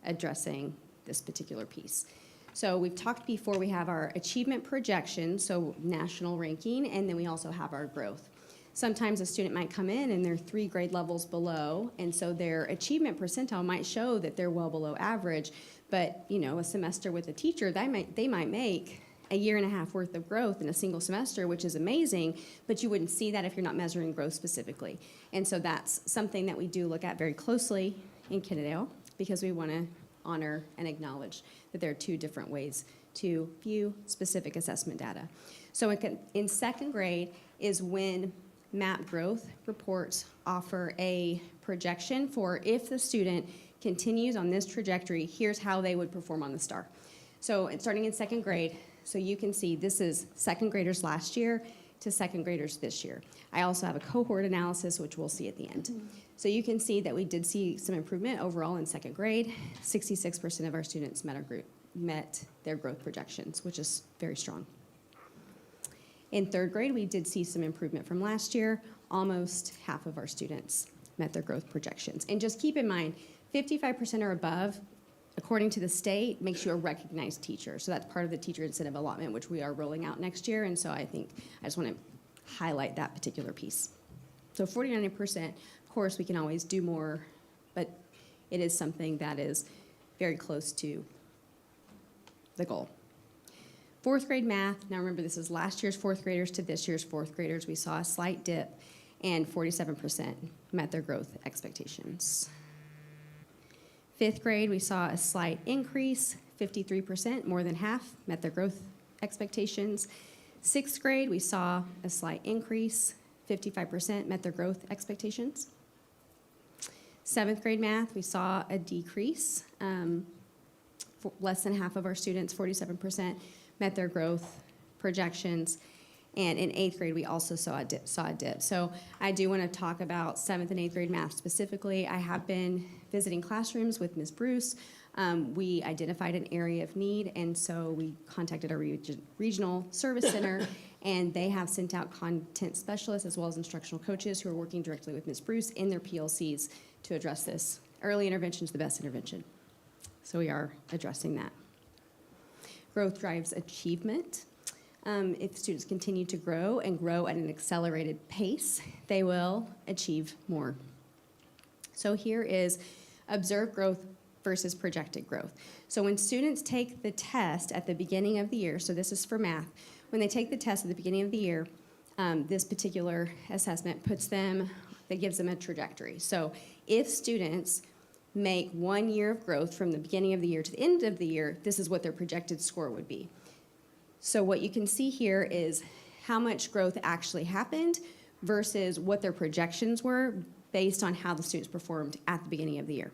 addressing this particular piece. So we've talked before, we have our achievement projection, so national ranking, and then we also have our growth. Sometimes a student might come in and they're 3 grade levels below, and so their achievement percentile might show that they're well below average, but a semester with a teacher, they might make a year and a half worth of growth in a single semester, which is amazing, but you wouldn't see that if you're not measuring growth specifically. And so that's something that we do look at very closely in Kennedale, because we want to honor and acknowledge that there are 2 different ways to view specific assessment data. So in second grade is when MAP growth reports offer a projection for if the student continues on this trajectory, here's how they would perform on the STAR. So starting in second grade, so you can see this is second graders last year to second graders this year. I also have a cohort analysis, which we'll see at the end. So you can see that we did see some improvement overall in second grade. 66% of our students met their growth projections, which is very strong. In third grade, we did see some improvement from last year. Almost half of our students met their growth projections. And just keep in mind, 55% or above, according to the state, makes you a recognized teacher. So that's part of the teacher incentive allotment, which we are rolling out next year. And so I just want to highlight that particular piece. So 49%, of course, we can always do more, but it is something that is very close to the goal. Fourth grade math, now remember this is last year's fourth graders to this year's fourth graders. We saw a slight dip, and 47% met their growth expectations. Fifth grade, we saw a slight increase, 53%, more than half met their growth expectations. Sixth grade, we saw a slight increase, 55% met their growth expectations. Seventh grade math, we saw a decrease. Less than half of our students, 47%, met their growth projections. And in eighth grade, we also saw a dip. So I do want to talk about seventh and eighth grade math specifically. I have been visiting classrooms with Ms. Bruce. We identified an area of need, and so we contacted our regional service center, and they have sent out content specialists as well as instructional coaches who are working directly with Ms. Bruce in their PLCs to address this. Early intervention is the best intervention. So we are addressing that. Growth drives achievement. If students continue to grow and grow at an accelerated pace, they will achieve more. So here is observed growth versus projected growth. So when students take the test at the beginning of the year, so this is for math, when they take the test at the beginning of the year, this particular assessment gives them a trajectory. So if students make 1 year of growth from the beginning of the year to the end of the year, this is what their projected score would be. So what you can see here is how much growth actually happened versus what their projections were based on how the students performed at the beginning of the year.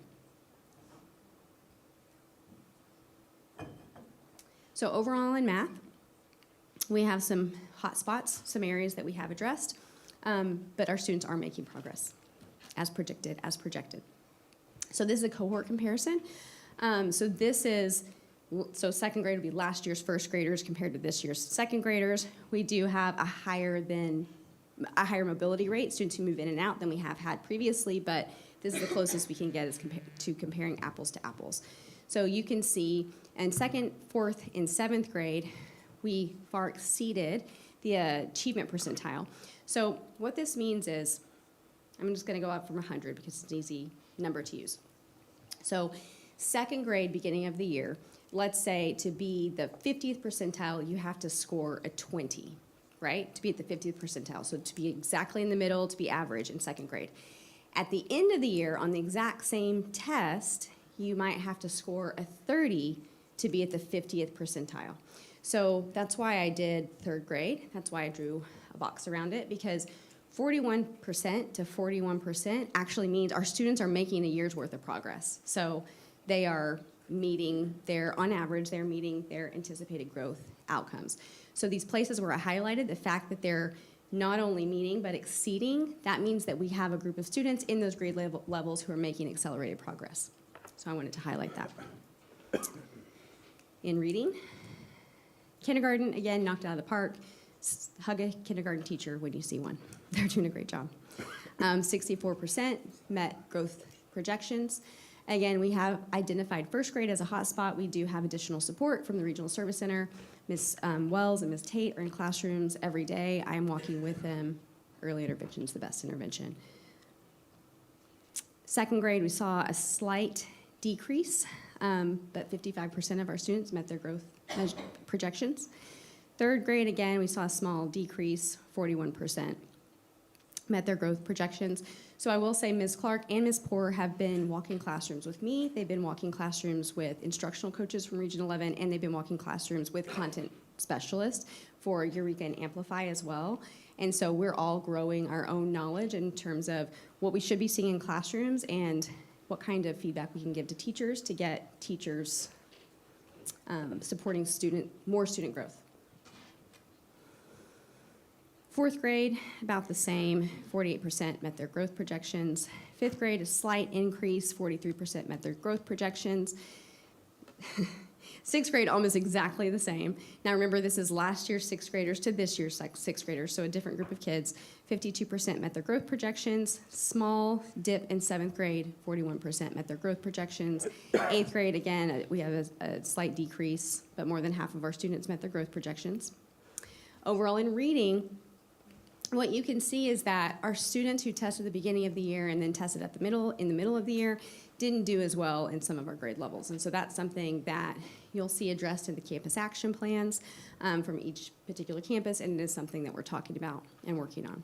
So overall in math, we have some hot spots, some areas that we have addressed, but our students are making progress as predicted, as projected. So this is a cohort comparison. So second grade would be last year's first graders compared to this year's second graders. We do have a higher mobility rate, students who move in and out, than we have had previously, but this is the closest we can get as comparing apples to apples. So you can see in second, fourth, and seventh grade, we far exceeded the achievement percentile. So what this means is, I'm just gonna go up from 100 because it's an easy number to use. So second grade, beginning of the year, let's say to be the 50th percentile, you have to score a 20, right? To be at the 50th percentile. So to be exactly in the middle, to be average in second grade. At the end of the year, on the exact same test, you might have to score a 30 to be at the 50th percentile. So that's why I did third grade. That's why I drew a box around it, because 41% to 41% actually means our students are making a year's worth of progress. So they are on average, they're meeting their anticipated growth outcomes. So these places where I highlighted, the fact that they're not only meeting but exceeding, that means that we have a group of students in those grade levels who are making accelerated progress. So I wanted to highlight that. In reading, kindergarten, again, knocked out of the park. Hug a kindergarten teacher when you see one. They're doing a great job. 64% met growth projections. Again, we have identified first grade as a hotspot. We do have additional support from the Regional Service Center. Ms. Wells and Ms. Tate are in classrooms every day. I am walking with them. Early intervention is the best intervention. Second grade, we saw a slight decrease, but 55% of our students met their growth projections. Third grade, again, we saw a small decrease, 41% met their growth projections. So I will say Ms. Clark and Ms. Poor have been walking classrooms with me. They've been walking classrooms with instructional coaches from Region 11, and they've been walking classrooms with content specialists for Eureka and Amplify as well. And so we're all growing our own knowledge in terms of what we should be seeing in classrooms and what kind of feedback we can give to teachers to get teachers supporting more student growth. Fourth grade, about the same, 48% met their growth projections. Fifth grade, a slight increase, 43% met their growth projections. Sixth grade, almost exactly the same. Now remember, this is last year's sixth graders to this year's sixth graders, so a different group of kids. 52% met their growth projections. Small dip in seventh grade, 41% met their growth projections. Eighth grade, again, we have a slight decrease, but more than half of our students met their growth projections. Overall in reading, what you can see is that our students who tested at the beginning of the year and then tested in the middle of the year didn't do as well in some of our grade levels. And so that's something that you'll see addressed in the campus action plans from each particular campus, and it is something that we're talking about and working on.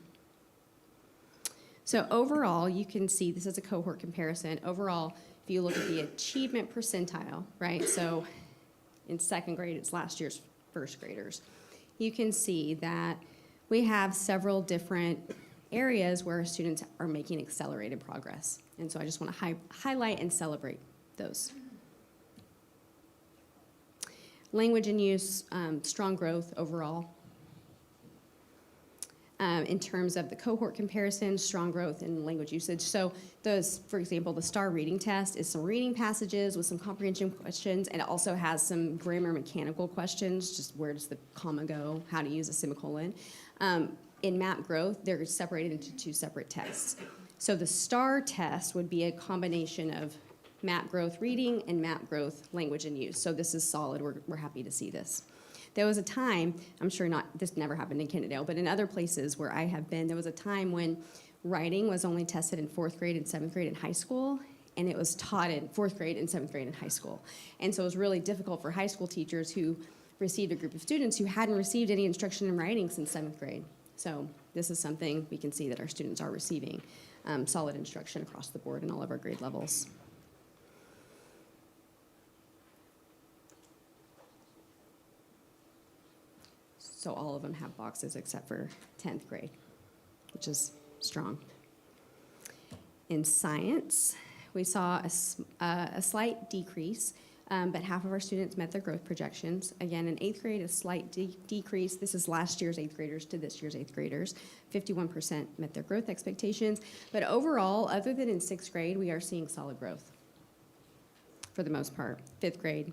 So overall, you can see this is a cohort comparison. Overall, if you look at the achievement percentile, right? So in second grade, it's last year's first graders. You can see that we have several different areas where students are making accelerated progress. And so I just want to highlight and celebrate those. Language and use, strong growth overall. In terms of the cohort comparison, strong growth in language usage. So those, for example, the STAR reading test is some reading passages with some comprehension questions, and it also has some grammar mechanical questions, just where does the comma go, how to use a semicolon. In MAP growth, they're separated into two separate tests. So the STAR test would be a combination of MAP growth reading and MAP growth language and use. So this is solid, we're happy to see this. There was a time, I'm sure this never happened in Kennedale, but in other places where I have been, there was a time when writing was only tested in fourth grade and seventh grade in high school, and it was taught in fourth grade and seventh grade in high school. And so it was really difficult for high school teachers who received a group of students who hadn't received any instruction in writing since seventh grade. So this is something we can see that our students are receiving solid instruction across the board in all of our grade levels. So all of them have boxes except for 10th grade, which is strong. In science, we saw a slight decrease, but half of our students met their growth projections. Again, in 8th grade, a slight decrease. This is last year's 8th graders to this year's 8th graders. 51% met their growth expectations. But overall, other than in 6th grade, we are seeing solid growth. for the most part. 5th grade,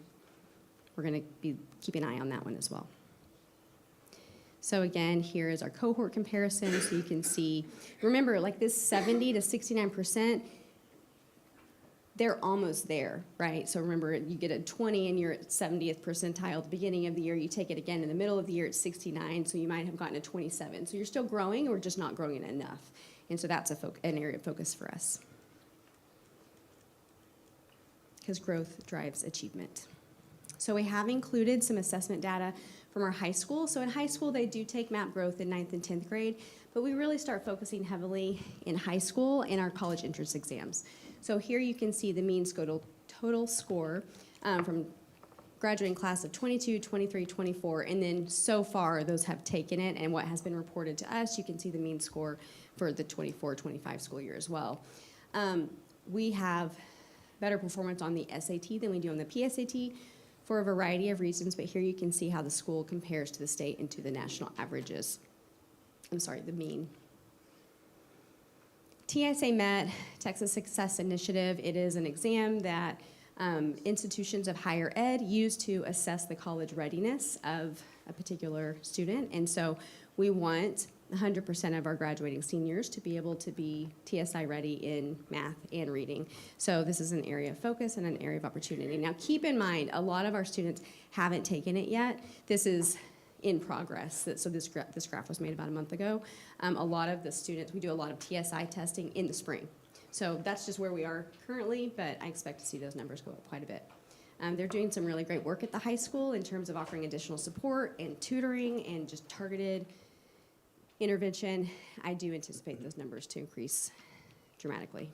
we're going to be keeping an eye on that one as well. So again, here is our cohort comparison, so you can see, remember, like this 70 to 69%, they're almost there, right? So remember, you get a 20 and you're at 70th percentile at the beginning of the year. You take it again in the middle of the year at 69, so you might have gotten a 27. So you're still growing, or just not growing enough. And so that's an area of focus for us, because growth drives achievement. So we have included some assessment data from our high school. So in high school, they do take MAP growth in 9th and 10th grade, but we really start focusing heavily in high school in our college entrance exams. So here you can see the mean total score from graduating class of 22, 23, 24, and then so far those have taken it, and what has been reported to us, you can see the mean score for the 24, 25 school year as well. We have better performance on the SAT than we do on the PSAT for a variety of reasons, but here you can see how the school compares to the state and to the national averages. I'm sorry, the mean. TSA MET, Texas Success Initiative, it is an exam that institutions of higher ed use to assess the college readiness of a particular student. And so we want 100% of our graduating seniors to be able to be TSI ready in math and reading. So this is an area of focus and an area of opportunity. Now keep in mind, a lot of our students haven't taken it yet. This is in progress. So this graph was made about a month ago. A lot of the students, we do a lot of TSI testing in the spring. So that's just where we are currently, but I expect to see those numbers go up quite a bit. They're doing some really great work at the high school in terms of offering additional support and tutoring and just targeted intervention. I do anticipate those numbers to increase dramatically.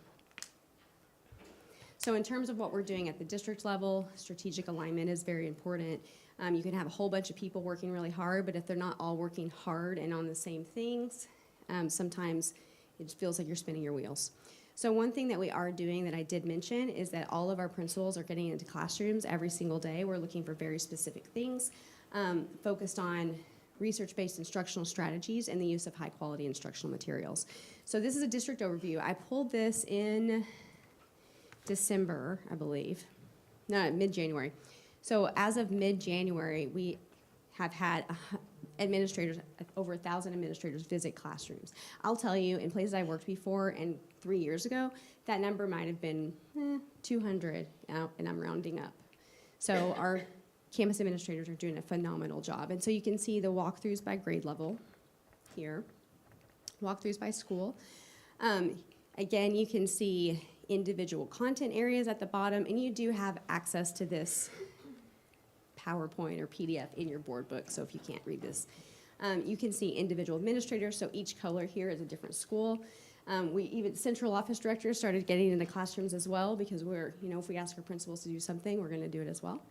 So in terms of what we're doing at the district level, strategic alignment is very important. You can have a whole bunch of people working really hard, but if they're not all working hard and on the same things, sometimes it just feels like you're spinning your wheels. So one thing that we are doing that I did mention is that all of our principals are getting into classrooms every single day. We're looking for very specific things focused on research-based instructional strategies and the use of high-quality instructional materials. So this is a district overview. I pulled this in December, I believe. No, mid-January. So as of mid-January, we have had administrators, over 1,000 administrators visit classrooms. I'll tell you, in places I worked before and 3 years ago, that number might have been 200, and I'm rounding up. So our campus administrators are doing a phenomenal job. And so you can see the walkthroughs by grade level here, walkthroughs by school. Again, you can see individual content areas at the bottom, and you do have access to this PowerPoint or PDF in your board book, so if you can't read this. You can see individual administrators, so each color here is a different school. We even central office directors started getting into classrooms as well, because we're, if we ask our principals to do something, we're gonna do it as well.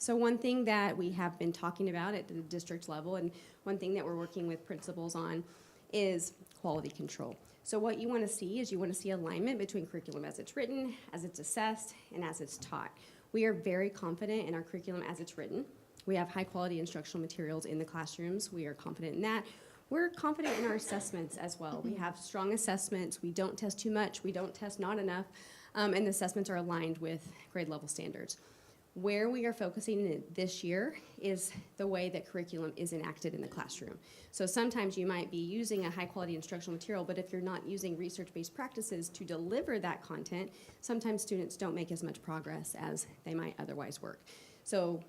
So one thing that we have been talking about at the district level, and one thing that we're working with principals on, is quality control. So what you want to see is you want to see alignment between curriculum as it's written, as it's assessed, and as it's taught. We are very confident in our curriculum as it's written. We have high quality instructional materials in the classrooms. We are confident in that. We're confident in our assessments as well. We have strong assessments. We don't test too much. We don't test not enough. And the assessments are aligned with grade level standards. Where we are focusing this year is the way that curriculum is enacted in the classroom. So sometimes you might be using a high quality instructional material, but if you're not using research-based practices to deliver that content, sometimes students don't make as much progress as they might otherwise work. So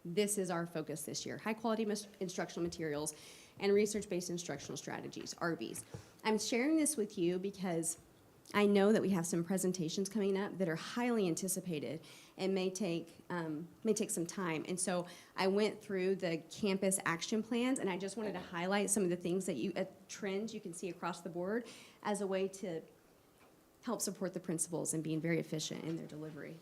this is our focus this year, high quality instructional materials and research-based instructional strategies, RBs. I'm sharing this with you because I know that we have some presentations coming up that are highly anticipated and may take some time. And so I went through the campus action plans, and I just wanted to highlight some of the things that trends you can see across the board as a way to help support the principals in being very efficient in their delivery.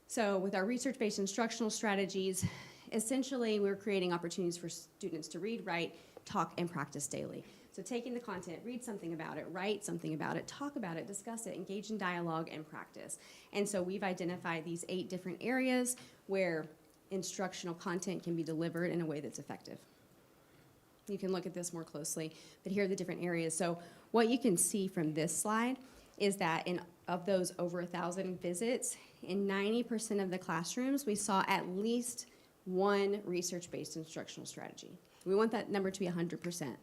So with our research-based instructional strategies, essentially we're creating opportunities for students to read, write, talk, and practice daily. So taking the content, read something about it, write something about it, talk about it, discuss it, engage in dialogue, and practice. And so we've identified these 8 different areas where instructional content can be delivered in a way that's effective. You can look at this more closely, but here are the different areas. So what you can see from this slide is that of those over 1,000 visits, in 90% of the classrooms, we saw at least one research-based instructional strategy. We want that number to be 100%,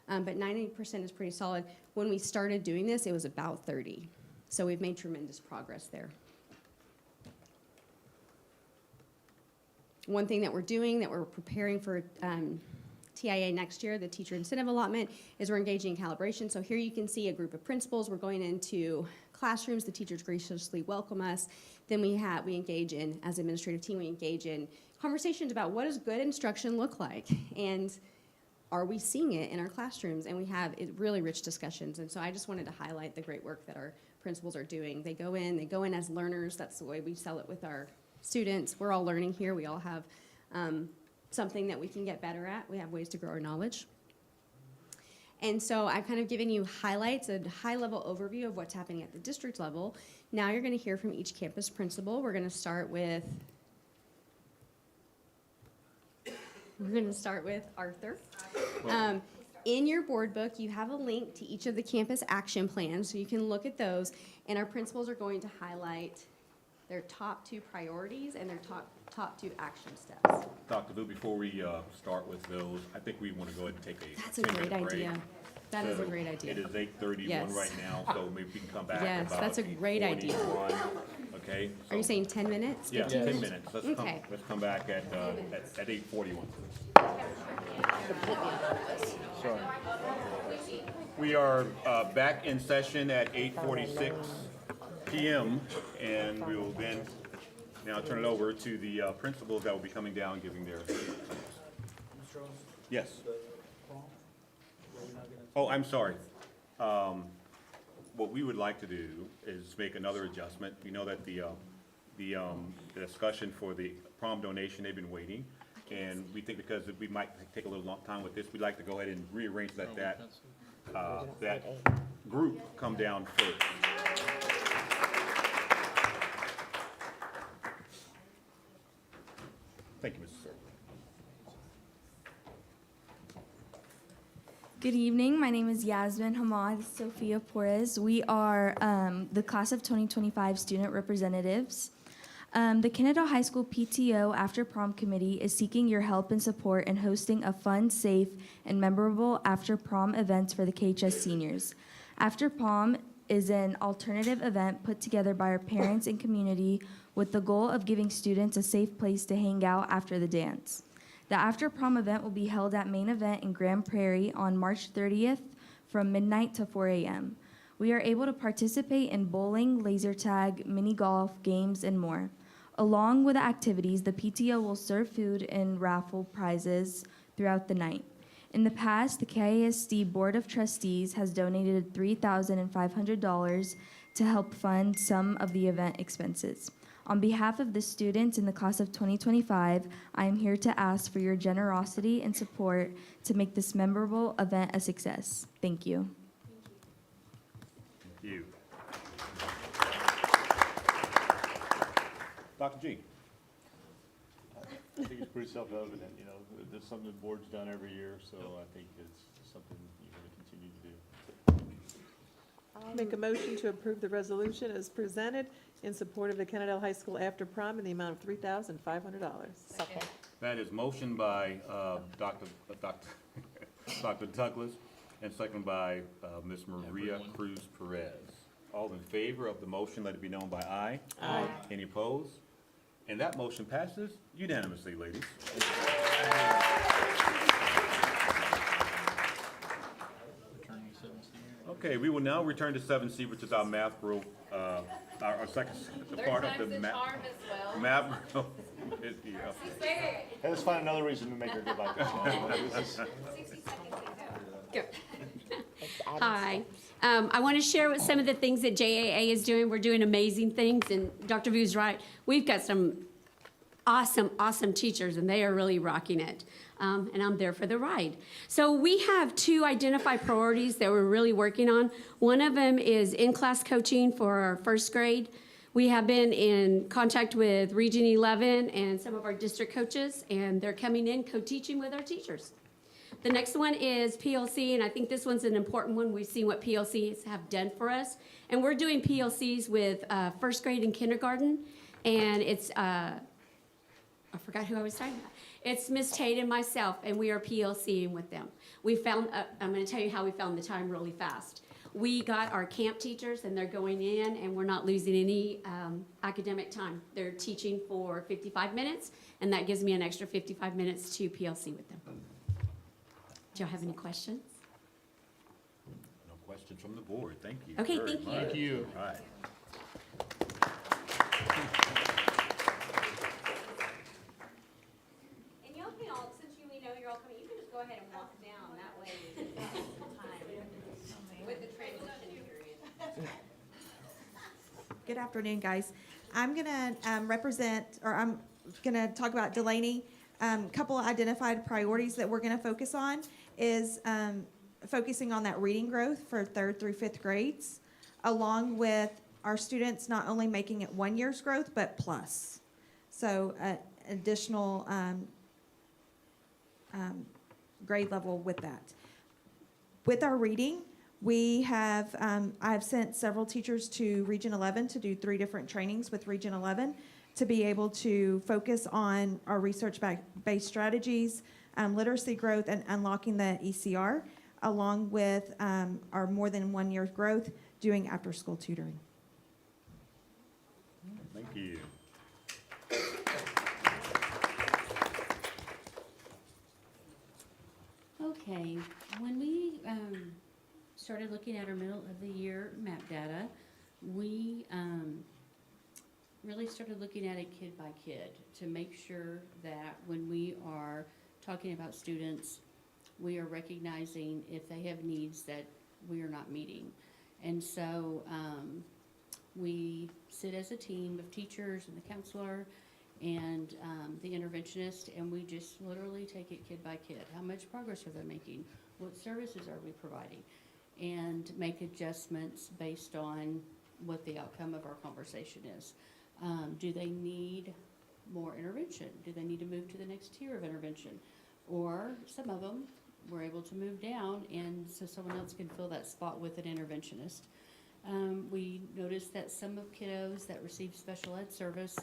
but 90% is pretty solid. When we started doing this, it was about 30. So we've made tremendous progress there. One thing that we're doing, that we're preparing for TIA next year, the teacher incentive allotment, is we're engaging in calibration. So here you can see a group of principals. We're going into classrooms. The teachers graciously welcome us. Then we engage in, as an administrative team, we engage in conversations about what does good instruction look like, and are we seeing it in our classrooms? And we have really rich discussions. And so I just wanted to highlight the great work that our principals are doing. They go in as learners. That's the way we sell it with our students. We're all learning here. We all have something that we can get better at. We have ways to grow our knowledge. And so I've kind of given you highlights, a high-level overview of what's happening at the district level. Now you're going to hear from each campus principal. We're going to start with Arthur. In your board book, you have a link to each of the campus action plans, so you can look at those, and our principals are going to highlight their top 2 priorities and their top 2 action steps. Dr. Vu, before we start with those, I think we want to go ahead and take a That's a great 10-minute break. idea. That is a great idea. It is 8:31 Yes. right now, so maybe we can come back Yes, about that's a great idea. 8:41. Okay? Are you saying 10 minutes? Yeah, 15 10 minutes. Okay. Let's come back at 8:41. Sorry. We are back in session at 8:46 p.m. and we will then now turn it over to the principals that will be coming down giving their. Yes. Oh, I'm sorry. What we would like to do is make another adjustment. We know that the discussion for the prom donation, they've been waiting. And we think because we might take a little long time with this, we'd like to go ahead and rearrange that group come down first. Thank you, Mrs. Sir. Good evening. My name is Yasmin Hamad Sophia Porez. We are the class of 2025 student representatives. The Kennedale High School PTO After Prom Committee is seeking your help and support in hosting a fun, safe, and memorable after prom events for the KHS seniors. After Prom is an alternative event put together by our parents and community with the goal of giving students a safe place to hang out after the dance. The After Prom event will be held at Main Event in Grand Prairie on March 30th from midnight to 4 a.m. We are able to participate in bowling, laser tag, mini golf, games, and more. Along with the activities, the PTO will serve food and raffle prizes throughout the night. In the past, the KISD Board of Trustees has donated $3,500 to help fund some of the event expenses. On behalf of the students in the class of 2025, I am here to ask for your generosity and support to make this memorable event a success. Thank you. Thank you. Dr. G. I think it's pretty self-evident, you know, there's something the board's done every year, so I think it's something you're going to continue to do. Make a motion to approve the resolution as presented in support of the Kennedale High School After Prom in the amount of $3,500. Second. That is motion by Dr. Douglas and second by Ms. Maria Cruz Perez. All in favor of the motion, let it be known by aye. Aye. Any opposed? And that motion passes unanimously, ladies. Returning to 7C. Okay, we will now return to 7C, which is our math group, our second, the part of the math group. Hey, let's find another reason to make her go back to Hi. I want to share with some of the things that JAA is doing. We're doing amazing things, and Dr. Vu's right. We've got some awesome teachers, and they are really rocking it. And I'm there for the ride. So we have 2 identified priorities that we're really working on. One of them is in-class coaching for our first grade. We have been in contact with Region 11 and some of our district coaches, and they're coming in co-teaching with our teachers. The next one is PLC, and I think this one's an important one. We've seen what PLCs have done for us. And we're doing PLCs with first grade and kindergarten. And it's, I forgot who I was talking about. It's Miss Tate and myself, and we are PLCing with them. We found, I'm going to tell you how we found the time really fast. We got our camp teachers, and they're going in, and we're not losing any academic time. They're teaching for 55 minutes, and that gives me an extra 55 minutes to PLC with them. Do y'all have any questions? No questions from the board. Thank you. Okay, very thank you. much. Thank you. All right. And y'all can all, since we know you're all coming, you can just go ahead and walk down. That way we can have some time with the transition period. Good afternoon, guys. I'm gonna I'm gonna talk about Delaney. Couple of identified priorities that we're gonna focus on is focusing on that reading growth for 3rd through 5th grades, along with our students not only making it 1 year's growth, but plus. So additional grade level with that. With our reading, we have, I've sent several teachers to Region 11 to do 3 different trainings with Region 11 to be able to focus on our research-based strategies, literacy growth, and unlocking the ECR, along with our more than 1 year growth doing after-school tutoring. Thank you. Okay, when we started looking at our middle of the year map data, we really started looking at it kid by kid to make sure that when we are talking about students, we are recognizing if they have needs that we are not meeting. And so we sit as a team of teachers and the counselor and the interventionist, and we just literally take it kid by kid. How much progress are they making? What services are we providing? And make adjustments based on what the outcome of our conversation is. Do they need more intervention? Do they need to move to the next tier of intervention? Or some of them we're able to move down and so someone else can fill that spot with an interventionist. We noticed that some of kiddos that received special ed service,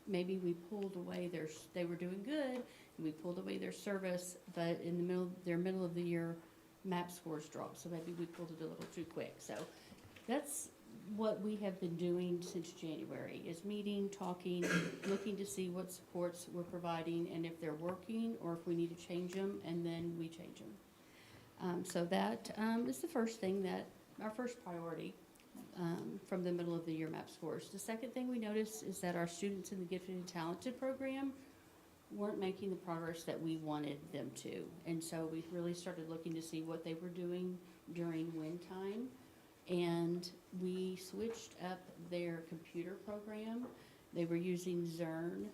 maybe we pulled away they were doing good, and we pulled away their service, but in the middle of the year MAP scores dropped, so maybe we pulled it a little too quick. So that's what we have been doing since January, is meeting, talking, looking to see what supports we're providing and if they're working or if we need to change them, and then we change them. So that is the first thing, that our first priority from the middle of the year MAP scores. The second thing we noticed is that our students in the Gifted and Talented program weren't making the progress that we wanted them to. And so we really started looking to see what they were doing during win time. And we switched up their computer program. They were using Zern,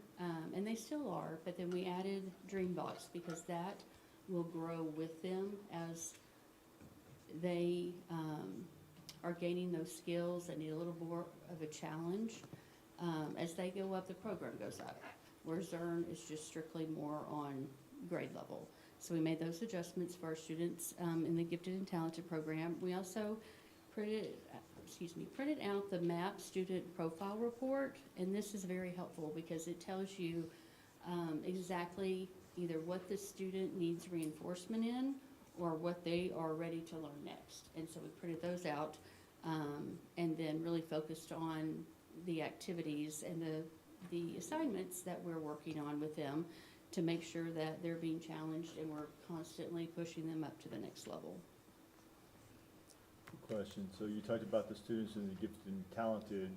and they still are, but then we added Dreambox because that will grow with them as they are gaining those skills and need a little more of a challenge. As they go up, the program goes up, where Zern is just strictly more on grade level. So we made those adjustments for our students in the Gifted and Talented program. We also printed out the MAP student profile report, and this is very helpful because it tells you exactly either what the student needs reinforcement in or what they are ready to learn next. And so we printed those out and then really focused on the activities and the assignments that we're working on with them to make sure that they're being challenged and we're constantly pushing them up to the next level. Question. So you talked about the students in the Gifted and Talented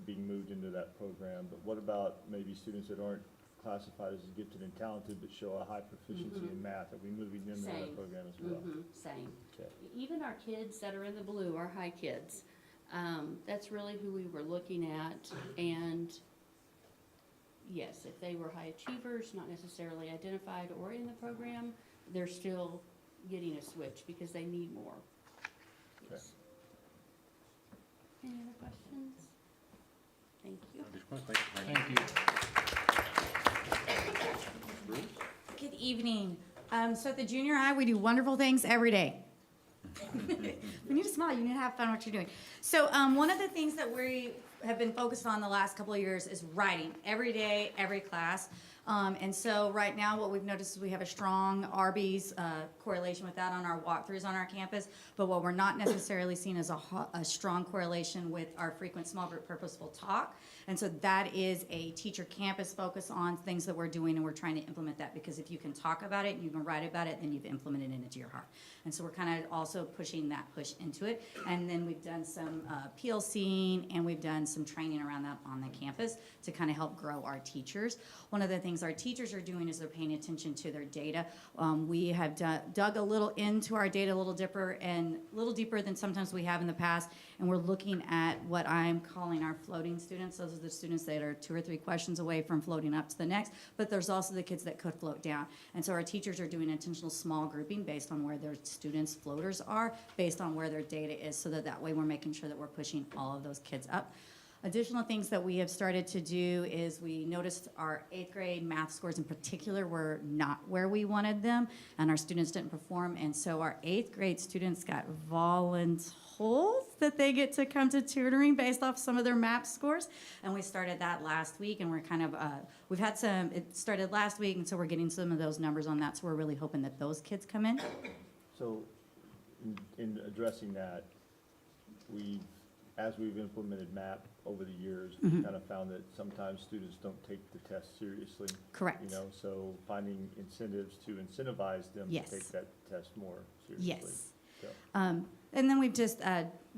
being moved into that program, but what about maybe students that aren't classified as Gifted and Talented but show a high proficiency in math? Are we moving them into that program as well? Same. Okay. Even our kids that are in the blue, our high kids, that's really who we were looking at. And yes, if they were high achievers, not necessarily identified or in the program, they're still getting a switch because they need more. Okay. Any other questions? Thank you. Thank you. Good evening. So at the junior high, we do wonderful things every day. You need to smile, you need to have fun what you're doing. So one of the things that we have been focused on the last couple of years is writing, every day, every class. And so right now, what we've noticed is we have a strong Arby's correlation with that on our walkthroughs on our campus. But what we're not necessarily seeing is a strong correlation with our frequent small group purposeful talk. And so that is a teacher campus focus on things that we're doing, and we're trying to implement that, because if you can talk about it and you can write about it, then you've implemented it into your heart. And so we're kind of also pushing that push into it. And then we've done some PLCing, and we've done some training around that on the campus to kind of help grow our teachers. One of the things our teachers are doing is they're paying attention to their data. We have dug a little into our data a little deeper than sometimes we have in the past, and we're looking at what I'm calling our floating students. Those are the students that are 2 or 3 questions away from floating up to the next, but there's also the kids that could float down. And so our teachers are doing intentional small grouping based on where their students' floaters are, based on where their data is, so that way we're making sure that we're pushing all of those kids up. Additional things that we have started to do is we noticed our 8th grade math scores in particular were not where we wanted them, and our students didn't perform. And so our 8th grade students got volunteers that they get to come to tutoring based off some of their MAP scores. And we started that last week, and we're kind of, it started last week, and so we're getting some of those numbers on that. So we're really hoping that those kids come in. So in addressing that, as we've implemented MAP over the years, we've kind of found that sometimes students don't take the test seriously. Correct. You know, so finding incentives to incentivize them to Yes. take that test more seriously. Yes. So, And then we've just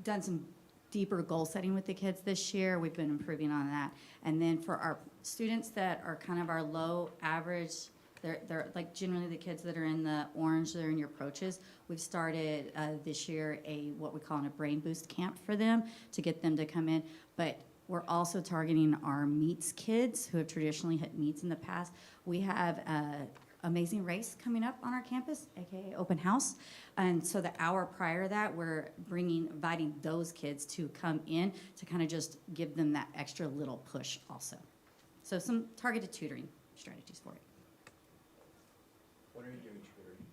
done some deeper goal setting with the kids this year. We've been improving on that. And then for our students that are kind of our low average, they're like generally the kids that are in the orange, they're in your approaches. We've started this year what we call a brain boost camp for them to get them to come in. But we're also targeting our meets kids who have traditionally hit meets in the past. We have Amazing Race coming up on our campus, aka open house. And so the hour prior to that, we're inviting those kids to come in to kind of just give them that extra little push also. So some targeted tutoring strategies for it. What are you doing tutoring?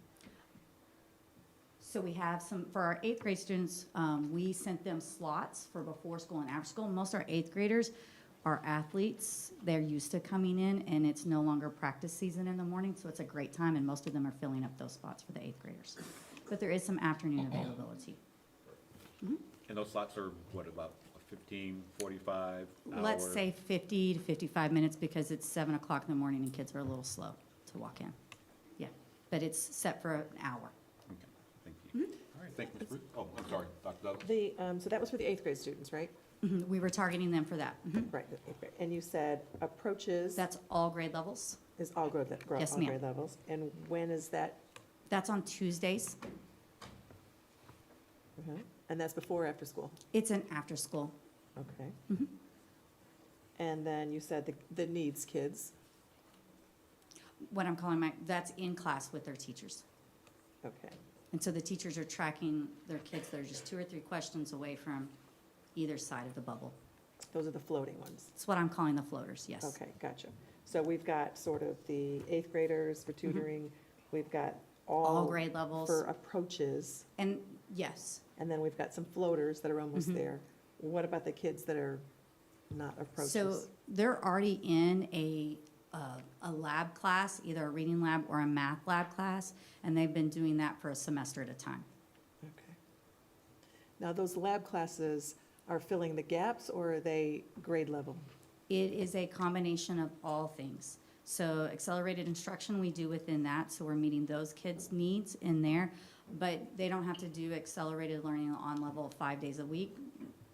So we have for our 8th grade students, we sent them slots for before school and after school. Most of our 8th graders are athletes. They're used to coming in, and it's no longer practice season in the morning, so it's a great time, and most of them are filling up those spots for the 8th graders. But there is some afternoon availability. And those slots are, what, about 15, 45 hour? Let's say 50 to 55 minutes, because it's 7 o'clock in the morning and kids are a little slow to walk in. Yeah, but it's set for an hour. Okay, thank you. All right, thank you, Ms. Ruth. Oh, I'm sorry, Dr. Douglas. So that was for the 8th grade students, right? We were targeting them for that. Right, the 8th grade. And you said approaches That's all grade levels. is all grade, Yes, all ma'am. grade levels. And when is that? That's on Tuesdays. And that's before or after school? It's an after school. Okay. Mhm. And then you said the needs kids. What I'm calling that's in class with their teachers. Okay. And so the teachers are tracking their kids that are just 2 or 3 questions away from either side of the bubble. Those are the floating ones. It's what I'm calling the floaters, yes. Okay, gotcha. So we've got sort of the 8th graders for tutoring. We've got All grade levels. for approaches. And yes, And then we've got some floaters that are almost Mhm. there. What about the kids that are not approaches? so they're already in a lab class, either a reading lab or a math lab class, and they've been doing that for a semester at a time. Okay. Now, those lab classes are filling the gaps, or are they grade level? It is a combination of all things. So accelerated instruction we do within that, so we're meeting those kids' needs in there, but they don't have to do accelerated learning on level 5 days a week.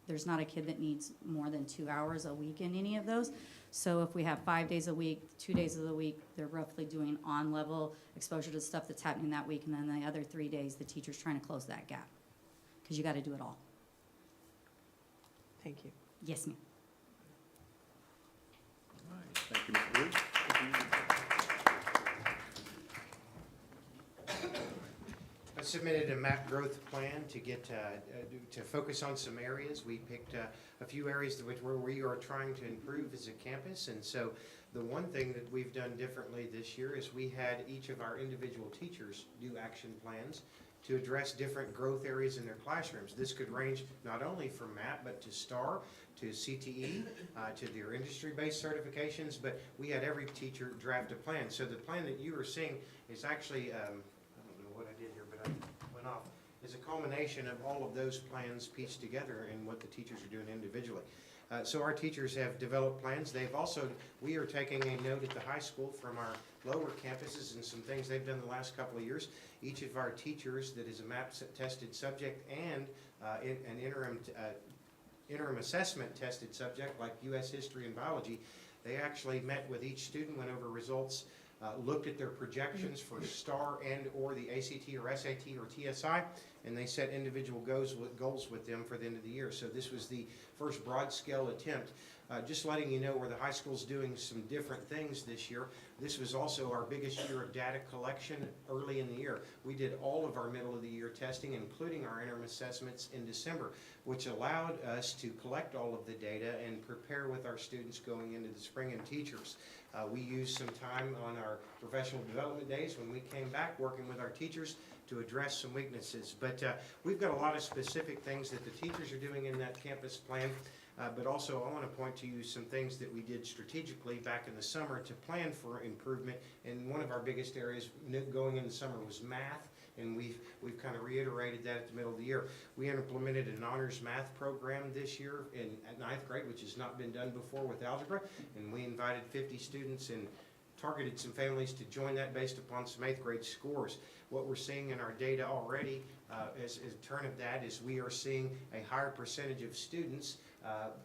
There's not a kid that needs more than 2 hours a week in any of those. So if we have 5 days a week, 2 days of the week, they're roughly doing on-level exposure to stuff that's happening that week, and then the other 3 days, the teacher's trying to close that gap. Because you got to do it all. Thank you. Yes, ma'am. All right, thank you, Ms. Ruth. submitted a map growth plan to get, to focus on some areas. We picked a few areas where we are trying to improve as a campus. And so the one thing that we've done differently this year is we had each of our individual teachers do action plans to address different growth areas in their classrooms. This could range not only from MAP, but to STAR, to CTE, to their industry-based certifications, but we had every teacher draft a plan. So the plan that you are seeing is actually, I don't know what I did here, but I went off, is a culmination of all of those plans pieced together and what the teachers are doing individually. So our teachers have developed plans. They've also, we are taking a note at the high school from our lower campuses and some things they've done the last couple of years. Each of our teachers that is a MAP tested subject and an interim assessment tested subject like U.S. history and biology, they actually met with each student, went over results, looked at their projections for STAR and or the ACT or SAT or TSI, and they set individual goals with them for the end of the year. So this was the first broad scale attempt. Just letting you know where the high school's doing some different things this year. This was also our biggest year of data collection early in the year. We did all of our middle of the year testing, including our interim assessments in December, which allowed us to collect all of the data and prepare with our students going into the spring and teachers. We used some time on our professional development days when we came back working with our teachers to address some weaknesses. But we've got a lot of specific things that the teachers are doing in that campus plan. But also I want to point to you some things that we did strategically back in the summer to plan for improvement. And one of our biggest areas going in the summer was math. And we've kind of reiterated that at the middle of the year. We implemented an honors math program this year at 9th grade, which has not been done before with algebra. And we invited 50 students and targeted some families to join that based upon some 8th grade scores. What we're seeing in our data already as a turn of that is we are seeing a higher percentage of students,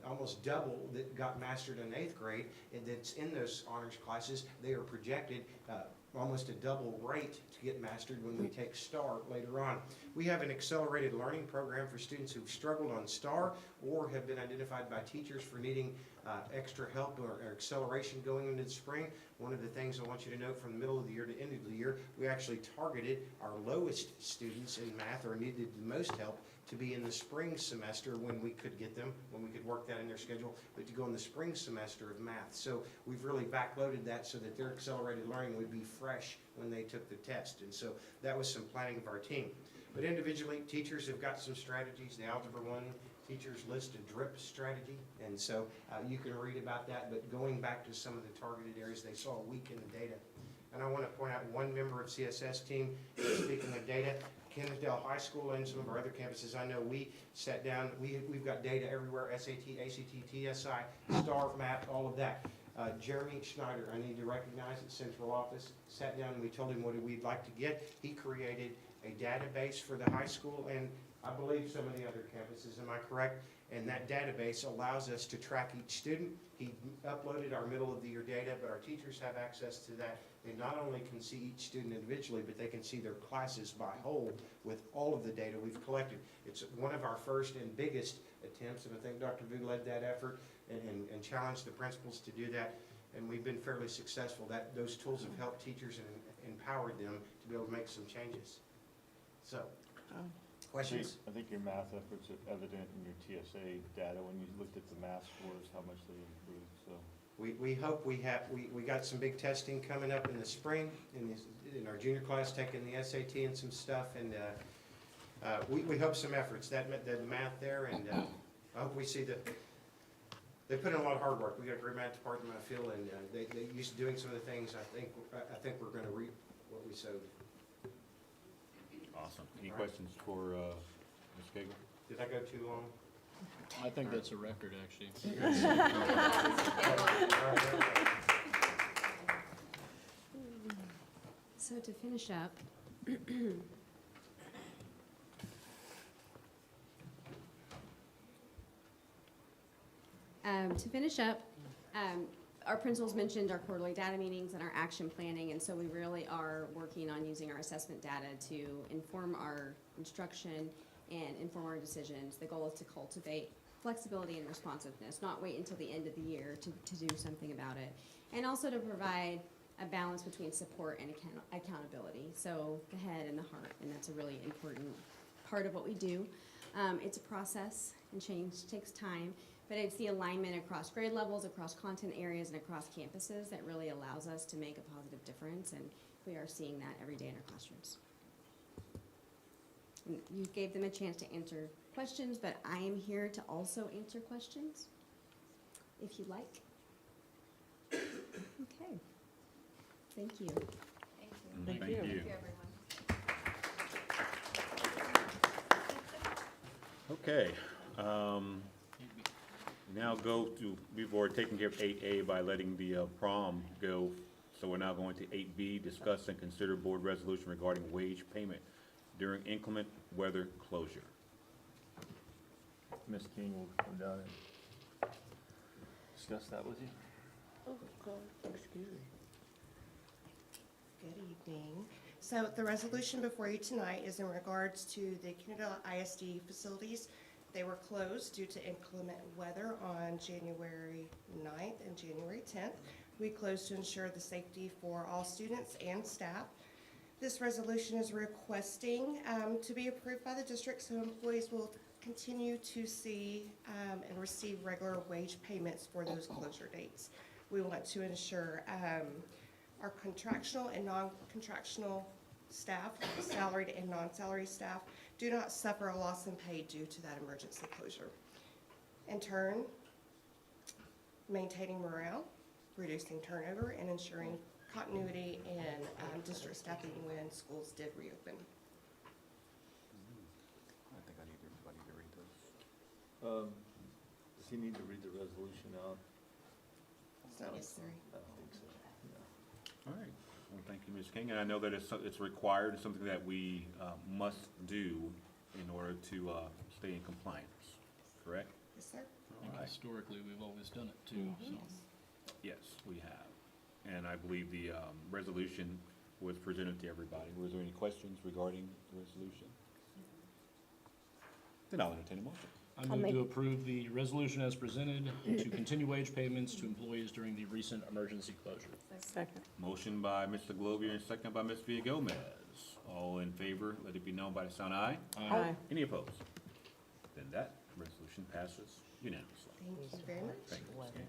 almost double that got mastered in 8th grade, and that's in those honors classes. They are projected almost a double rate to get mastered when we take STAR later on. We have an accelerated learning program for students who've struggled on STAR or have been identified by teachers for needing extra help or acceleration going into the spring. One of the things I want you to note from the middle of the year to end of the year, we actually targeted our lowest students in math or needed the most help to be in the spring semester when we could get them, when we could work that in their schedule, but to go in the spring semester of math. So we've really backloaded that so that their accelerated learning would be fresh when they took the test. And so that was some planning of our team. But individually, teachers have got some strategies. The Algebra 1 teachers list a DRIP strategy, and so you can read about that, but going back to some of the targeted areas they saw a week in the data. And I want to point out one member of CSS team, speaking of data, Kensdale High School and some of our other campuses, I know we sat down, we've got data everywhere, SAT, ACT, TSI, STAR, MAP, all of that. Jeremy Schneider, I need to recognize at central office, sat down and we told him what we'd like to get. He created a database for the high school and I believe some of the other campuses, am I correct? And that database allows us to track each student. He uploaded our middle of the year data, but our teachers have access to that. They not only can see each student individually, but they can see their classes by whole with all of the data we've collected. It's one of our first and biggest attempts, and I think Dr. Vu led that effort and challenged the principals to do that, and we've been fairly successful. Those tools have helped teachers and empowered them to be able to make some changes. So, questions? I think your math efforts are evident in your TSA data when you looked at the math scores, how much they improved, so. We hope we got some big testing coming up in the spring in our junior class taking the SAT and some stuff, and we hope some efforts that math there, and I hope we see they put in a lot of hard work. We got a great math department, I feel, and they used to doing some of the things. I think we're going to reap what we sowed. Awesome. Any questions for Ms. Cagle? Did I go too long? I think that's a record, actually. So to finish up, our principals mentioned our quarterly data meetings and our action planning, and so we really are working on using our assessment data to inform our instruction and inform our decisions. The goal is to cultivate flexibility and responsiveness, not wait until the end of the year to do something about it. And also to provide a balance between support and accountability. So the head and the heart, and that's a really important part of what we do. It's a process, and change takes time, but it's the alignment across grade levels, across content areas, and across campuses that really allows us to make a positive difference, and we are seeing that every day in our classrooms. And you gave them a chance to answer questions, but I am here to also answer questions, if you like. Okay. Thank you. Thank you. Thank you, everyone. Okay, now go to, we've already taken care of 8A by letting the prom go, so we're now going to 8B, discuss and consider board resolution regarding wage payment during inclement weather closure. Ms. King will come down and discuss that with you. Oh, God, excuse me. Good evening. So the resolution before you tonight is in regards to the Canada ISD facilities. They were closed due to inclement weather on January 9th and January 10th. We closed to ensure the safety for all students and staff. This resolution is requesting to be approved by the district so employees will continue to see and receive regular wage payments for those closure dates. We want to ensure our contractual and non-contractual staff, salaried and non-salaried staff, do not suffer a loss in pay due to that emergency closure. In turn, maintaining morale, reducing turnover, and ensuring continuity in district staffing when schools did reopen. I think I need to read those. Does he need to read the resolution out? It's not necessary. I don't think so, no. All right, well, thank you, Ms. King, and I know that it's required, it's something that we must do in order to stay in compliance, correct? Yes, sir. All right. Historically, we've always done it too, so. Yes, we have. And I believe the resolution was presented to everybody. Was there any questions regarding the resolution? Then I'll entertain a motion. I move to approve the resolution as presented to continue wage payments to employees during the recent emergency closure. Second. Motion by Mr. Glover and second by Ms. Villagomez. All in favor, let it be known by the sound aye. Aye. Any opposed? Then that resolution passes unanimously. Thank you very much. Thank you, Ms. King.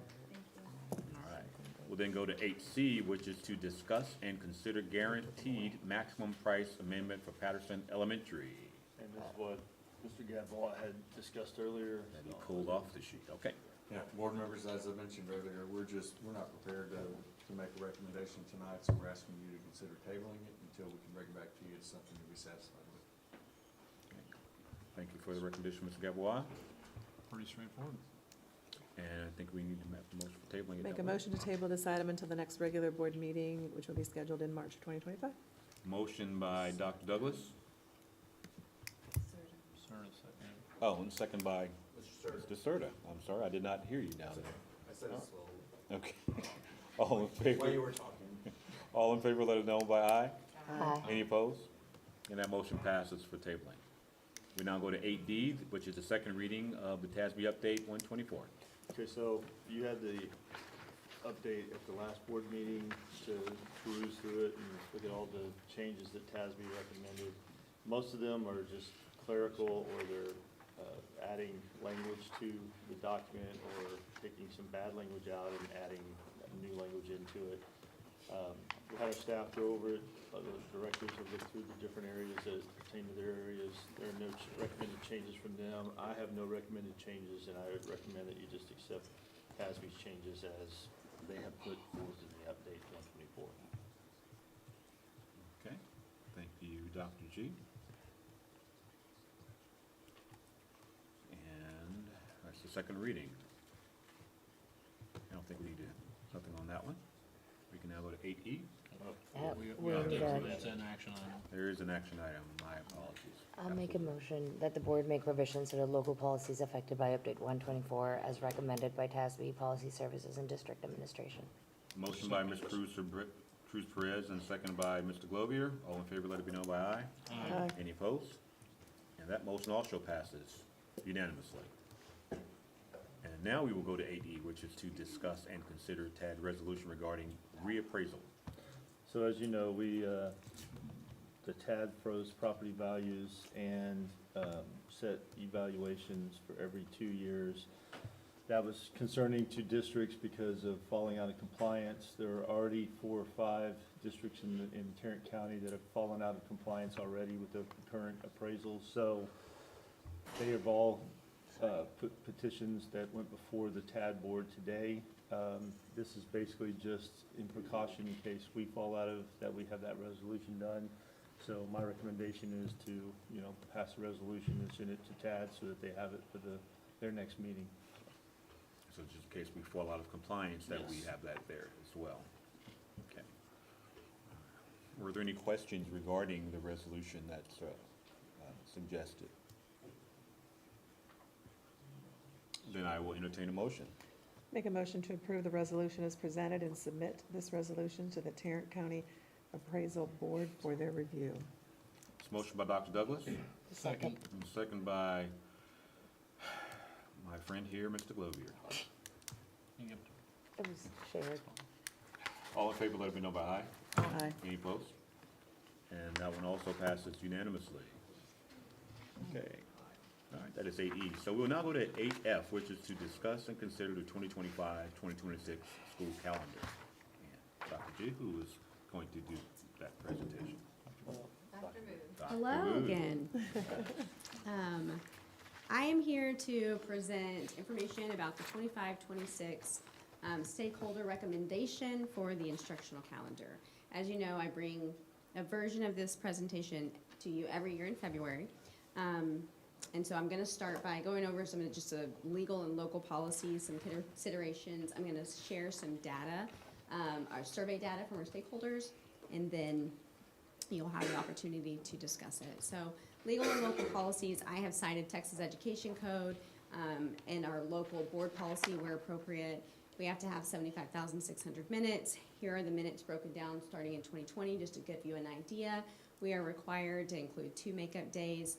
All right. We'll then go to 8C, which is to discuss and consider guaranteed maximum price amendment for Patterson Elementary. And this is what Mr. Gadbois had discussed earlier. That he pulled off the sheet, okay. Yeah, board members, as I mentioned earlier, we're not prepared to make a recommendation tonight, so we're asking you to consider tabling it until we can bring it back to you as something to be satisfied with. Thank you for the recommendation, Mr. Gadbois. Pretty straightforward. And I think we need to make a motion for tabling it. Make a don't we? motion to table this item until the next regular board meeting, which will be scheduled in March 2025. Motion by Dr. Douglas. Sir, second. Oh, and second by Mr. Serta. I'm sorry, I did not hear you down there. I said it slowly. Okay. All in favor? While you were talking. All in favor, let it know by aye. Aye. Any opposed? And that motion passes for tabling. We now go to 8D, which is the second reading of the TASB Update 124. Okay, so you had the update at the last board meeting to peruse through it and look at all the changes that TASB recommended. Most of them are just clerical, or they're adding language to the document, or taking some bad language out and adding new language into it. We had our staff go over it, the directors have looked through the different areas that pertain to their areas. There are no recommended changes from them. I have no recommended changes, and I would recommend that you just accept TASB's changes as they have put forth in the update 124. Okay, thank you, Dr. G. And that's the second reading. I don't think we need to, something on that one. We can now go to 8E. That's an action item. There is an action item, my apologies. I'll make a motion that the board make revisions to the local policies affected by update 124 as recommended by TASB, Policy Services, and District Administration. Motion by Ms. Cruz Perez and seconded by Mr. Glovier. All in favor, let it be known by aye. Aye. Any opposed? And that motion also passes unanimously. And now we will go to 8E, which is to discuss and consider TAD resolution regarding reappraisal. So as you know, the TAD froze property values and set evaluations for every 2 years. That was concerning to districts because of falling out of compliance. There are already 4 or 5 districts in Tarrant County that have fallen out of compliance already with the current appraisals. So they have all put petitions that went before the TAD board today. This is basically just in precaution in case we fall out of, that we have that resolution done. So my recommendation is to, pass a resolution and send it to TAD so that they have it for their next meeting. So just in case we fall out of compliance, that we Yes. have that there as well. Okay. Were there any questions regarding the resolution that's suggested? Then I will entertain a motion. Make a motion to approve the resolution as presented and submit this resolution to the Tarrant County Appraisal Board for their review. It's a motion by Dr. Douglas. Second. And second by my friend here, Mr. Glovier. It was shared. All in favor, let it be known by aye. Aye. Any opposed? And that one also passes unanimously. Okay. All right, that is 8E. So we'll now go to 8F, which is to discuss and consider the 2025-2026 school calendar. And Dr. G, who is going to do that presentation? Dr. Hello Moon. again. I am here to present information about the 25-26 stakeholder recommendation for the instructional calendar. As you know, I bring a version of this presentation to you every year in February. And so I'm going to start by going over some of just legal and local policies, some considerations. I'm going to share some data, our survey data from our stakeholders, and then you'll have the opportunity to discuss it. So legal and local policies, I have cited Texas Education Code and our local board policy where appropriate. We have to have 75,600 minutes. Here are the minutes broken down starting in 2020, just to give you an idea. We are required to include 2 makeup days.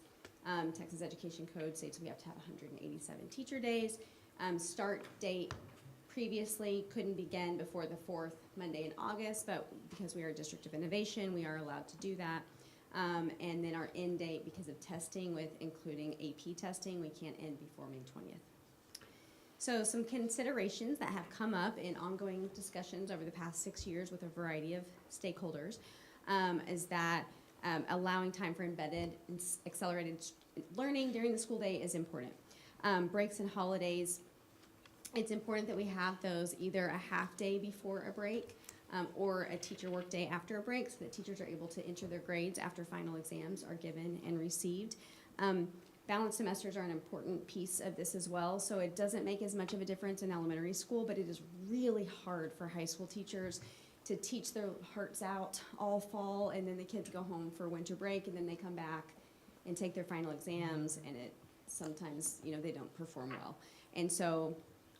Texas Education Code states we have to have 187 teacher days. Start date previously couldn't begin before the 4th Monday in August, but because we are a district of innovation, we are allowed to do that. And then our end date, because of testing with including AP testing, we can't end before May 20th. So some considerations that have come up in ongoing discussions over the past 6 years with a variety of stakeholders is that allowing time for embedded and accelerated learning during the school day is important. Breaks and holidays, it's important that we have those either a half day before a break or a teacher work day after a break so that teachers are able to enter their grades after final exams are given and received. Balanced semesters are an important piece of this as well, so it doesn't make as much of a difference in elementary school, but it is really hard for high school teachers to teach their hearts out all fall, and then the kids go home for winter break, and then they come back and take their final exams, and it sometimes, they don't perform well. And so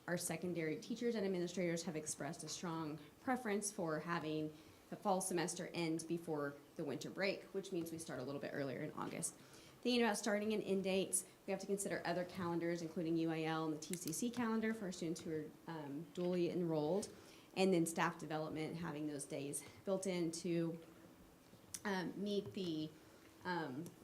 our secondary teachers and administrators have expressed a strong preference for having the fall semester end before the winter break, which means we start a little bit earlier in August. Thinking about starting and end dates, we have to consider other calendars, including UAL and the TCC calendar for our students who are dually enrolled, and then staff development, having those days built in to meet the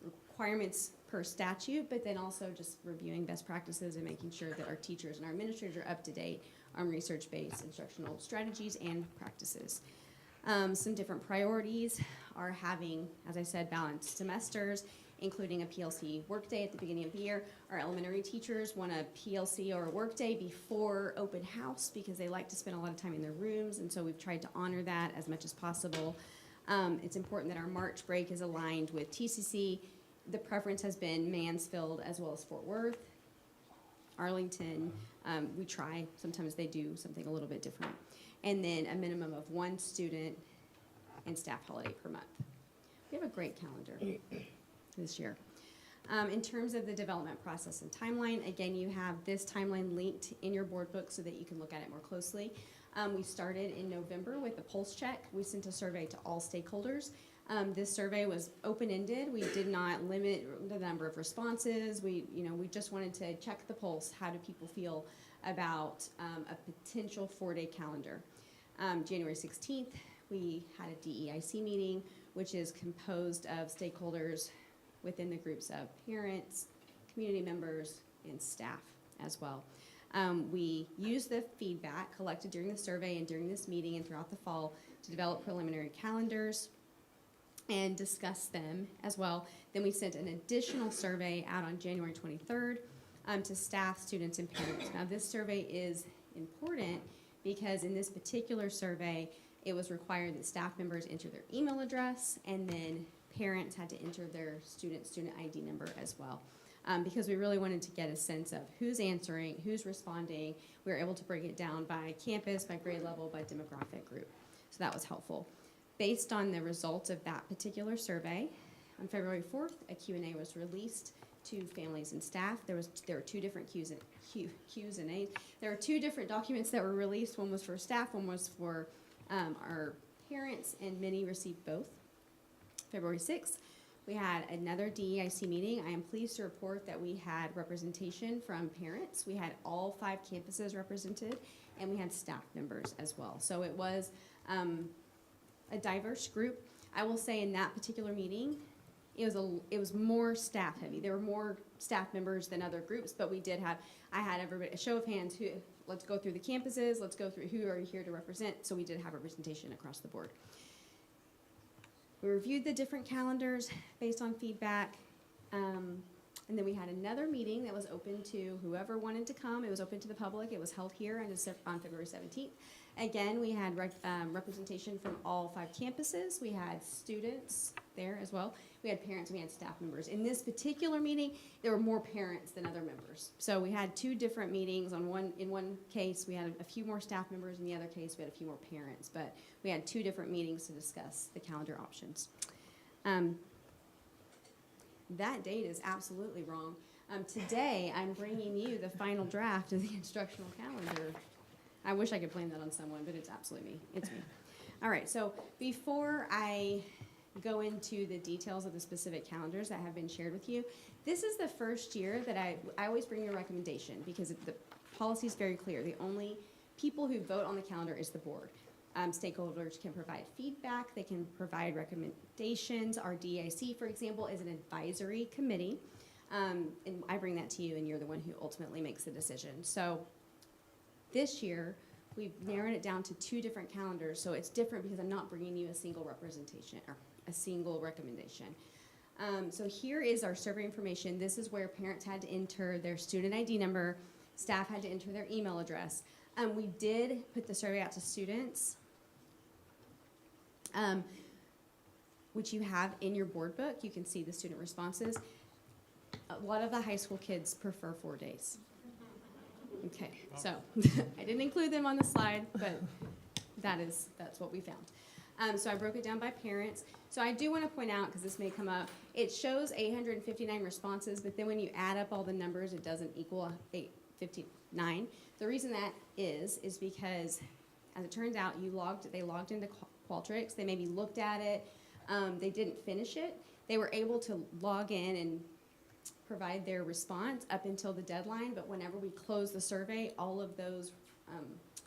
requirements per statute, but then also just reviewing best practices and making sure that our teachers and our administrators are up to date on research-based instructional strategies and practices. Some different priorities are having, as I said, balanced semesters, including a PLC workday at the beginning of the year. Our elementary teachers want a PLC or a workday before open house because they like to spend a lot of time in their rooms, and so we've tried to honor that as much as possible. It's important that our March break is aligned with TCC. The preference has been Mansfield as well as Fort Worth. Arlington, we try, sometimes they do something a little bit different. And then a minimum of 1 student and staff holiday per month. We have a great calendar this year. In terms of the development process and timeline, again, you have this timeline linked in your board book so that you can look at it more closely. We started in November with a pulse check. We sent a survey to all stakeholders. This survey was open-ended. We did not limit the number of responses. We just wanted to check the pulse. How do people feel about a potential 4-day calendar? January 16th, we had a DEIC meeting, which is composed of stakeholders within the groups of parents, community members, and staff as well. We used the feedback collected during the survey and during this meeting and throughout the fall to develop preliminary calendars and discuss them as well. Then we sent an additional survey out on January 23rd to staff, students, and parents. Now this survey is important because in this particular survey, it was required that staff members enter their email address, and then parents had to enter their student ID number as well. Because we really wanted to get a sense of who's answering, who's responding. We were able to break it down by campus, by grade level, by demographic group. So that was helpful. Based on the results of that particular survey, on February 4th, a Q&A was released to families and staff. There were two different Q's and A's. There were two different documents that were released. One was for staff, one was for our parents, and many received both. February 6th, we had another DEIC meeting. I am pleased to report that we had representation from parents. We had all 5 campuses represented, and we had staff members as well. So it was a diverse group. I will say in that particular meeting, it was more staff heavy. There were more staff members than other groups, but I had everybody, a show of hands, let's go through the campuses, let's go through who are you here to represent, so we did have representation across the board. We reviewed the different calendars based on feedback, and then we had another meeting that was open to whoever wanted to come. It was open to the public. It was held here on February 17th. Again, we had representation from all 5 campuses. We had students there as well. We had parents, and we had staff members. In this particular meeting, there were more parents than other members. So we had 2 different meetings. In one case, we had a few more staff members. In the other case, we had a few more parents. But we had 2 different meetings to discuss the calendar options. That date is absolutely wrong. Today, I'm bringing you the final draft of the instructional calendar. I wish I could blame that on someone, but it's absolutely me. It's me. All right, so before I go into the details of the specific calendars that have been shared with you, this is the first year that I always bring you a recommendation because the policy is very clear. The only people who vote on the calendar is the board. Stakeholders can provide feedback. They can provide recommendations. Our DIC, for example, is an advisory committee. And I bring that to you, and you're the one who ultimately makes the decision. So this year, we've narrowed it down to 2 different calendars, so it's different because I'm not bringing you a single representation or a single recommendation. So here is our survey information. This is where parents had to enter their student ID number, staff had to enter their email address. We did put the survey out to students, which you have in your board book. You can see the student responses. A lot of the high school kids prefer 4 days. Okay, so I didn't include them on the slide, but that's what we found. So I broke it down by parents. So I do want to point out, because this may come up, it shows 859 responses, but then when you add up all the numbers, it doesn't equal 859. The reason that is because, as it turns out, they logged into Qualtrics. They maybe looked at it. They didn't finish it. They were able to log in and provide their response up until the deadline, but whenever we closed the survey, all of those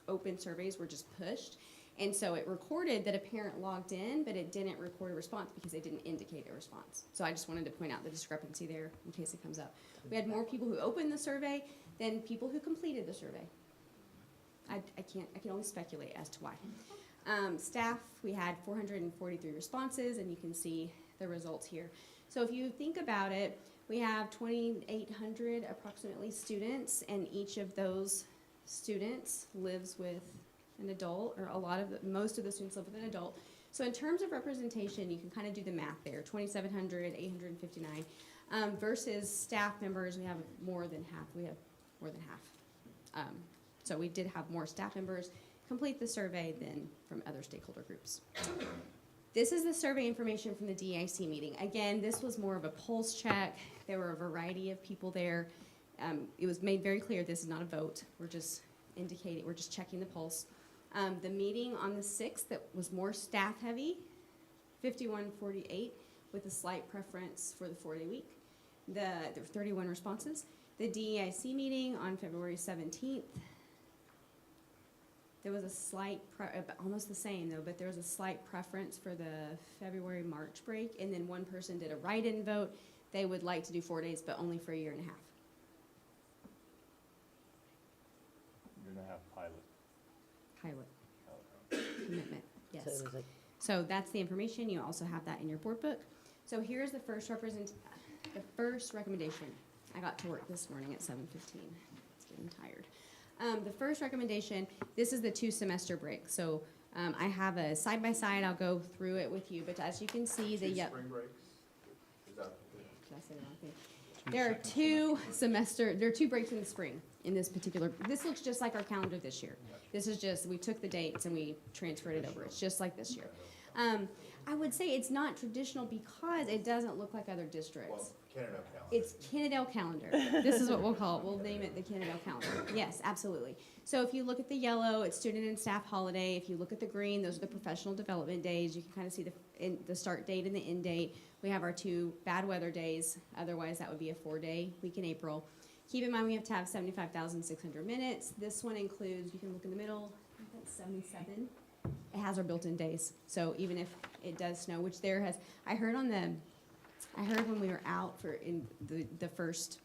open surveys were just pushed. And so it recorded that a parent logged in, but it didn't record a response because they didn't indicate a response. So I just wanted to point out the discrepancy there in case it comes up. We had more people who opened the survey than people who completed the survey. I can only speculate as to why. Staff, we had 443 responses, and you can see the results here. So if you think about it, we have 2,800 approximately students, and each of those students lives with an adult, or most of the students live with an adult. So in terms of representation, you can kind of do the math there, 2,700, 859, versus staff members, we have more than half. So we did have more staff members complete the survey than from other stakeholder groups. This is the survey information from the DIC meeting. Again, this was more of a pulse check. There were a variety of people there. It was made very clear this is not a vote. We're just checking the pulse. The meeting on the 6th that was more staff heavy, 51-48, with a slight preference for the 4-day week. There were 31 responses. The DEIC meeting on February 17th, There was a slight, almost the same though, but there was a slight preference for the February-March break, and then one person did a write-in vote. They would like to do 4 days, but only for a year and a half. You're gonna have pilot. Pilot commitment, So yes. it was like, So that's the information. You also have that in your board book. So here's the first recommendation. I got to work this morning at 7:15. It's getting tired. The first recommendation, this is the 2-semester break. So I have a side-by-side. I'll go through it with you. But as you can see, the Spring breaks? Is that? did I say the wrong thing? There are there are 2 breaks in the spring in this particular, this looks just like our calendar this year. This is just, we took the dates and we transferred it over. It's just like this year. I would say it's not traditional because it doesn't look like other districts. Kennedale calendar. It's Kennedale calendar. This is what we'll call it. We'll name it the Kennedale calendar. Yes, absolutely. So if you look at the yellow, it's student and staff holiday. If you look at the green, those are the professional development days. You can kind of see the start date and the end date. We have our 2 bad weather days. Otherwise, that would be a 4-day week in April. Keep in mind, we have to have 75,600 minutes. This one includes, you can look in the middle, I think that's 77. It has our built-in days. So even if it does snow, which there has, I heard when we were out in the first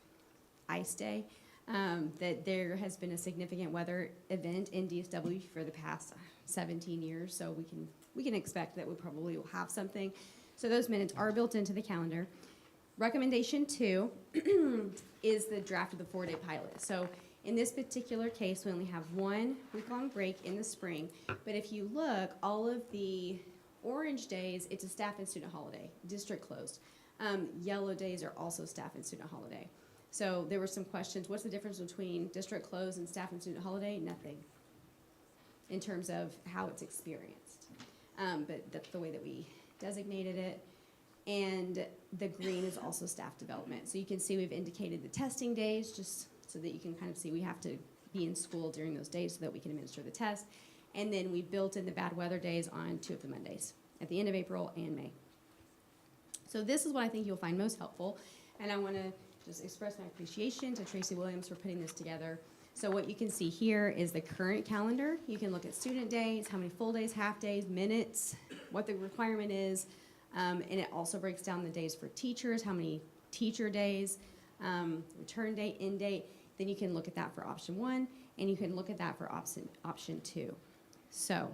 ice day, that there has been a significant weather event in DSW for the past 17 years. So we can expect that we probably will have something. So those minutes are built into the calendar. Recommendation 2 is the draft of the 4-day pilot. So in this particular case, we only have 1 week-long break in the spring. But if you look, all of the orange days, it's a staff and student holiday, district closed. Yellow days are also staff and student holiday. So there were some questions. What's the difference between district closed and staff and student holiday? Nothing in terms of how it's experienced. But that's the way that we designated it. And the green is also staff development. So you can see we've indicated the testing days just so that you can kind of see we have to be in school during those days so that we can administer the test. And then we built in the bad weather days on 2 of the Mondays at the end of April and May. So this is what I think you'll find most helpful. And I want to just express my appreciation to Tracy Williams for putting this together. So what you can see here is the current calendar. You can look at student days, how many full days, half days, minutes, what the requirement is. And it also breaks down the days for teachers, how many teacher days, return date, end date. Then you can look at that for option 1, and you can look at that for option 2. So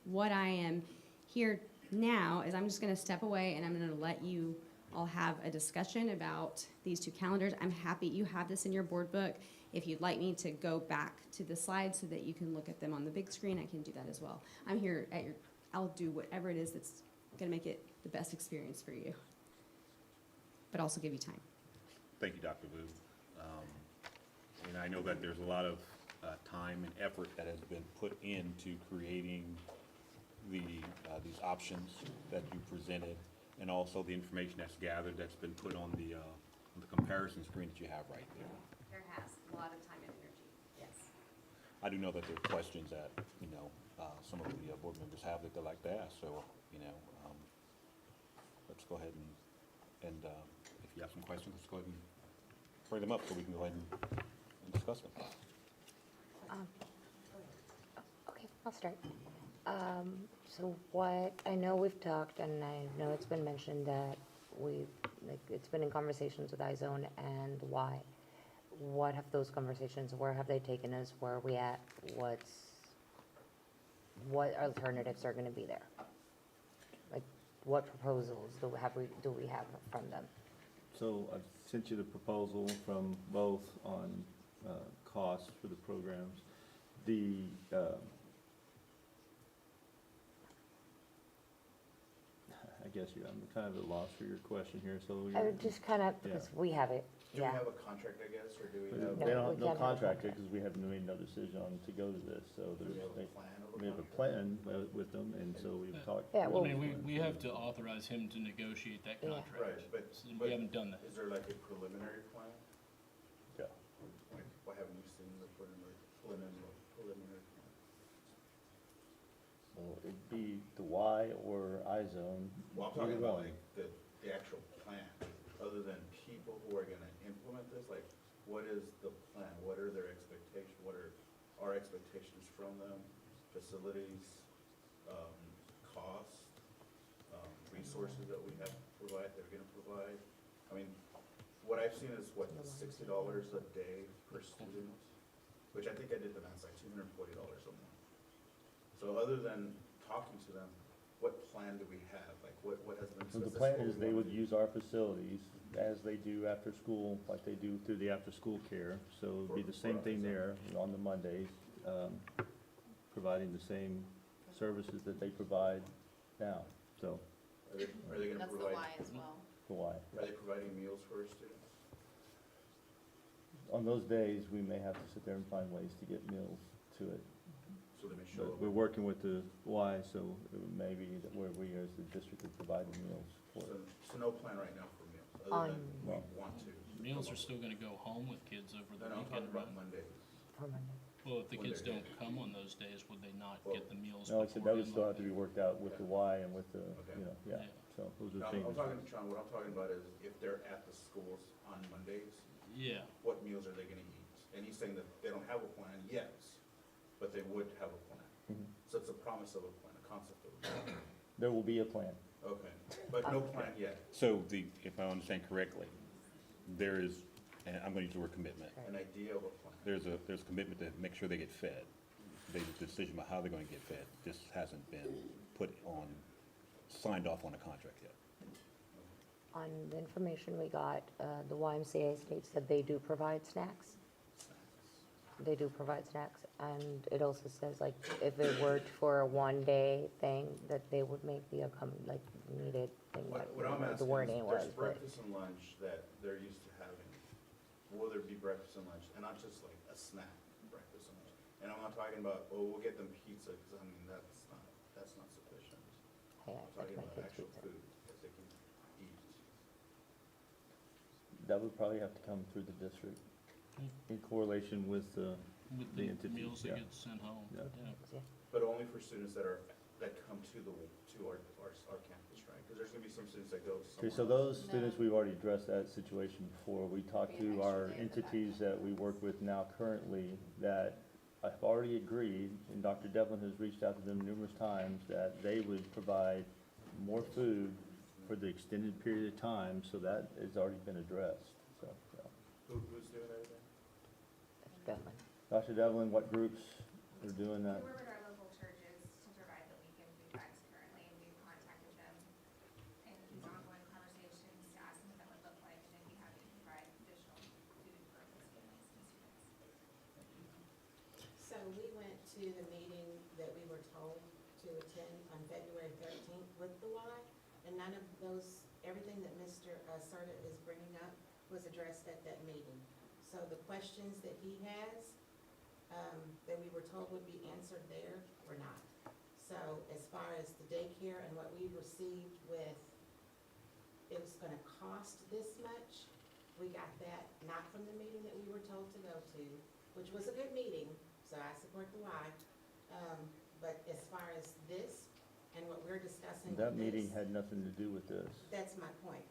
what I am here now is I'm just going to step away, and I'm going to let you all have a discussion about these 2 calendars. I'm happy you have this in your board book. If you'd like me to go back to the slides so that you can look at them on the big screen, I can do that as well. I'm here at I'll do whatever it is that's going to make it the best experience for you, but also give you time. Thank you, Dr. Vu. And I know that there's a lot of time and effort that has been put into creating these options that you presented, and also the information that's gathered that's been put on the comparison screen that you have right there. There has a lot of time and energy, yes. I do know that there are questions that, some of the board members have that they'd like to ask, so, let's go ahead and if you have some questions, let's go ahead and bring them up so we can go ahead and discuss them. Okay, I'll start. So what, I know we've talked, and I know it's been mentioned that it's been in conversations with iZone and why. What have those conversations, where have they taken us, where are we at, what alternatives are gonna be there? Like, what proposals do we have from them? So I've sent you the proposal from both on costs for the programs. I guess I'm kind of at a loss for your question here, so. I would just kind of, because we have it, Do we yeah. have a contract, I guess, or do we No, have? No, they don't, we no can't have a contract contract. because we haven't made no decision on to go to this, so Do we there's, have a plan of a we have a contract? plan with them, and so we've talked. Yeah, well- I mean, we have to authorize him to negotiate that Yeah. contract. Right, but. So we haven't done that. Is there like a preliminary plan? Yeah. Like, why haven't you seen the preliminary plan? So it'd be the Y or iZone, Well, I'm either talking about one. like the actual plan, other than people who are gonna implement this, like, what is the plan? What are their expectations? What are our expectations from them, facilities, cost, resources that we have to provide, they're gonna provide. I mean, what I've seen is what, $60 a day per student, which I think I did the math, like $240 a month. So other than talking to them, what plan do we have? Like, what has been? So the what's plan school is they want would to do? use our facilities as they do after school, like they do through the after-school care. So it'd be the same thing there on the Mondays, providing the same services that they provide now, so, Are they gonna provide? as well. the why. Are they providing meals for our students? On those days, we may have to sit there and find ways to get meals to it. So they may show But up. we're working with the Y, so it may be that where we as the district are providing meals for So, it. so no plan right now for meals, other than we No. want to. Meals are still gonna go home with kids over the No, I'm talking weekend, about right? Mondays. Well, if the when kids they're don't come on those days, would they not get the meals No, like I said, that would beforehand still like have to be worked out with the Y and with the, Okay. you know, yeah, so those No, are I'm things. talking, Sean, what I'm talking about is if they're at the schools on Mondays, Yeah, what meals are they gonna eat? And he's saying that they don't have a plan yet, but they would have a plan. Mhm. So it's a promise of a plan, a concept of a plan. There will be a plan. Okay, but no plan yet, So if I understand correctly, there is, and I'm gonna use the word commitment. An idea of a plan. There's a commitment to make sure they get fed. The decision about how they're gonna get fed just hasn't been signed off on a contract yet. On the information we got, the YMCA states that they do provide snacks. They do provide snacks, and it also says, like, if it worked for a one-day thing, that they would make the needed thing, What I'm the asking wording is, was, there's but. breakfast and lunch that they're used to having. Will there be breakfast and lunch, and not just like a snack, breakfast and lunch? And I'm not talking about, well, we'll get them pizza, because I mean, that's not sufficient. Hey, I'm I talking my about kids actual pizza. food that they can eat. That would probably have to come through the district in correlation with the with the entities, meals that yeah. get sent home, Yeah. yeah. But only for students that come to our campus, right? Because there's gonna be some students that go Okay, somewhere so else. those students, we've already addressed that situation before. We talked to our entities that we work with now currently that have already agreed, and Dr. Devlin has reached out to them numerous times, that they would provide more food for the extended period of time, so that has already been addressed, so, yeah. Who's doing that again? Devlin. Dr. Devlin, what groups are doing that? We work with our local churches to provide the weekend food drives currently, and we've contacted them in these ongoing conversations to ask them what that would look like, and they'd be happy to provide additional food for those families and students. So we went to the meeting that we were told to attend on February 13th with the Y, and none of those, everything that Mr. Serta is bringing up was addressed at that meeting. So the questions that he has, that we were told would be answered there, were not. So as far as the daycare and what we received with, it was gonna cost this much, we got that not from the meeting that we were told to go to, which was a good meeting, so I support the Y. But as far as this and what we're discussing with That meeting this, had nothing to do with this. that's my point.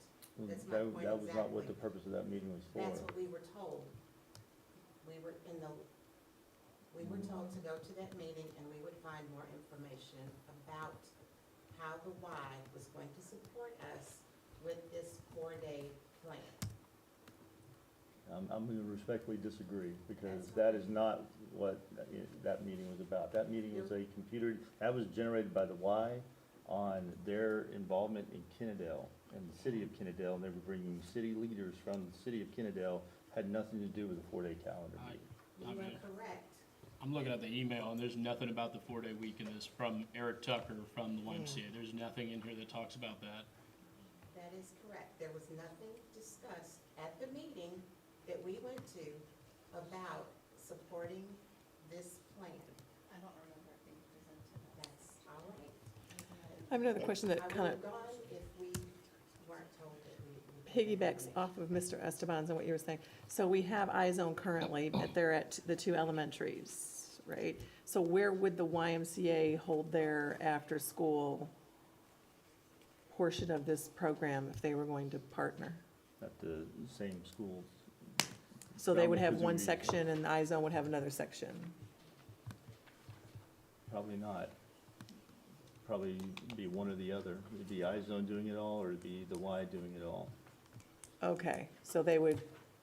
That's my point That was not what the exactly. purpose of that meeting was for. That's what we were told. We were told to go to that meeting and we would find more information about how the Y was going to support us with this 4-day plan. I'm going to respectfully disagree, because that is not what that meeting was about. That meeting was a computer, that was generated by the Y on their involvement in Kennedale, in the city of Kennedale, and they were bringing city leaders from the city of Kennedale, had nothing to do with the 4-day calendar meeting. You are correct. I'm looking at the email, and there's nothing about the 4-day week in this from Eric Tucker from the YMCA. There's nothing in here that talks about that. That is correct. There was nothing discussed at the meeting that we went to about supporting this plan. I don't remember it being presented. That's all right. I have another question that I kind would of have gone if we weren't told that we. piggybacks off of Mr. Esteban's and what you were saying. So we have iZone currently, but they're at the 2 elementaries, right? So where would the YMCA hold their after-school portion of this program if they were going to partner? At the same schools. So they would have Because it one would be- section and iZone would have another section? Probably not. Probably be one or the other. It'd be iZone doing it all, or it'd be the Y doing it all. Okay, so they would,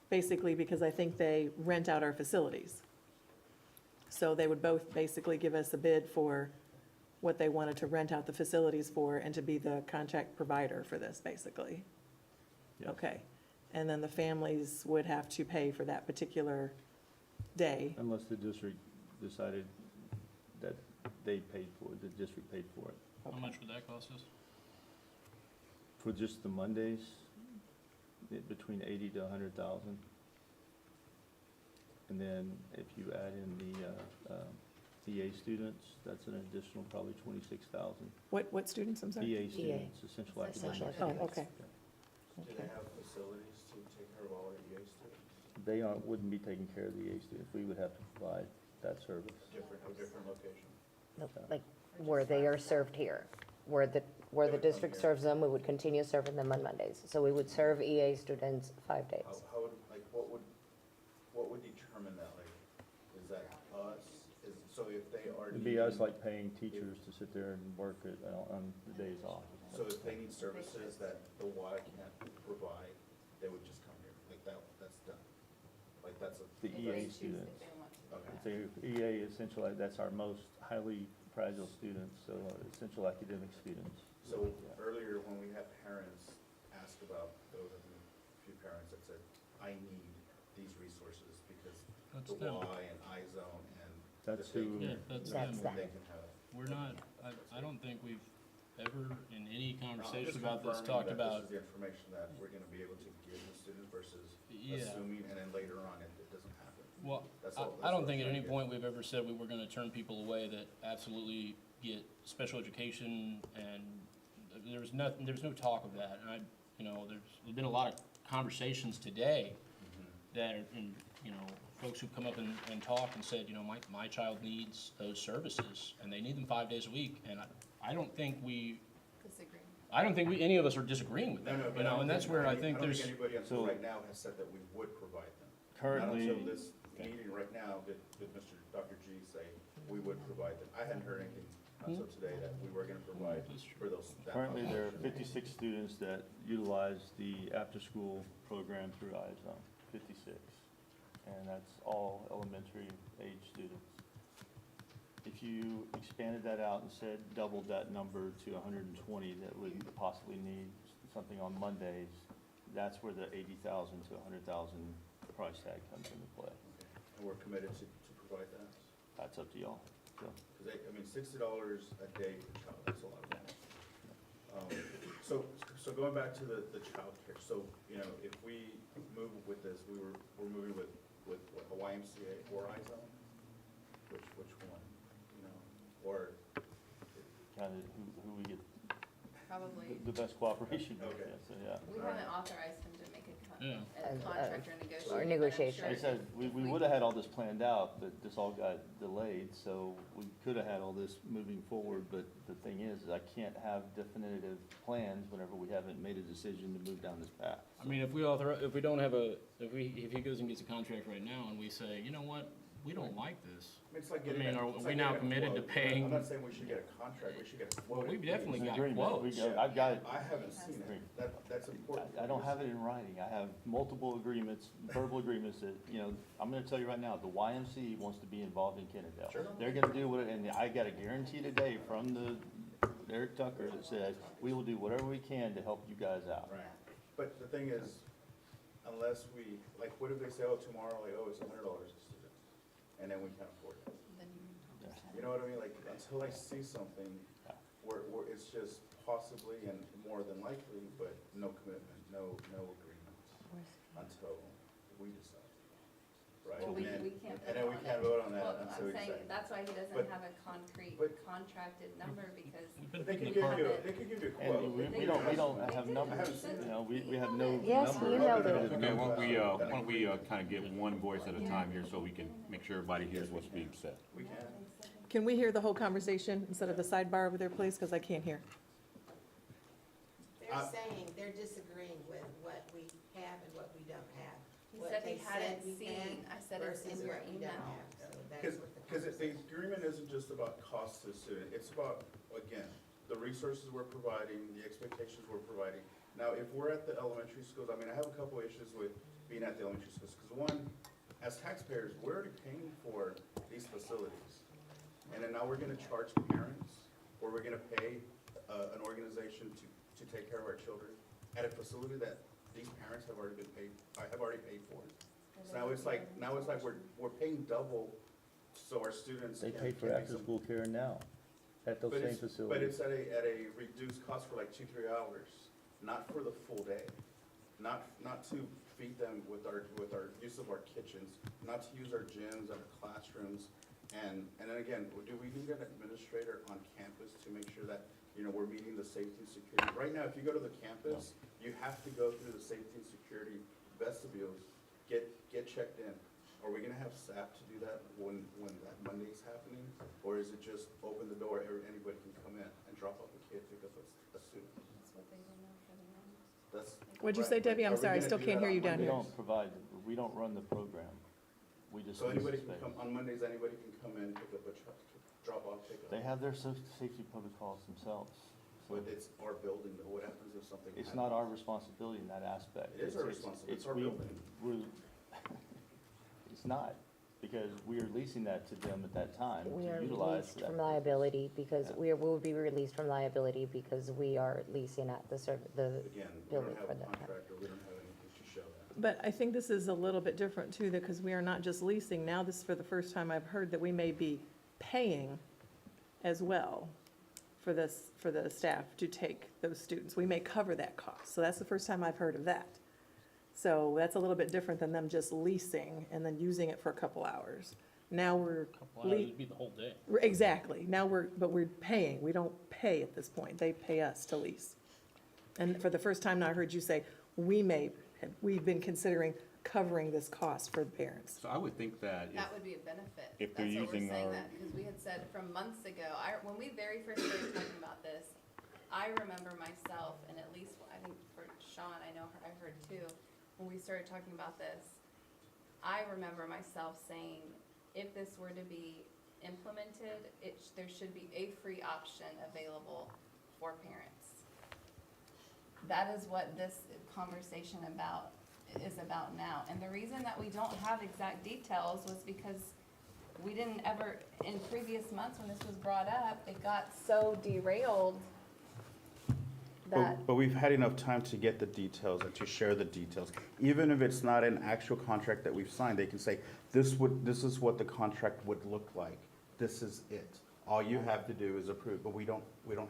basically, because I think they rent out our facilities. So they would both basically give us a bid for what they wanted to rent out the facilities for and to be the contract provider for this, basically. Yes. Okay, and then the families would have to pay for that particular day. Unless the district decided that they paid for it, the district paid for it. How much would that cost us? For just the Mondays, between 80 to 100,000. And then if you add in the EA students, that's an additional probably 26,000. What students, I'm sorry? EA students, essential academic. Oh, okay. Do they have facilities to take care of all our EA students? They wouldn't be taking care of the EA students. We would have to provide that service. Different location. Like where they are served here, where the district serves them, we would continue serving them on Mondays. So we would serve EA students 5 days. How would, like, what would determine that? Like, is that us? So if they are. It'd be us like paying teachers to sit there and work it on the days off. So if they need services that the Y can't provide, they would just come here, like that's done. Like that's a. The EA students. The EA essential, that's our most highly fragile students, so essential academic students. So earlier, when we had parents ask about, there was a few parents that said, I need these resources because That's the them. Y and iZone and. That's that they who- can- Yeah, that's That's them. They can have. We're not, I don't think we've ever, in any I'm conversation just about this, confirming talked that about, This is the information that we're gonna be able to give the students versus Yeah. assuming, and then later on, it doesn't happen. well, That's I all- I that's don't all think at I'm any trying to point we've ever said we were gonna turn people away that absolutely get special education, and there's no talk of that. And there's been a lot of conversations today that are, and, folks who've come up and talked and said, my child needs those services, and they need them 5 days a week, and I don't think any of us are disagreeing with that, No, but I don't and that's where I think don't there's. anybody So- until right now has said that we would provide them. Currently- Not until this meeting right now did Dr. G say we would provide them. I hadn't heard anything until today that we were gonna provide for those. that Currently, there are population. 56 students that utilize the after-school program through iZone, 56. And that's all elementary age students. If you expanded that out and said, doubled that number to 120 that would possibly need something on Mondays, that's where the 80,000 to 100,000 price tag comes into play. And we're committed to provide that. That's up to y'all. So, Because $60 a day per child, that's a lot of money. So going back to the childcare, so, if we move with this, we're moving with what, a YMCA or iZone? Which one, or? kind of who we get Probably, the best cooperation with, Okay. so, yeah. we haven't authorized him to make Yeah. a contract or negotiation. Or but I'm negotiation. sure Like I said, we would have had all this planned out, but this all got delayed, so we could have had all this moving forward, but the thing is I can't have definitive plans whenever we haven't made a decision to move down this path. I mean, if he goes and gets a contract right now and we say, you know what, we don't like this. It's like I getting mean, a- are it's we like now getting a committed to quote. paying? I'm not saying we should get a contract, we should get a quote. Well, we've in place. definitely It's an got agreement. quotes. I've got it. I haven't seen it. That's important. I don't have it in writing. I have multiple agreements, verbal agreements that, I'm gonna tell you right now, the YMCA wants to be involved in Kennedale. Sure. They're gonna do what, and I got a guarantee today from Eric Tucker that said, we will do whatever we can to help you guys out. Right. But the thing is, unless we, like, what if they say, tomorrow, it's $100 a student, and then we can't afford it? You know what I mean? Like, until I see something where it's just possibly and more than likely, but no commitment, no agreement until we decide, right? Well, And we can't then we vote on can't it. vote on that Well, until we I'm saying, decide. that's why he doesn't But- have a concrete but- contracted number, because But they can we give you, haven't. they can give you a And quote. we don't have numbers, we have no Yes, numbers. he emailed it. Okay, why don't we kind of get one voice at a time here so we can make sure everybody hears what's being said? We can. Can we hear the whole conversation instead of the sidebar over there, please? Because I can't hear. They're saying, they're disagreeing with what we have and what we don't have. He What said he they hadn't we seen. had I said it's in versus your what we don't email. have. So that's Because what the Because the agreement isn't just about cost to the student, it's about, again, the resources we're providing, the expectations we're providing. Now, if we're at the elementary schools, I mean, I have a couple issues with being at the elementary schools, because one, as taxpayers, we're already paying for these facilities. And then now we're gonna charge parents, or we're gonna pay an organization to take care of our children at a facility that these parents have already paid for. So now it's like we're paying double so our students. They can- pay for can make after-school some- care now, at those But same it's- But facilities. it's at a reduced cost for like 2-3 hours, not for the full day. Not to feed them with our use of our kitchens, not to use our gyms and our classrooms. And then again, do we need an administrator on campus to make sure that, you know, we're meeting the safety and security? Right now, if you go to the campus, you have to go through the safety and security vestibules, get checked in. Are we gonna have staff to do that when that Monday's happening? Or is it just open the door, anybody can come in and drop off a kid, pick up a student? That's. What'd you say, Debbie? I'm Are we sorry, I gonna still do can't that hear you on down We here. Mondays? we don't run the program. We just So use the anybody can space. come, on Mondays, anybody can come in, pick up a truck, drop off, pick up. They have their safety protocols themselves. So But it's our building, though, what happens if something happens? it's not our responsibility in that aspect. It is our responsibility. It's our we- building. It's not, because we are leasing that to them at that time We to are utilize released that. from liability because Yeah. we will be released from liability because we are leasing at the Again, we building don't have for a that. contract, or we don't have anything to show that. But I think this is a little bit different too, because we are not just leasing. Now, this is for the first time I've heard that we may be paying as well for this, for the staff to take those students. We may cover that cost. So that's the first time I've heard of that. So that's a little bit different than them just leasing and then using it for a couple hours. Now we're. Couple hours, it'd be the whole day. Exactly. Now but we're paying. We don't pay at this point. They pay us to lease. And for the first time now, I heard you say, we've been considering covering this cost for the parents. So I would think that if. That would be a benefit. If they're That's what we're using saying our- that, because we had said from months ago, when we very first started talking about this, I remember myself, and at least, I think for Sean, I know, I heard too, when we started talking about this, I remember myself saying, if this were to be implemented, there should be a free option available for parents. That is what this conversation is about now. And the reason that we don't have exact details was because we didn't ever, in previous months when this was brought up, it got so derailed that. But we've had enough time to get the details and to share the details. Even if it's not an actual contract that we've signed, they can say, this is what the contract would look like. This is it. All you have to do is approve, but we don't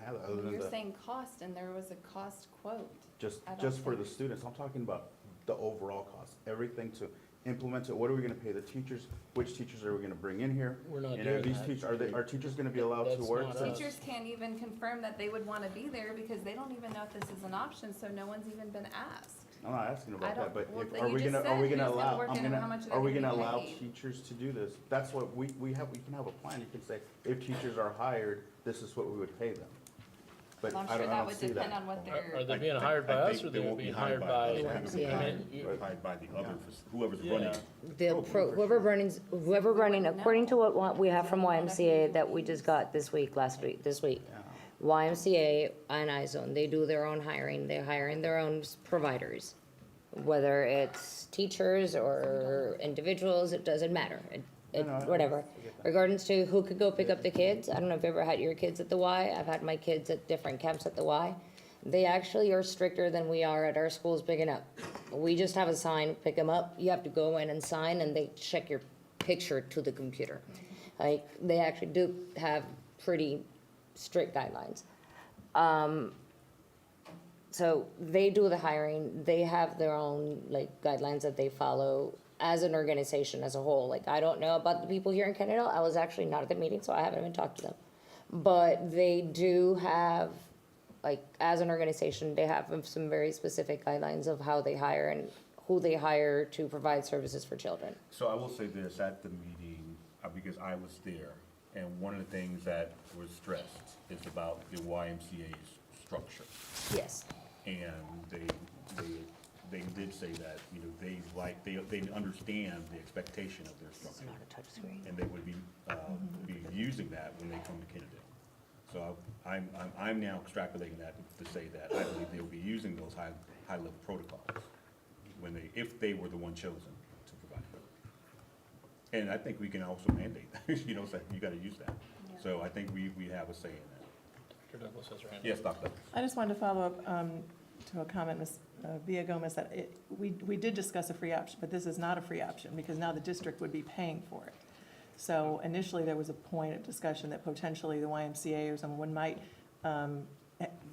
have that other than You're the, saying cost, and there was a cost quote. I don't just for the think- students. I'm talking about the overall cost, everything to implement it. What are we gonna pay the teachers? Which teachers are we gonna bring in here? We're not And are doing these that. teachers, are teachers gonna be allowed to That's work? not since- us. Teachers can't even confirm that they would want to be there because they don't even know if this is an option, so no one's even been asked. I'm not asking I about don't- that, but well, if, then are you we just gonna, said are we who's gonna gonna allow, work and how much are they are we gonna gonna be allow paid? teachers to do this? That's what we can have a plan. You can say, if teachers are hired, this is what we would pay them. But I'm I sure don't, I that don't would see depend that. on what Are they're, they being hired by us, or they will be hired by? Hired by the other, whoever's Yeah. Whoever running, according to what we have from YMCA that we just got this week, YMCA and iZone, they do their own hiring, they're hiring their own providers. Whether it's teachers or individuals, it doesn't matter, whatever. Regards to who could go pick up the kids, I don't know if you've ever had your kids at the Y, I've had my kids at different camps at the Y. They actually are stricter than we are at our schools picking up. We just have a sign, pick them up, you have to go in and sign, and they check your picture to the computer. Like, they actually do have pretty strict guidelines. So they do the hiring, they have their own, like, guidelines that they follow as an organization as a whole. Like, I don't know about the people here in Canada, I was actually not at the meeting, so I haven't even talked to them. But they do have, like, as an organization, they have some very specific guidelines of how they hire and who they hire to provide services for children. So I will say this, at the meeting, because I was there, and one of the things that was stressed is about the YMCA's structure. Yes. And they did say that, they understand the expectation of their structure. Not a touch screen. And they would be using that when they come to Kennedy. So I'm now extrapolating that to say that I believe they'll be using those high-level protocols if they were the one chosen to provide them. And I think we can also mandate that, say you gotta use that. So I think we have a say in that. Dr. Douglas has her hand up. Yes, Dr. I just wanted to follow up to a comment, Ms. Villagomez, that we did discuss a free option, but this is not a free option, because now the district would be paying for it. So initially, there was a point of discussion that potentially the YMCA or someone might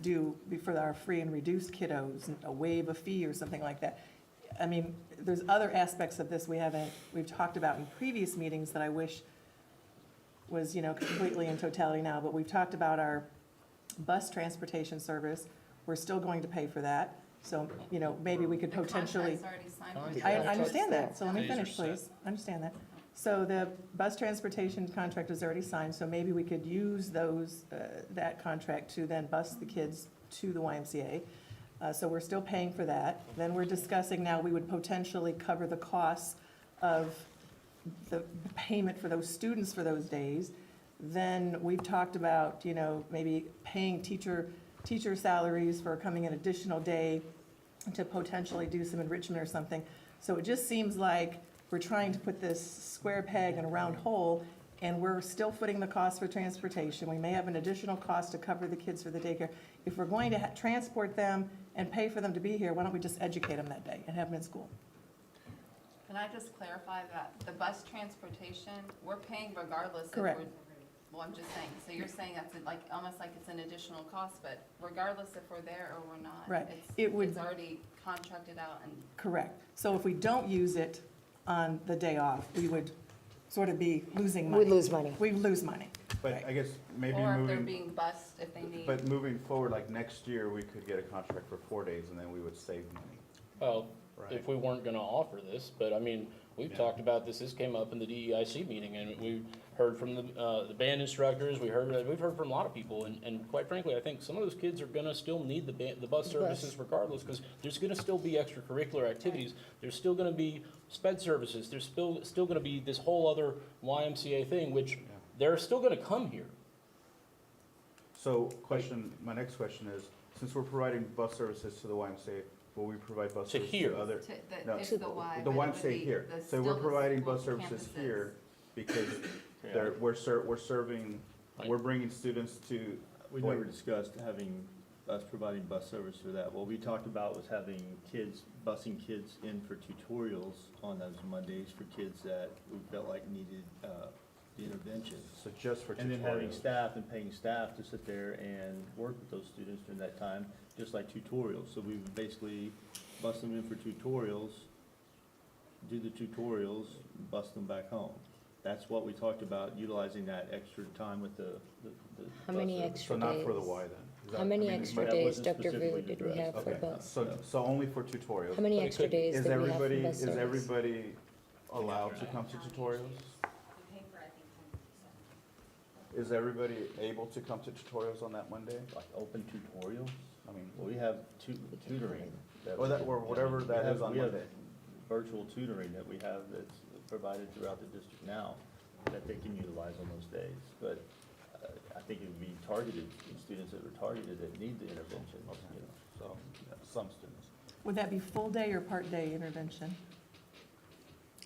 do for our free and reduced kiddos, a waive a fee or something like that. I mean, there's other aspects of this we've talked about in previous meetings that I wish was, completely in totality now, but we've talked about our bus transportation service. We're still going to pay for that. So, maybe we could potentially. I understand that, so let me finish, please. I understand that. So the bus transportation contract is already signed, so maybe we could use that contract to then bus the kids to the YMCA. So we're still paying for that. Then we're discussing now, we would potentially cover the costs of the payment for those students for those days. Then we've talked about, maybe paying teacher salaries for coming an additional day to potentially do some enrichment or something. So it just seems like we're trying to put this square peg in a round hole, and we're still footing the cost for transportation. We may have an additional cost to cover the kids for the daycare. If we're going to transport them and pay for them to be here, why don't we just educate them that day and have them in school? Can I just clarify that the bus transportation, we're paying regardless if Correct. well, I'm just saying, so you're saying that's almost like it's an additional cost, but regardless if we're there or we're not. Right. It's already contracted out and. Correct. So if we don't use it on the day off, we would sort of be losing money. We lose money. We lose money. But I guess maybe Or if they're moving, being bused if they need. But moving forward, like next year, we could get a contract for 4 days and then we would save money. Well, Right. if we weren't gonna offer this, but I mean, we've talked about this came up in the DEIC meeting, and we heard from the band instructors, we've heard from a lot of people, and quite frankly, I think some of those kids are gonna still need the bus services regardless, because there's gonna still be extracurricular activities, there's still gonna be sped services, there's still gonna be this whole other YMCA thing, which they're still gonna come here. So my next question is, since we're providing bus services to the YMCA, will we provide bus To services here. to other? No, It's the Y. The but it would YMCA be here. the- So we're still the providing school bus services campuses. here because we're serving, we're bringing students to. We never discussed us providing bus service for that. What we talked about was having busing kids in for tutorials on those Mondays for kids that we felt like needed, the intervention. So just for tutorials. And then having staff and paying staff to sit there and work with those students during that time, just like tutorials. So we would basically bust them in for tutorials, do the tutorials, bust them back home. That's what we talked about, utilizing that extra time with the How many bus extra So not days? for the Y then? Is How that- many I mean, extra that days, wasn't Dr. Vu, specifically did we addressed. have for Okay, bus? so only for tutorials? How many But it extra could- days Is did we have for everybody, bus is service? everybody allowed to come to tutorials? Is everybody able to come to tutorials on that Monday? Like open tutorials? I mean, Well, we have tutoring. or whatever that is on We have Monday. virtual tutoring that we have that's provided throughout the district now that they can utilize on those days. But I think it would be targeted, students that were targeted that need the intervention, you know. So, some students. Would that be full day or part day intervention?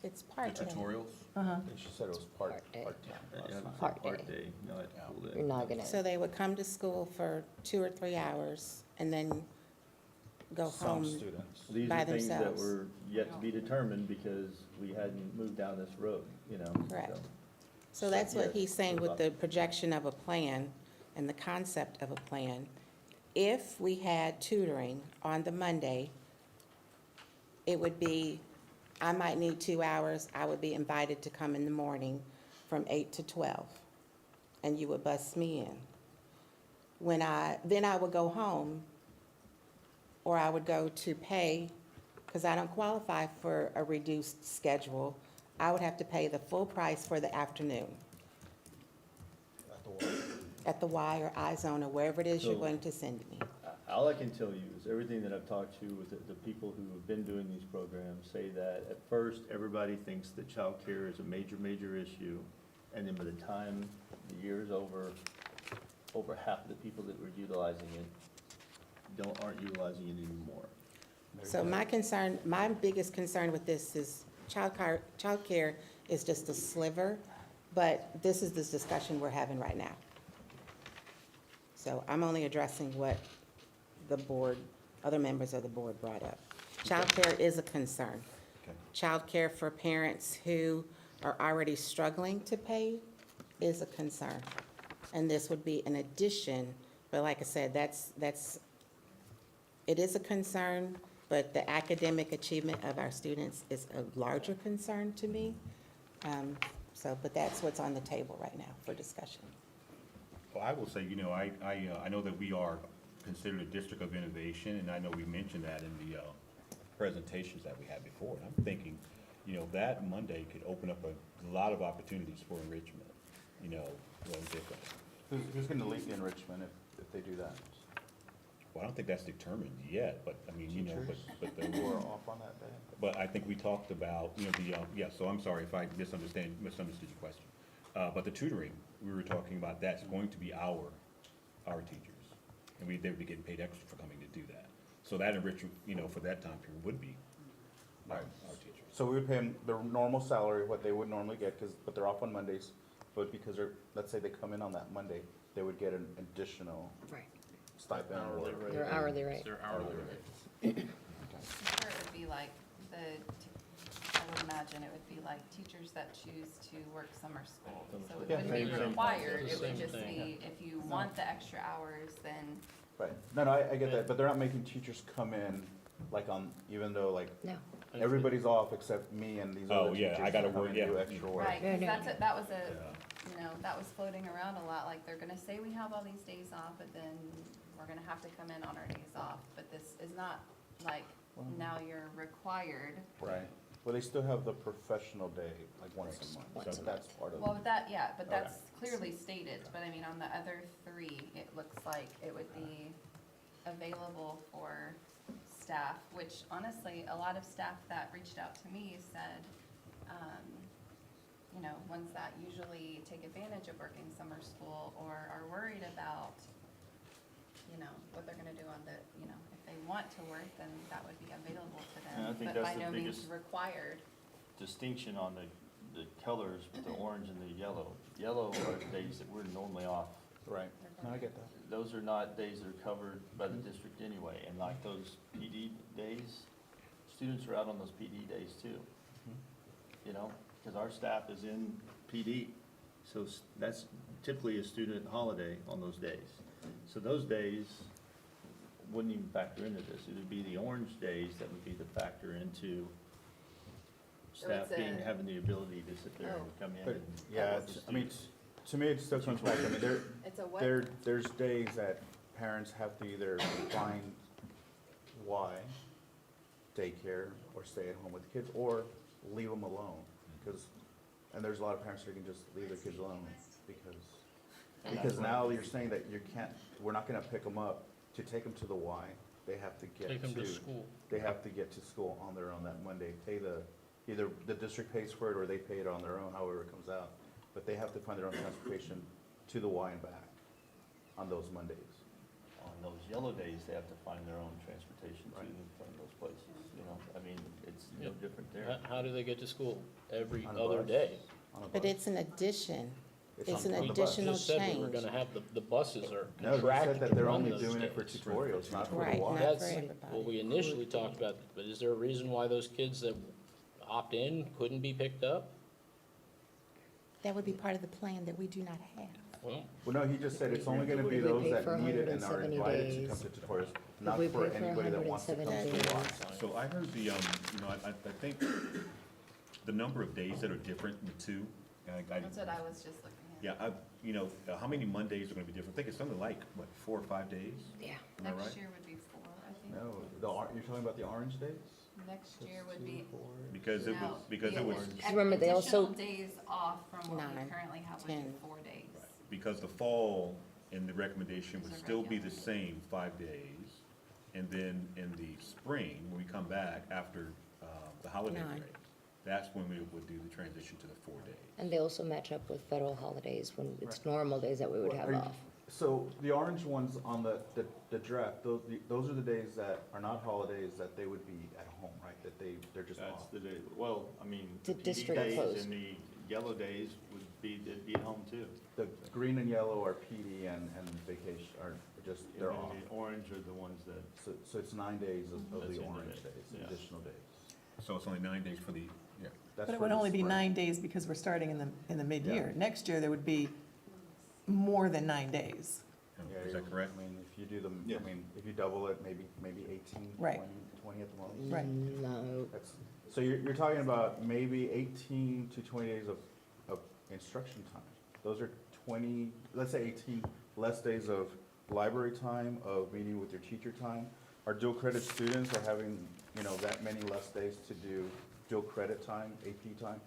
It's part-time. Tutorials? Uh-huh. She said it was part-time Yeah, Part part day. day, not full day. You're not gonna, So they would come to school for 2 or 3 hours and then go Some home. students. These by are things that themselves. were yet to be determined because we hadn't moved down this road, you know? Correct. so. So that's what Yes, he's saying what with about the projection of a plan and the concept of a plan. If we had tutoring on the Monday, it would be, I might need 2 hours, I would be invited to come in the morning from 8 to 12, and you would bus me in. Then I would go home, or I would go to pay, because I don't qualify for a reduced schedule, I would have to pay the full price for the afternoon. At the Y or iZone or wherever it is you're So- going to send me. All I can tell you is everything that I've talked to with the people who have been doing these programs say that at first, everybody thinks that childcare is a major, major issue. And then by the time the year is over half of the people that were utilizing it aren't utilizing it anymore. So my biggest concern with this is childcare is just a sliver, but this is the discussion we're having right now. So I'm only addressing what the board, other members of the board brought up. Childcare is a concern. Childcare for parents who are already struggling to pay is a concern. And this would be an addition, but like I said, it is a concern, but the academic achievement of our students is a larger concern to me. But that's what's on the table right now for discussion. Well, I will say, I know that we are considered a district of innovation, and I know we mentioned that in the presentations that we had before. And I'm thinking, that Monday could open up a lot of opportunities for enrichment, different. Who's gonna lead the enrichment if they do that? Well, I don't think that's determined yet, but I mean, but the Who are off on that day? But I think we talked about, so I'm sorry if I misunderstood your question. But the tutoring, we were talking about, that's going to be our teachers. And they would be getting paid extra for coming to do that. So that enrichment, for that time period would be our teachers. So we would pay them their normal salary, what they would normally get, but they're off on Mondays. But because let's say they come in on that Monday, they would get an additional stipend or. Their hourly rate. Their hourly rate. Sure, it would be like I would imagine it would be like teachers that choose to work summer school. So it wouldn't be required, it would just be, if you want the extra hours, then. Right, no, I get that, but they're not making teachers come in even though No. everybody's off except me and these other teachers. I gotta that come work, in and do yeah. extra work. Right, because that was that was floating around a lot, like, they're gonna say we have all these days off, but then we're gonna have to come in on our days off. But this is not like, now you're required. Right, well, they still have the professional day, like once a month, so that's part of it. Well, but that's clearly stated, but I mean, on the other three, it looks like it would be available for staff, which honestly, a lot of staff that reached out to me said, ones that usually take advantage of working summer school or are worried about, what they're gonna do on the, if they want to work, then that would be available to And I them, think but that's by the no means biggest required. distinction on the colors with the orange and the yellow. Yellow are days that we're normally off. Right, no, I get that. Those are not days that are covered by the district anyway, and like those PD days, students are out on those PD days too. Because our staff is in PD, so that's typically a student holiday on those days. So those days wouldn't even factor into this. It would be the orange days that would be the factor into staff having the ability to sit there and come in But, and. yeah, help with the to me, it still comes back, It's a what? there's days that parents have to either find why daycare or stay at home with the kids, or leave them alone, and there's a lot of parents that can just leave their kids alone, because now you're saying that we're not gonna pick them up to take them to the Y, they have to get Take them to school. They have to get to school on their own that Monday, either the district pays for it or they pay it on their own, however it comes out. But they have to find their own transportation to the Y and back on those Mondays. On those yellow days, they have to find their own transportation to and from those places, I mean, it's no different there. How do they get to school? Every On a other bus. day. On a But bus. it's an addition. It's an on the bus. additional Just said we were change. gonna have, the buses are No, they contracted said that to they're run only those doing it for days. tutorials, not for the Right, Y. not That's for what everybody. we initially talked about, but is there a reason why those kids that opt in couldn't be picked up? That would be part of the plan that we do not have. Well, Well, no, he just said it's only gonna be We those pay that for need it and are 170 invited to come days. to tutorials, not we for pay for anybody that wants to come to 170 the Y. So I heard I think the number of days that are different in the two. That's what I was just looking at. Yeah, how many Mondays are gonna be different? I think it's something like, 4 or 5 days? Yeah. Am I right? Next year would be 4, I think. No, you're talking about the orange days? Next year would be. Because it was, Remember, they also- Additional days off from what we 9, currently have, would 10. be 4 days. because the fall in the recommendation would still be the same 5 days. And then in the spring, when we come back after the holiday 9. break, that's when we would do the transition to the 4 days. And they also match up with federal holidays when it's normal days that we would have Are you- off. So the orange ones on the draft, those are the days that are not holidays that they would be at home, right? That they're just That's off. the day, well, I mean, The the PD district days closed. and the yellow days would be, they'd be at home too. The green and yellow are PD and vacation, are just, they're And then off. the orange are the ones that, So it's 9 days of That's the the end of orange it, days, yeah. additional days. So it's only 9 days for the, yeah. That's But it for would the only be spring. 9 days because we're starting in the mid-year. Next year, there would be more than 9 days. Yeah, Is that correct? I mean, if you do them, Yes. I mean, if you double it, maybe 18, Right. 20 at the most. Right. No, That's, so you're talking about maybe 18 to 20 days of instruction time. Those are 20, let's say 18 less days of library time, of meeting with your teacher time. Our dual credit students are having, that many less days to do dual credit time, AP time.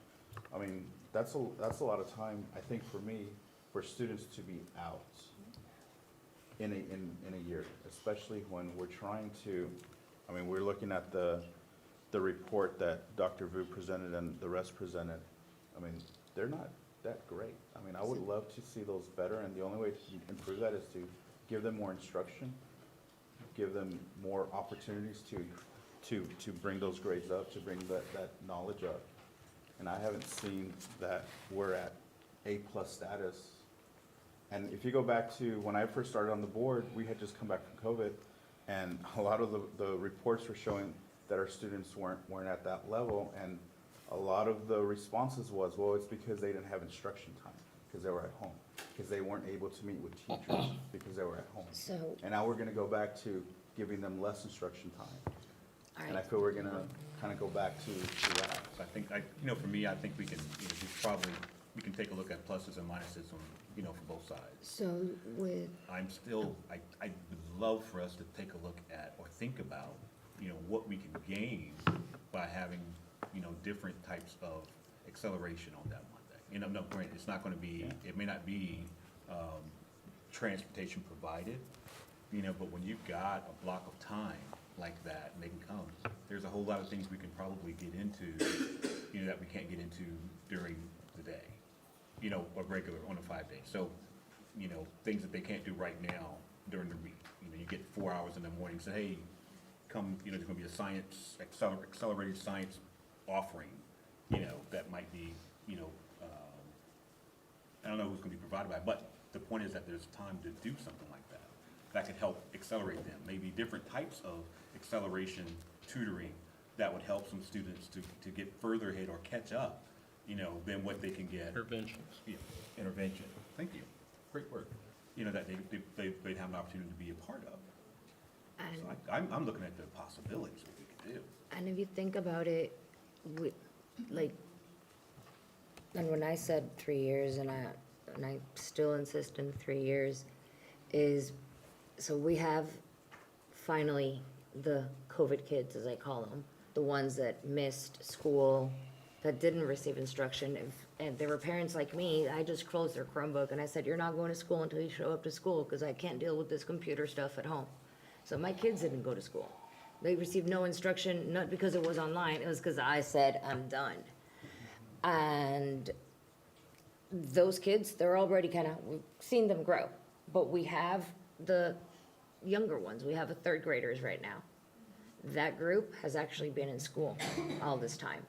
I mean, that's a lot of time, I think, for me, for students to be out in a year, especially when we're trying to, I mean, we're looking at the report that Dr. Vu presented and the rest presented. I mean, they're not that great. I mean, I would love to see those better, and the only way to improve that is to give them more instruction, give them more opportunities to bring those grades up, to bring that knowledge up. And I haven't seen that we're at A+ status. And if you go back to when I first started on the board, we had just come back from COVID, and a lot of the reports were showing that our students weren't at that level, and a lot of the responses was, well, it's because they didn't have instruction time, because they were at home, because they weren't able to meet with teachers, because they were at home. so, And now we're gonna go back to giving them less instruction time. all And I right, feel we're gonna kind of go back to that. So I think, for me, I think we can, we can take a look at pluses and minuses on, for both sides. so with, I'm still, I would love for us to take a look at or think about, what we can gain by having, different types of acceleration on that Monday. No, granted, it's not gonna be, it may not be, transportation provided, but when you've got a block of time like that and they can come, there's a whole lot of things we can probably get into, that we can't get into during the day, or regular on a 5 day. So, things that they can't do right now during the week. You get 4 hours in the morning, say, hey, come, there's gonna be a science, accelerated science offering, that might be, I don't know who's gonna be provided by, but the point is that there's time to do something like that. That could help accelerate them, maybe different types of acceleration tutoring that would help some students to get further ahead or catch up, than what they can get. Interventions. Yeah, intervention, thank you, great work. That they'd have an opportunity to be a part of. and, So I'm looking at the possibilities of what we could do. and if you think about it, and when I said 3 years, and I still insist in 3 years, is, so we have finally the COVID kids, as I call them, the ones that missed school, that didn't receive instruction. And there were parents like me, I just closed their Chromebook and I said, you're not going to school until you show up to school, because I can't deal with this computer stuff at home. So my kids didn't go to school. They received no instruction, not because it was online, it was because I said, I'm done. And those kids, they're already we've seen them grow. But we have the younger ones, we have 3rd graders right now. That group has actually been in school all this time.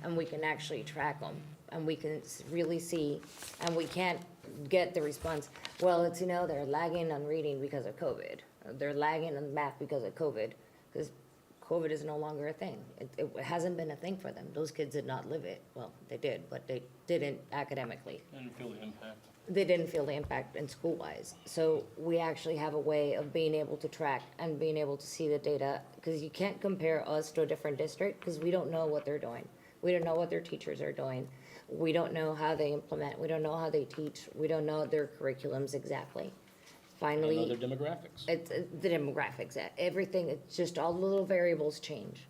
And we can actually track them, and we can really see, and we can't get the response, well, it's, they're lagging on reading because of COVID. They're lagging on math because of COVID, because COVID is no longer a thing. It hasn't been a thing for them. Those kids did not live it. Well, they did, but they didn't academically. Didn't feel the impact. They didn't feel the impact in school-wise. So we actually have a way of being able to track and being able to see the data, because you can't compare us to a different district, because we don't know what they're doing. We don't know what their teachers are doing. We don't know how they implement. We don't know how they teach. We don't know their curriculums exactly. Finally. And other demographics. It's the demographics, everything, it's just all the little variables change.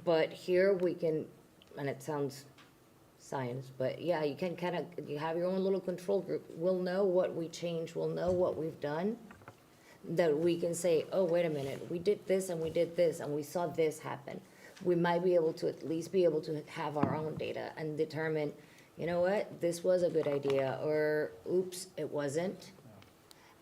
But here we can, and it sounds science, but yeah, you can you have your own little control group. We'll know what we changed, we'll know what we've done. that we can say, oh, wait a minute, we did this and we did this and we saw this happen. We might be able to at least be able to have our own data and determine, you know what, this was a good idea, or oops, it wasn't.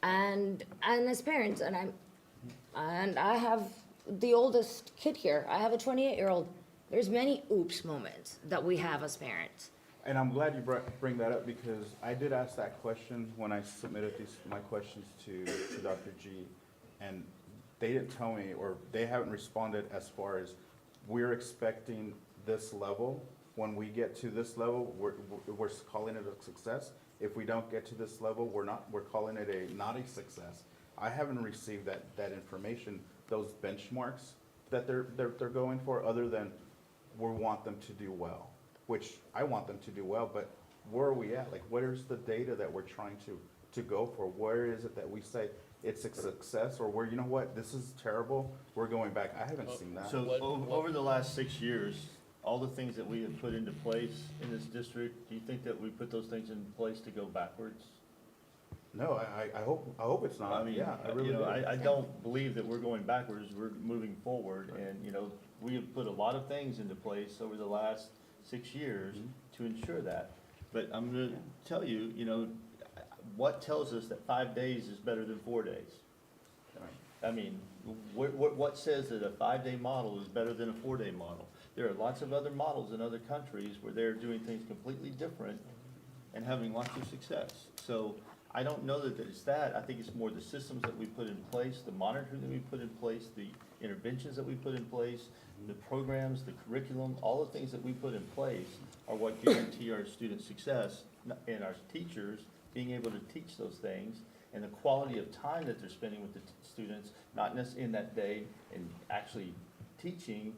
And as parents, and I have the oldest kid here, I have a 28-year-old, there's many oops moments that we have as parents. And I'm glad you bring that up, because I did ask that question when I submitted my questions to Dr. G, and they didn't tell me, or they haven't responded as far as, we're expecting this level. When we get to this level, we're calling it a success. If we don't get to this level, we're calling it not a success. I haven't received that information, those benchmarks that they're going for, other than we want them to do well, which I want them to do well, but where are we at? Like, where's the data that we're trying to go for? Where is it that we say it's a success, or where, you know what, this is terrible, we're going back? I haven't seen that. So over the last 6 years, all the things that we have put into place in this district, do you think that we put those things in place to go backwards? No, I hope it's not. I mean, Yeah, I really you know, do. I don't believe that we're going backwards, we're moving forward, and, you know, we have put a lot of things into place over the last 6 years to ensure that. But I'm gonna tell you, you know, what tells us that 5 days is better than 4 days? I mean, what says that a 5-day model is better than a 4-day model? There are lots of other models in other countries where they're doing things completely different and having lots of success. So I don't know that it's that. I think it's more the systems that we put in place, the monitoring that we put in place, the interventions that we put in place, the programs, the curriculum, all the things that we put in place are what guarantee our student success, and our teachers being able to teach those things, and the quality of time that they're spending with the students, not necessarily in that day, and actually teaching,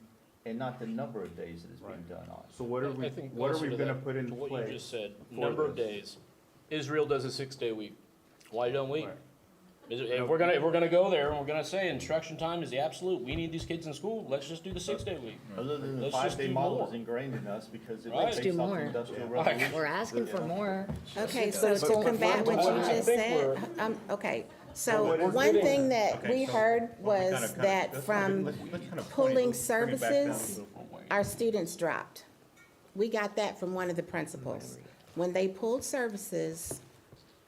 and not the number of days that it's being done on. So what are I think we also to gonna that, put in to place? what you just said, for number of this? days. Israel does a 6-day week. Why don't we? Right. If we're gonna go there and we're gonna say instruction time is the absolute, we need these kids in school, let's just do the 6-day week. Other than the Let's just 5-day do model more. is ingrained in us because it Right. based Do off the more. industrial Right. revolution. We're asking for more. Okay, so to combat what you just said, okay, so one thing that we heard was that from pulling services, our students dropped. We got that from one of the principals. When they pulled services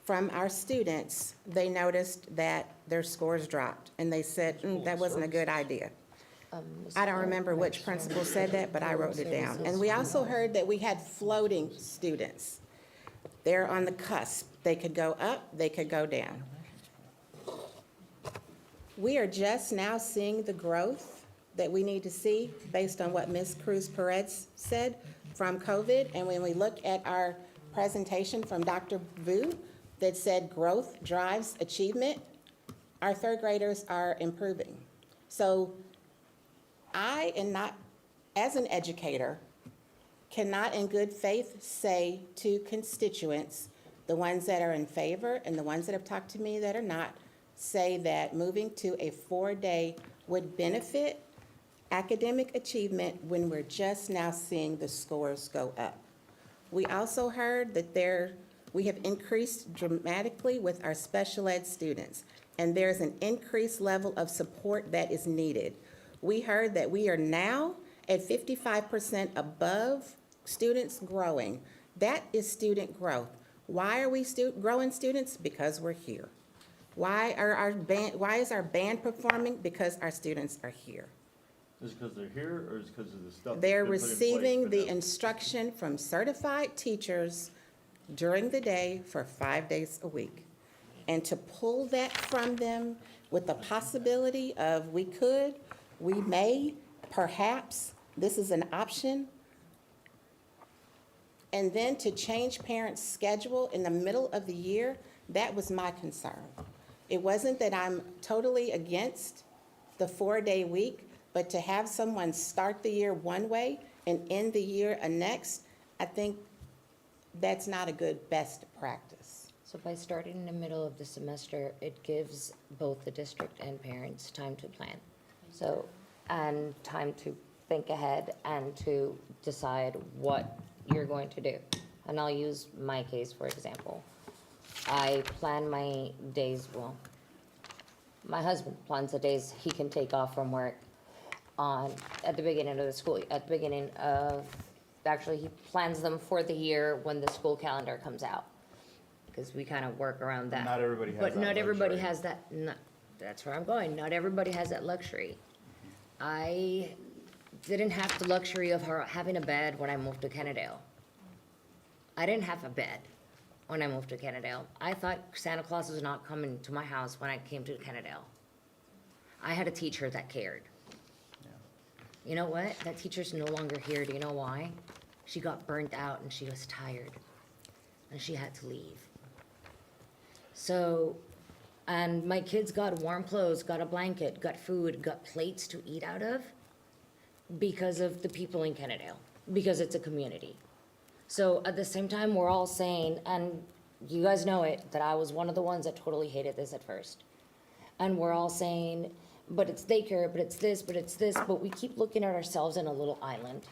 from our students, they noticed that their scores dropped, and they said, that wasn't a good idea. I don't remember which principal said that, but I wrote it down. And we also heard that we had floating students. They're on the cusp. They could go up, they could go down. We are just now seeing the growth that we need to see based on what Ms. Cruz Perez said from COVID. And when we look at our presentation from Dr. Vu that said growth drives achievement, our third graders are improving. So I am not, as an educator, cannot in good faith say to constituents, the ones that are in favor and the ones that have talked to me that are not, say that moving to a 4-day would benefit academic achievement when we're just now seeing the scores go up. We also heard that we have increased dramatically with our special ed students, and there's an increased level of support that is needed. We heard that we are now at 55% above students growing. That is student growth. Why are we growing students? Because we're here. Why is our band performing? Because our students are here. Is it because they're here, or is it because of the stuff? They're that's been put in place receiving for the them? instruction from certified teachers during the day for 5 days a week. And to pull that from them with the possibility of we may, perhaps, this is an option. And then to change parents' schedule in the middle of the year, that was my concern. It wasn't that I'm totally against the 4-day week, but to have someone start the year one way and end the year next, I think that's not a good best practice. So by starting in the middle of the semester, it gives both the district and parents time to plan. So, and time to think ahead and to decide what you're going to do. And I'll use my case, for example. I plan my days, well, My husband plans the days he can take off from work at the beginning of the school, actually, he plans them for the year when the school calendar comes out. Because we kind of work around that. Not everybody has But that not everybody luxury. has that, that's where I'm going. Not everybody has that luxury. I didn't have the luxury of having a bed when I moved to Kennedale. I didn't have a bed when I moved to Kennedale. I thought Santa Claus was not coming to my house when I came to Kennedale. I had a teacher that cared. You know what? That teacher's no longer here. Do you know why? She got burnt out and she was tired. And she had to leave. So, and my kids got warm clothes, got a blanket, got food, got plates to eat out of because of the people in Kennedale, because it's a community. So at the same time, we're all saying, and you guys know it, that I was one of the ones that totally hated this at first. And we're all saying, but it's daycare, but it's this, but we keep looking at ourselves in a little island,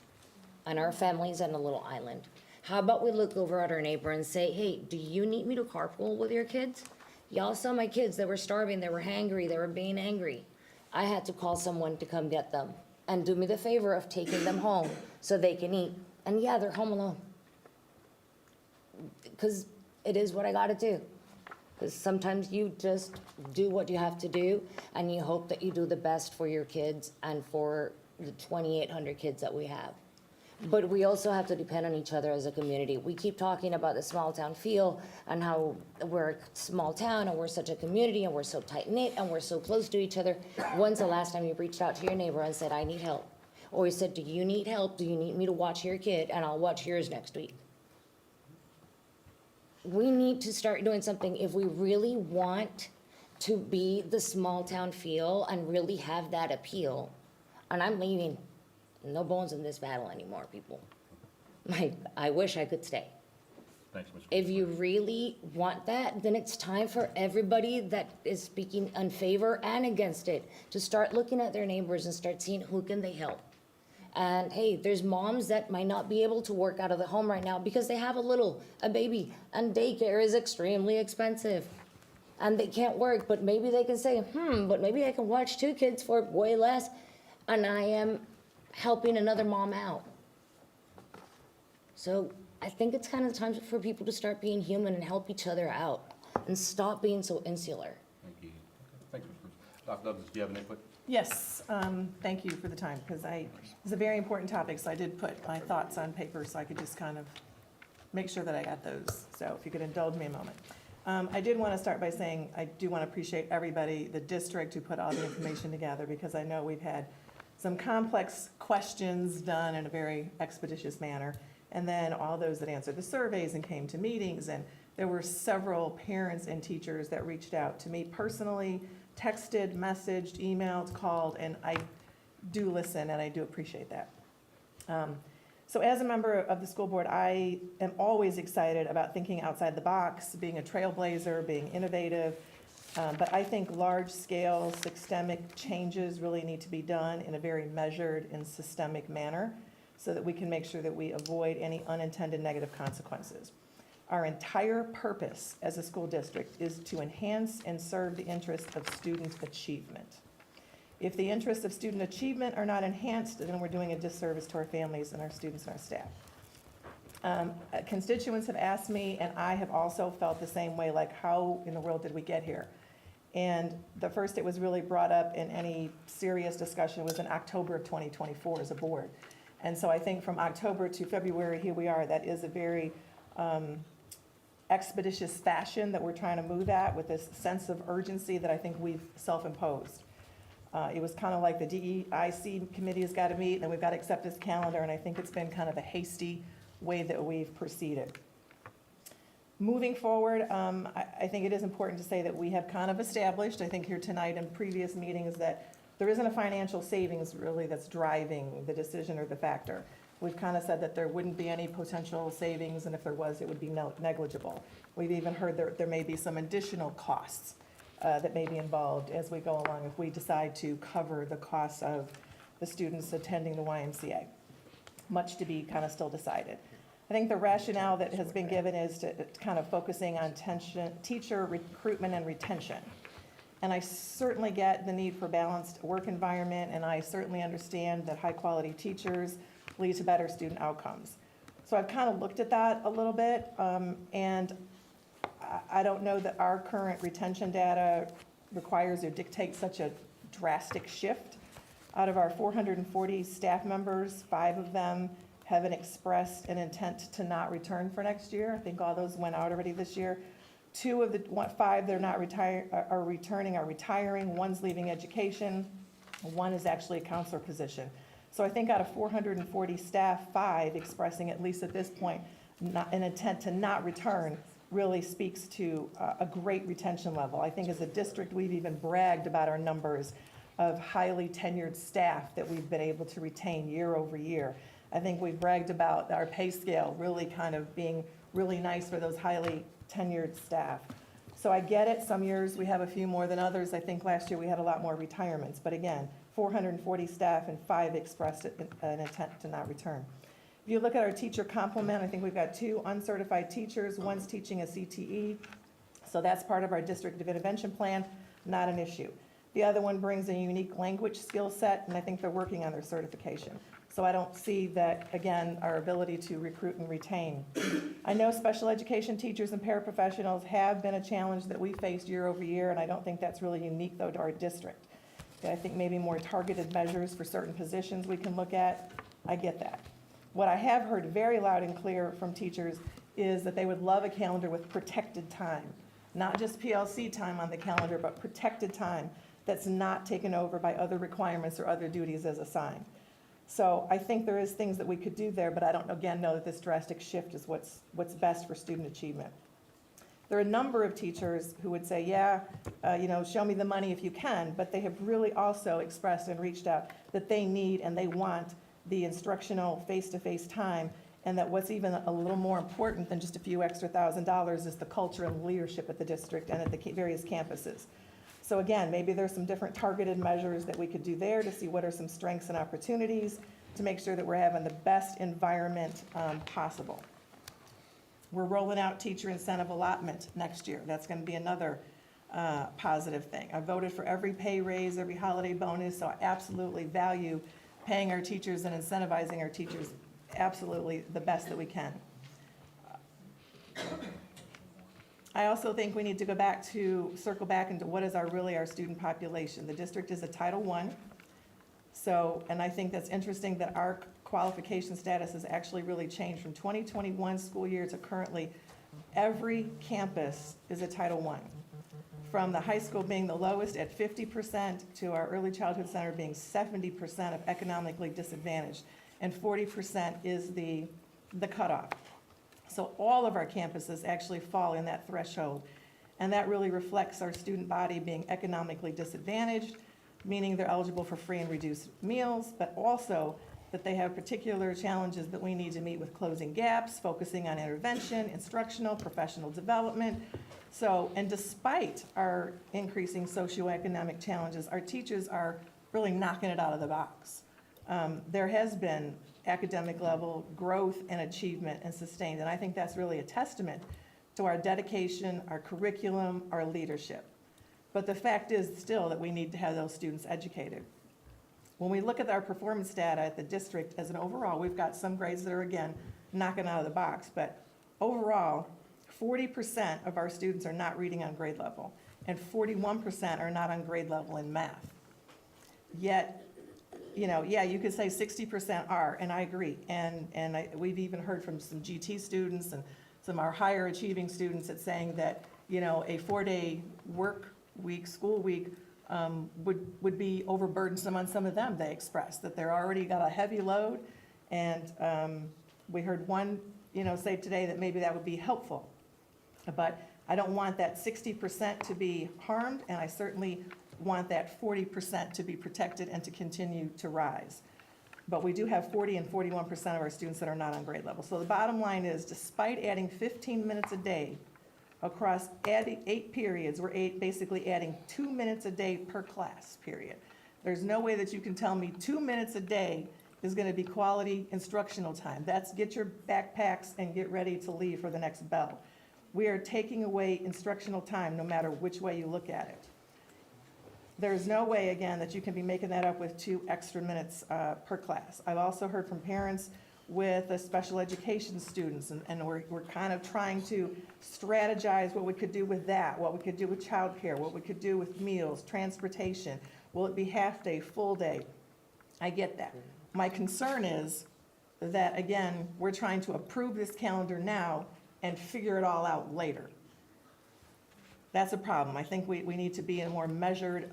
and our families in a little island. How about we look over at our neighbor and say, hey, do you need me to carpool with your kids? Y'all saw my kids, they were starving, they were hangry, they were being angry. I had to call someone to come get them and do me the favor of taking them home so they can eat. And yeah, they're home alone. Because it is what I gotta do. Because sometimes you just do what you have to do and you hope that you do the best for your kids and for the 2,800 kids that we have. But we also have to depend on each other as a community. We keep talking about the small town feel and how we're a small town and we're such a community and we're so tight knit and we're so close to each other. When's the last time you reached out to your neighbor and said, I need help? Or you said, do you need help? Do you need me to watch your kid? And I'll watch yours next week. We need to start doing something if we really want to be the small town feel and really have that appeal. And I'm leaving. No bones in this battle anymore, people. I wish I could stay. Thanks, Ms. If you really want that, then it's time for everybody that is speaking in favor and against it to start looking at their neighbors and start seeing who can they help. And hey, there's moms that might not be able to work out of the home right now because they have a baby, and daycare is extremely expensive. And they can't work, but maybe they can say, but maybe I can watch 2 kids for way less, and I am helping another mom out. So I think it's kind of time for people to start being human and help each other out and stop being so insular. Thank you. Thanks, Ms. Cruz. Dr. Douglas, do you have an input? Yes, thank you for the time, because it's a very important topic, so I did put my thoughts on paper so I could just kind of make sure that I got those. So if you could indulge me a moment. I did want to start by saying I do want to appreciate everybody, the district, who put all the information together, because I know we've had some complex questions done in a very expeditious manner, and then all those that answered the surveys and came to meetings, and there were several parents and teachers that reached out to me personally, texted, messaged, emailed, called, and I do listen and I do appreciate that. So as a member of the school board, I am always excited about thinking outside the box, being a trailblazer, being innovative. But I think large-scale systemic changes really need to be done in a very measured and systemic manner so that we can make sure that we avoid any unintended negative consequences. Our entire purpose as a school district is to enhance and serve the interests of student achievement. If the interests of student achievement are not enhanced, then we're doing a disservice to our families and our students and our staff. Constituents have asked me, and I have also felt the same way, like, how in the world did we get here? And the first it was really brought up in any serious discussion was in October of 2024 as a board. And so I think from October to February, here we are. That is a very expeditious fashion that we're trying to move at with this sense of urgency that I think we've self-imposed. It was kind of like the DEIC committee has got to meet, and then we've got to accept this calendar, and I think it's been kind of a hasty way that we've proceeded. Moving forward, I think it is important to say that we have kind of established, I think here tonight and previous meetings, that there isn't a financial savings really that's driving the decision or the factor. We've kind of said that there wouldn't be any potential savings, and if there was, it would be negligible. We've even heard there may be some additional costs that may be involved as we go along if we decide to cover the costs of the students attending the YMCA. Much to be kind of still decided. I think the rationale that has been given is to kind of focusing on teacher recruitment and retention. And I certainly get the need for balanced work environment, and I certainly understand that high-quality teachers lead to better student outcomes. So I've kind of looked at that a little bit, and I don't know that our current retention data requires or dictates such a drastic shift. Out of our 440 staff members, 5 of them have expressed an intent to not return for next year. I think all those went out already this year. 2 of the 5 that are not returning are retiring. 1's leaving education. 1 is actually a counselor position. So I think out of 440 staff, 5 expressing, at least at this point, an intent to not return really speaks to a great retention level. I think as a district, we've even bragged about our numbers of highly tenured staff that we've been able to retain year over year. I think we've bragged about our pay scale really kind of being really nice for those highly tenured staff. So I get it, some years we have a few more than others. I think last year we had a lot more retirements, but again, 440 staff and 5 expressed an intent to not return. If you look at our teacher complement, I think we've got 2 uncertified teachers. 1's teaching a CTE, so that's part of our district intervention plan, not an issue. The other one brings a unique language skill set, and I think they're working on their certification. So I don't see that, again, our ability to recruit and retain. I know special education teachers and paraprofessionals have been a challenge that we faced year over year, and I don't think that's really unique, though, to our district. I think maybe more targeted measures for certain positions we can look at. I get that. What I have heard very loud and clear from teachers is that they would love a calendar with protected time. Not just PLC time on the calendar, but protected time that's not taken over by other requirements or other duties as assigned. So I think there is things that we could do there, but I don't, again, know that this drastic shift is what's best for student achievement. There are a number of teachers who would say, yeah, show me the money if you can, but they have really also expressed and reached out that they need and they want the instructional face-to-face time, and that what's even a little more important than just a few extra $1,000 is the culture and leadership at the district and at the various campuses. So again, maybe there's some different targeted measures that we could do there to see what are some strengths and opportunities to make sure that we're having the best environment possible. We're rolling out teacher incentive allotment next year. That's going to be another positive thing. I voted for every pay raise, every holiday bonus, so I absolutely value paying our teachers and incentivizing our teachers absolutely the best that we can. I also think we need to circle back into what is really our student population. The district is a Title I, and I think that's interesting that our qualification status has actually really changed from 2021 school year to currently. Every campus is a Title I. From the high school being the lowest at 50% to our early childhood center being 70% of economically disadvantaged, and 40% is the cutoff. So all of our campuses actually fall in that threshold, and that really reflects our student body being economically disadvantaged, meaning they're eligible for free and reduced meals, but also that they have particular challenges that we need to meet with closing gaps, focusing on intervention, instructional, professional development. So, and despite our increasing socioeconomic challenges, our teachers are really knocking it out of the box. There has been academic level growth and achievement and sustained, and I think that's really a testament to our dedication, our curriculum, our leadership. But the fact is still that we need to have those students educated. When we look at our performance data at the district as an overall, we've got some grades that are, again, knocking out of the box, but overall, 40% of our students are not reading on grade level, and 41% are not on grade level in math. Yet, you could say 60% are, and I agree. We've even heard from some GT students and some of our higher achieving students that saying that, a 4-day work week, school week, would be overburdensome on some of them. They expressed that they're already got a heavy load, and we heard one, say today that maybe that would be helpful. But I don't want that 60% to be harmed, and I certainly want that 40% to be protected and to continue to rise. But we do have 40 and 41% of our students that are not on grade level. So the bottom line is, despite adding 15 minutes a day across 8 periods, we're basically adding 2 minutes a day per class period. There's no way that you can tell me 2 minutes a day is going to be quality instructional time. That's get your backpacks and get ready to leave for the next bell. We are taking away instructional time no matter which way you look at it. There's no way, again, that you can be making that up with 2 extra minutes per class. I've also heard from parents with the special education students, and we're kind of trying to strategize what we could do with that, what we could do with childcare, what we could do with meals, transportation. Will it be half day, full day? I get that. My concern is that, again, we're trying to approve this calendar now and figure it all out later. That's a problem. I think we need to be in a more measured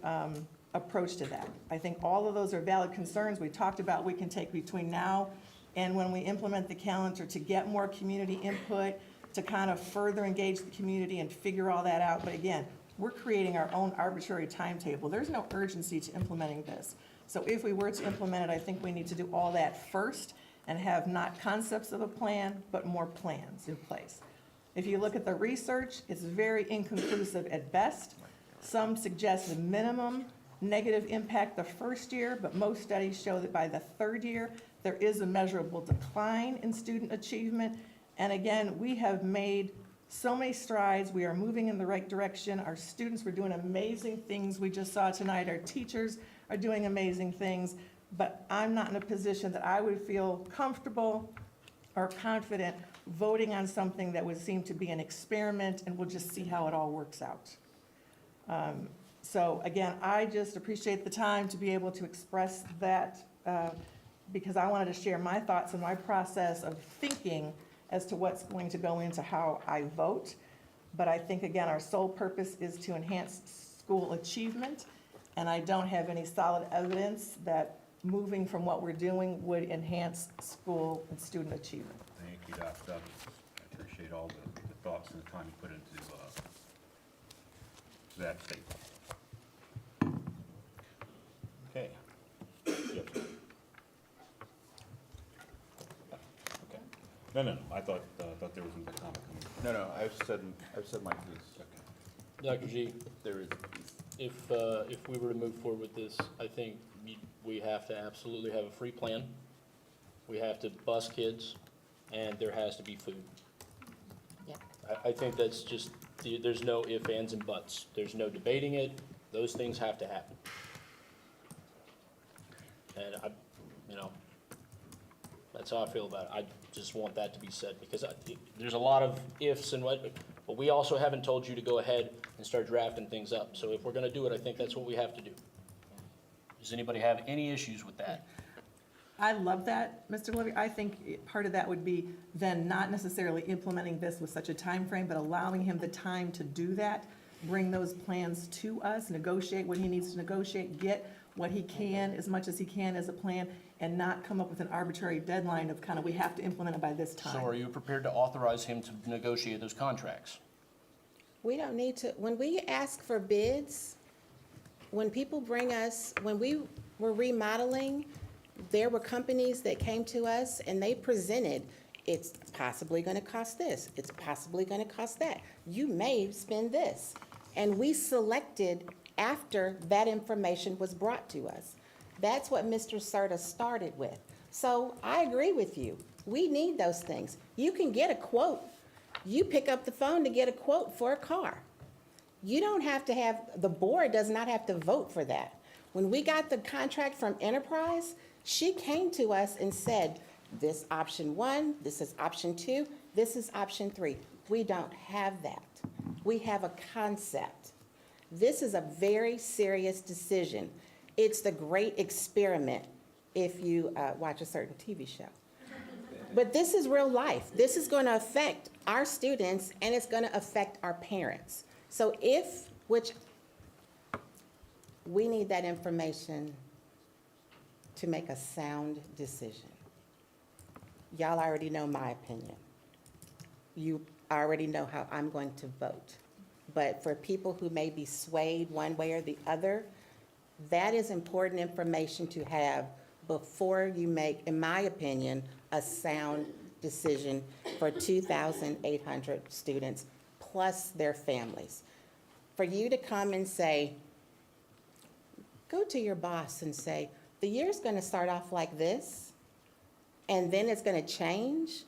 approach to that. I think all of those are valid concerns we talked about we can take between now and when we implement the calendar to get more community input, to kind of further engage the community and figure all that out. But again, we're creating our own arbitrary timetable. There's no urgency to implementing this. So if we were to implement it, I think we need to do all that first and have not concepts of a plan, but more plans in place. If you look at the research, it's very inconclusive at best. Some suggest a minimum negative impact the first year, but most studies show that by the 3rd year, there is a measurable decline in student achievement. And again, we have made so many strides. We are moving in the right direction. Our students were doing amazing things we just saw tonight. Our teachers are doing amazing things. But I'm not in a position that I would feel comfortable or confident voting on something that would seem to be an experiment, and we'll just see how it all works out. So again, I just appreciate the time to be able to express that because I wanted to share my thoughts and my process of thinking as to what's going to go into how I vote. But I think, again, our sole purpose is to enhance school achievement, and I don't have any solid evidence that moving from what we're doing would enhance school and student achievement. Thank you, Dr. Douglas. I appreciate all the thoughts and the time you put into that statement. Okay. Yes. Okay. No. I thought there was another comment coming. No, I've said my piece. Okay. Dr. G, There is a piece. if we were to move forward with this, I think we have to absolutely have a free plan. We have to bus kids, and there has to be food. Yeah. I think that's just, there's no ifs, ands, and buts. There's no debating it. Those things have to happen. And that's how I feel about it. I just want that to be said, because there's a lot of ifs and what, but we also haven't told you to go ahead and start drafting things up. So if we're gonna do it, I think that's what we have to do. Does anybody have any issues with that? I love that, Mr. Levy. I think part of that would be then not necessarily implementing this with such a time frame, but allowing him the time to do that, bring those plans to us, negotiate what he needs to negotiate, get what he can, as much as he can as a plan, and not come up with an arbitrary deadline of kind of, we have to implement it by this time. So are you prepared to authorize him to negotiate those contracts? We don't need to, when we ask for bids, when people bring us, when we were remodeling, there were companies that came to us and they presented, it's possibly gonna cost this, it's possibly gonna cost that. You may spend this. And we selected after that information was brought to us. That's what Mr. Serta started with. So I agree with you. We need those things. You can get a quote. You pick up the phone to get a quote for a car. You don't have to have, the board does not have to vote for that. When we got the contract from Enterprise, she came to us and said, this option 1, this is option 2, this is option 3. We don't have that. We have a concept. This is a very serious decision. It's the great experiment if you watch a certain TV show. But this is real life. This is going to affect our students, and it's going to affect our parents. So we need that information to make a sound decision. Y'all already know my opinion. You already know how I'm going to vote. But for people who may be swayed one way or the other, that is important information to have before you make, in my opinion, a sound decision for 2,800 students plus their families. For you to come and say, go to your boss and say, the year's gonna start off like this, and then it's gonna change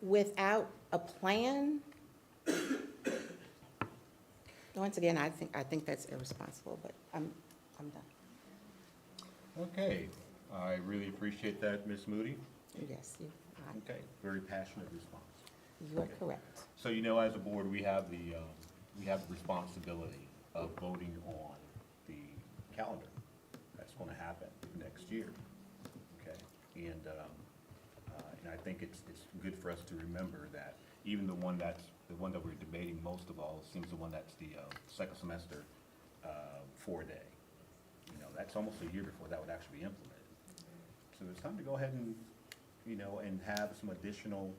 without a plan. Once again, I think that's irresponsible, but I'm done. Okay, I really appreciate that, Ms. Moody. Yes, Okay, very passionate response. you are correct. So, as a board, we have the responsibility of voting on the calendar. That's gonna happen next year, okay? And I think it's good for us to remember that even the one that we're debating most of all seems the one that's the second semester 4-day. That's almost a year before that would actually be implemented. So it's time to go ahead and, and have some additional,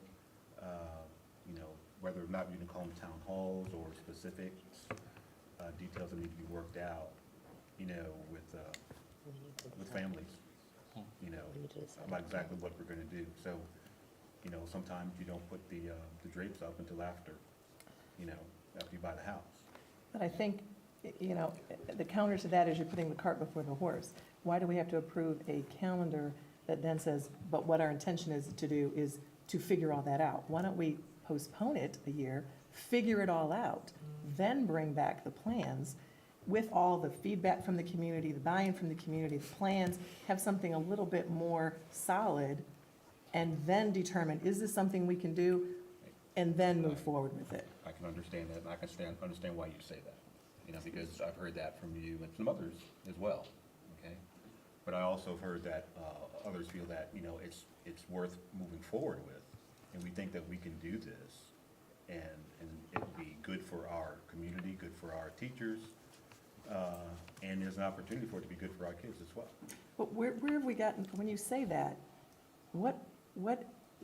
whether or not you can call them town halls or specific details that need to be worked out, with families, about exactly what we're gonna do. So, sometimes you don't put the drapes up until after you buy the house. But I think, the counter to that is you're putting the cart before the horse. Why do we have to approve a calendar that then says, but what our intention is to figure all that out? Why don't we postpone it a year, figure it all out, then bring back the plans with all the feedback from the community, the buy-in from the community, the plans, have something a little bit more solid, and then determine, is this something we can do, and then move forward with it. I can understand that, and I can understand why you say that, because I've heard that from you and some others as well, okay? But I also have heard that others feel that, it's worth moving forward with, and we think that we can do this, and it would be good for our community, good for our teachers, and there's an opportunity for it to be good for our kids as well. But where have we gotten, when you say that, what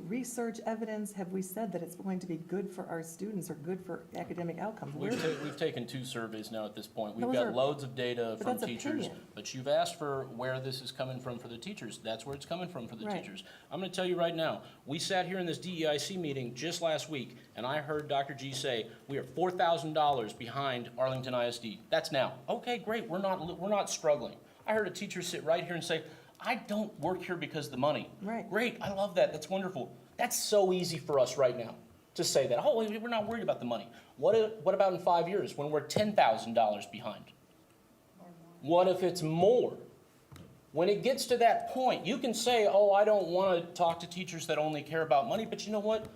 research evidence have we said that it's going to be good for our students or good for academic outcomes? We've taken 2 surveys now at this point. We've Those got are- loads of data but from that's teachers. opinion. But you've asked for where this is coming from for the teachers. That's where it's coming from for the Right. teachers. I'm gonna tell you right now, we sat here in this DEIC meeting just last week, and I heard Dr. G say, we are $4,000 behind Arlington ISD. That's now. Okay, great, we're not struggling. I heard a teacher sit right here and say, I don't work here because of the money. Right. Great, I love that, that's wonderful. That's so easy for us right now to say that. Oh, we're not worried about the money. What about in 5 years when we're $10,000 behind? What if it's more? When it gets to that point, you can say, oh, I don't want to talk to teachers that only care about money, but you know what?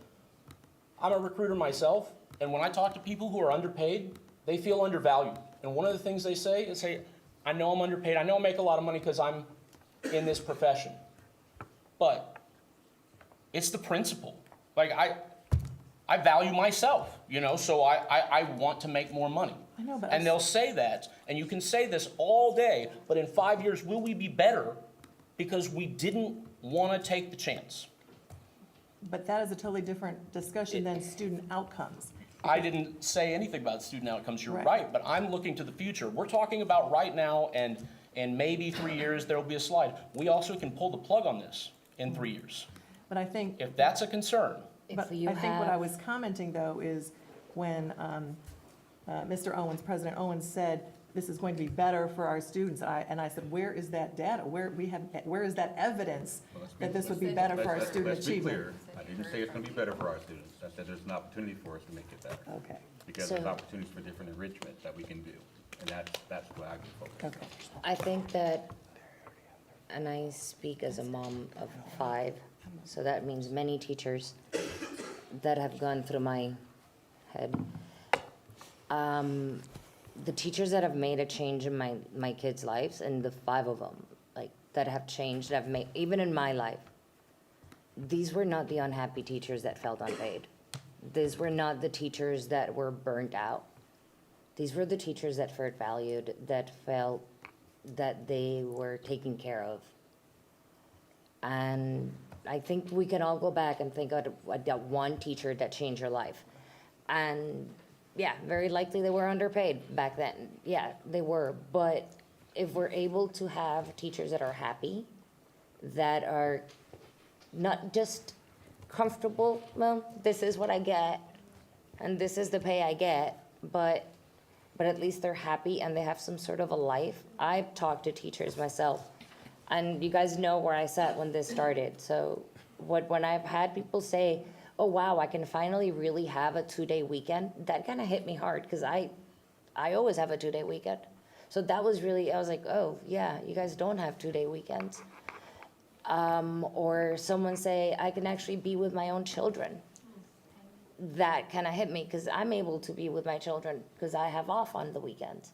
I'm a recruiter myself, and when I talk to people who are underpaid, they feel undervalued. And one of the things they say is, hey, I know I'm underpaid, I know I make a lot of money because I'm in this profession. But it's the principle. Like, I value myself, so I want to make more money. I know, but And they'll say that, and you can say this all day, but in 5 years, will we be better because we didn't want to take the chance? But that is a totally different discussion than student outcomes. I didn't say anything about student outcomes, you're Right. right, but I'm looking to the future. We're talking about right now, and maybe 3 years, there'll be a slide. We also can pull the plug on this in 3 years. But I think, If that's a concern, but I think what I was commenting though is when Mr. Owens, President Owens said, this is going to be better for our students. And I said, where is that data? Where is that evidence that this would be better for our student Let's be achievement? clear. I didn't say it's gonna be better for our students. I said there's an opportunity for us to make it better. Okay, Because there's So- opportunities for different enrichment that we can do. And that's what I can focus okay. I think that, and I speak as a mom of 5, so that means many teachers that have gone through my head. The teachers that have made a change in my kids' lives, and the 5 of them, like, that have changed, that have made, even in my life, these were not the unhappy teachers that felt unpaid. These were not the teachers that were burnt out. These were the teachers that felt valued, that felt that they were taken care of. And I think we can all go back and think of that one teacher that changed your life. And yeah, very likely they were underpaid back then. Yeah, they were. But if we're able to have teachers that are happy, that are not just comfortable, well, this is what I get, and this is the pay I get, but at least they're happy and they have some sort of a life. I've talked to teachers myself, and you guys know where I sat when this started. So when I've had people say, oh wow, I can finally really have a 2-day weekend, that kind of hit me hard, because I I always have a 2-day weekend. So that was really, I was like, oh, yeah, you guys don't have 2-day weekends. Or someone say, I can actually be with my own children. That kind of hit me, because I'm able to be with my children, because I have off on the weekends.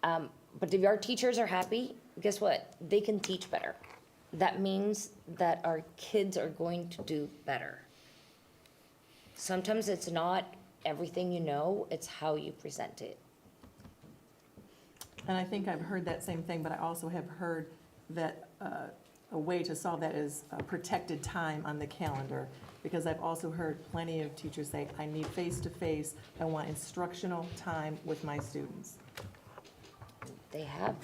But if our teachers are happy, guess what? They can teach better. That means that our kids are going to do better. Sometimes it's not everything you know, it's how you present it. And I think I've heard that same thing, but I also have heard that a way to solve that is protected time on the calendar. Because I've also heard plenty of teachers say, I need face-to-face, I want instructional time with my students. They have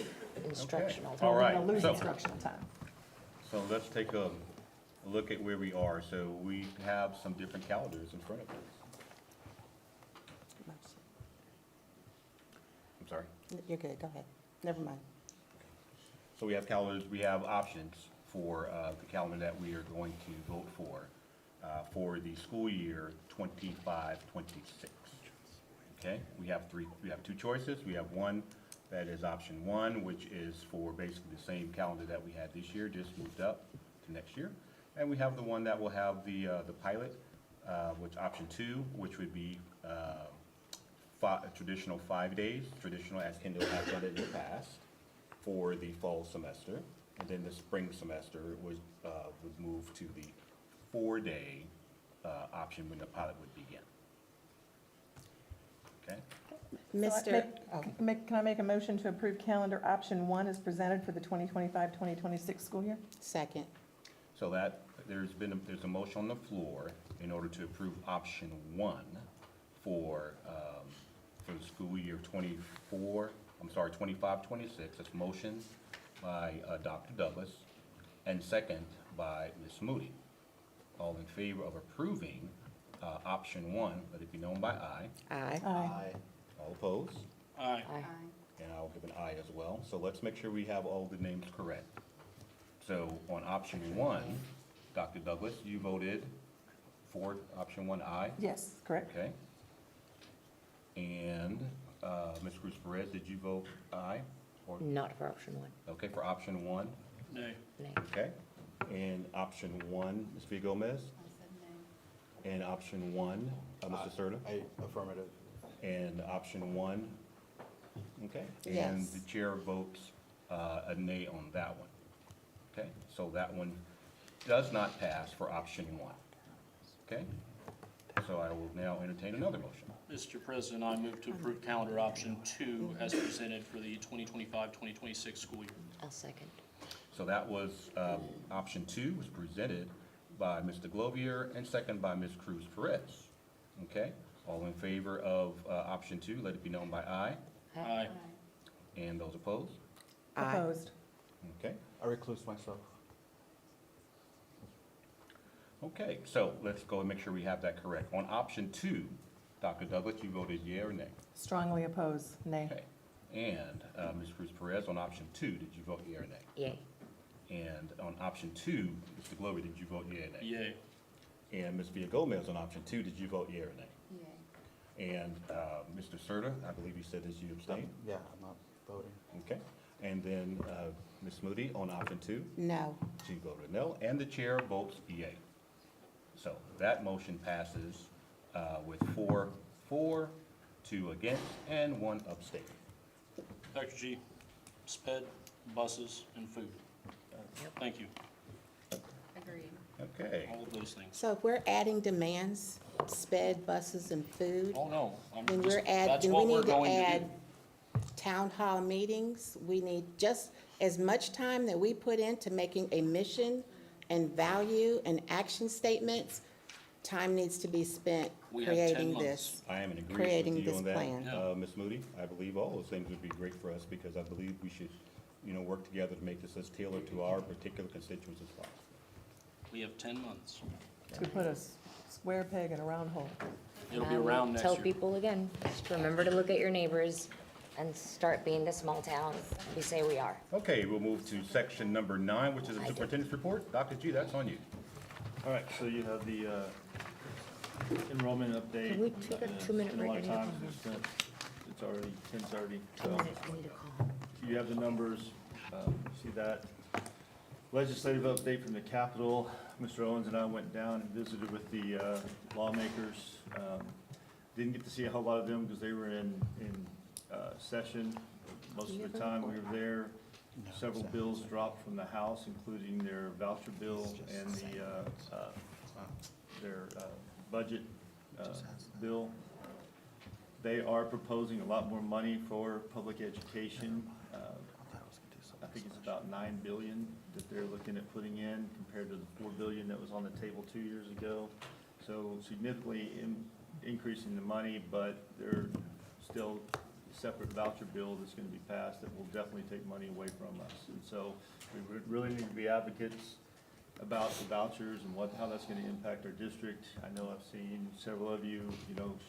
instructional All right. We're gonna lose So- instructional time. So let's take a look at where we are. So we have some different calendars in front of us. I'm sorry. You're good, go ahead. Never mind. So we have calendars, we have options for the calendar that we are going to vote for the school year 25-26. Okay, we have two choices. We have one that is option one, which is for basically the same calendar that we had this year, just moved up to next year. And we have the one that will have the pilot, which option two, which would be traditional 5 days, traditional as Kendall has done it in the past, for the fall semester. And then the spring semester would move to the 4-day option when the pilot would begin. Okay? Can I make a motion to approve calendar option one as presented for the 2025-2026 school year? Second. So that, there's a motion on the floor in order to approve option one for the school year 25-26. That's motion by Dr. Douglas and second by Ms. Moody. All in favor of approving option one, let it be known by aye. Aye. Aye. All opposed? Aye. And I'll give an aye as well. So let's make sure we have all the names correct. So on option one, Dr. Douglas, you voted for option one, aye? Yes, correct. Okay. And Ms. Cruz Perez, did you vote aye? Or Not for option one. okay, for option one? Nay. Nay. Okay. And option one, Ms. Villa Gomez? And option one, Mr. Serta? Affirmative. And option one? Okay. And Yes. the chair votes a nay on that one. Okay, so that one does not pass for option one. Okay? So I will now entertain another motion. Mr. President, I move to approve calendar option 2 as presented for the 2025-2026 school year. I'll second. So that was, option two was presented by Mr. Glovier and second by Ms. Cruz Perez. Okay? All in favor of option two, let it be known by aye. Aye. And those opposed? Aye. Opposed. Okay? I recluse myself. Okay, so let's go and make sure we have that correct. On option two, Dr. Douglas, you voted yea or nay? Strongly oppose, nay. Okay. And Ms. Cruz Perez, on option two, did you vote yea or nay? Yay. And on option two, Mr. Glover, did you vote yea or nay? Yay. And Ms. Villa Gomez, on option two, did you vote yea or nay? Yay. And Mr. Serta, I believe you said that you abstained? Yeah, I'm not voting. Okay. And then Ms. Moody, on option two, No. she voted no, and the chair votes yea. So that motion passes with 4 for, 2 against, and 1 abstain. Dr. G, sped, buses, and food. Thank you. Agreed. Okay. All of those things. So if we're adding demands, sped, buses, and food, Oh, no. I'm then just- that's then we what we're need to going add do. town hall meetings. We need just as much time that we put into making a mission and value and action statements, time needs to be spent We have 10 creating months. this. I am in agreement Creating with you this on that, plan. Yeah. Ms. Moody. I believe all those things would be great for us because I believe we should, work together to make this as tailored to our particular constituents as possible. We have 10 months. To put a square peg in a round hole. It'll be I will around next Tell year. people again, just remember to look at your neighbors and start being the small town we say we are. Okay, we'll move to section number 9, which is the superintendent's report. Dr. G, that's on you. All right, so you have the enrollment update. Can we take a Uh, 2-minute spent a lot break? of time, we spent it's already, 10:30, so. I need to call. You have the numbers, see that. Legislative update from the Capitol. Mr. Owens and I went down and visited with the lawmakers. Didn't get to see a whole lot of them because they were in session most of the time we were there. Several bills dropped from the House, including their voucher bill and their budget bill. They are proposing a lot more money for public education. I think it's about $9 billion that they're looking at putting in compared to the $4 billion that was on the table 2 years ago. So significantly increasing the money, but there's still a separate voucher bill that's gonna be passed that will definitely take money away from us. And so we really need to be advocates about the vouchers and how that's gonna impact our district. I know I've seen several of you,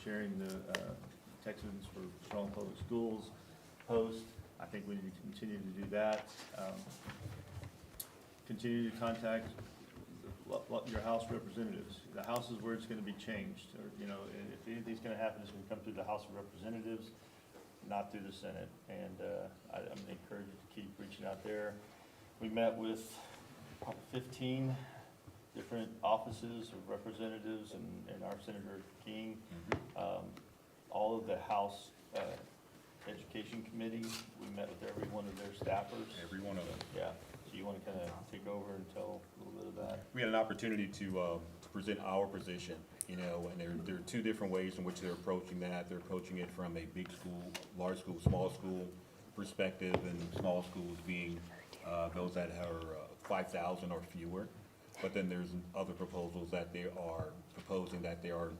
sharing the Texans for Strong Public Schools post. I think we need to continue to do that. Continue to contact your House representatives. The House is where it's gonna be changed, or, and if anything's gonna happen, it's gonna come through the House of Representatives, not through the Senate. And I'm gonna encourage you to keep reaching out there. We met with probably 15 different offices of representatives and our Senator King. All of the House Education Committee, we met with every one of their staffers. Every one of them. Yeah, so you want to kind of take over and tell a little bit of that? We had an opportunity to present our position, and there are two different ways in which they're approaching that. They're approaching it from a big school, large school, small school perspective, and small schools being those that are 5,000 or fewer. But then there's other proposals that they are proposing that they are,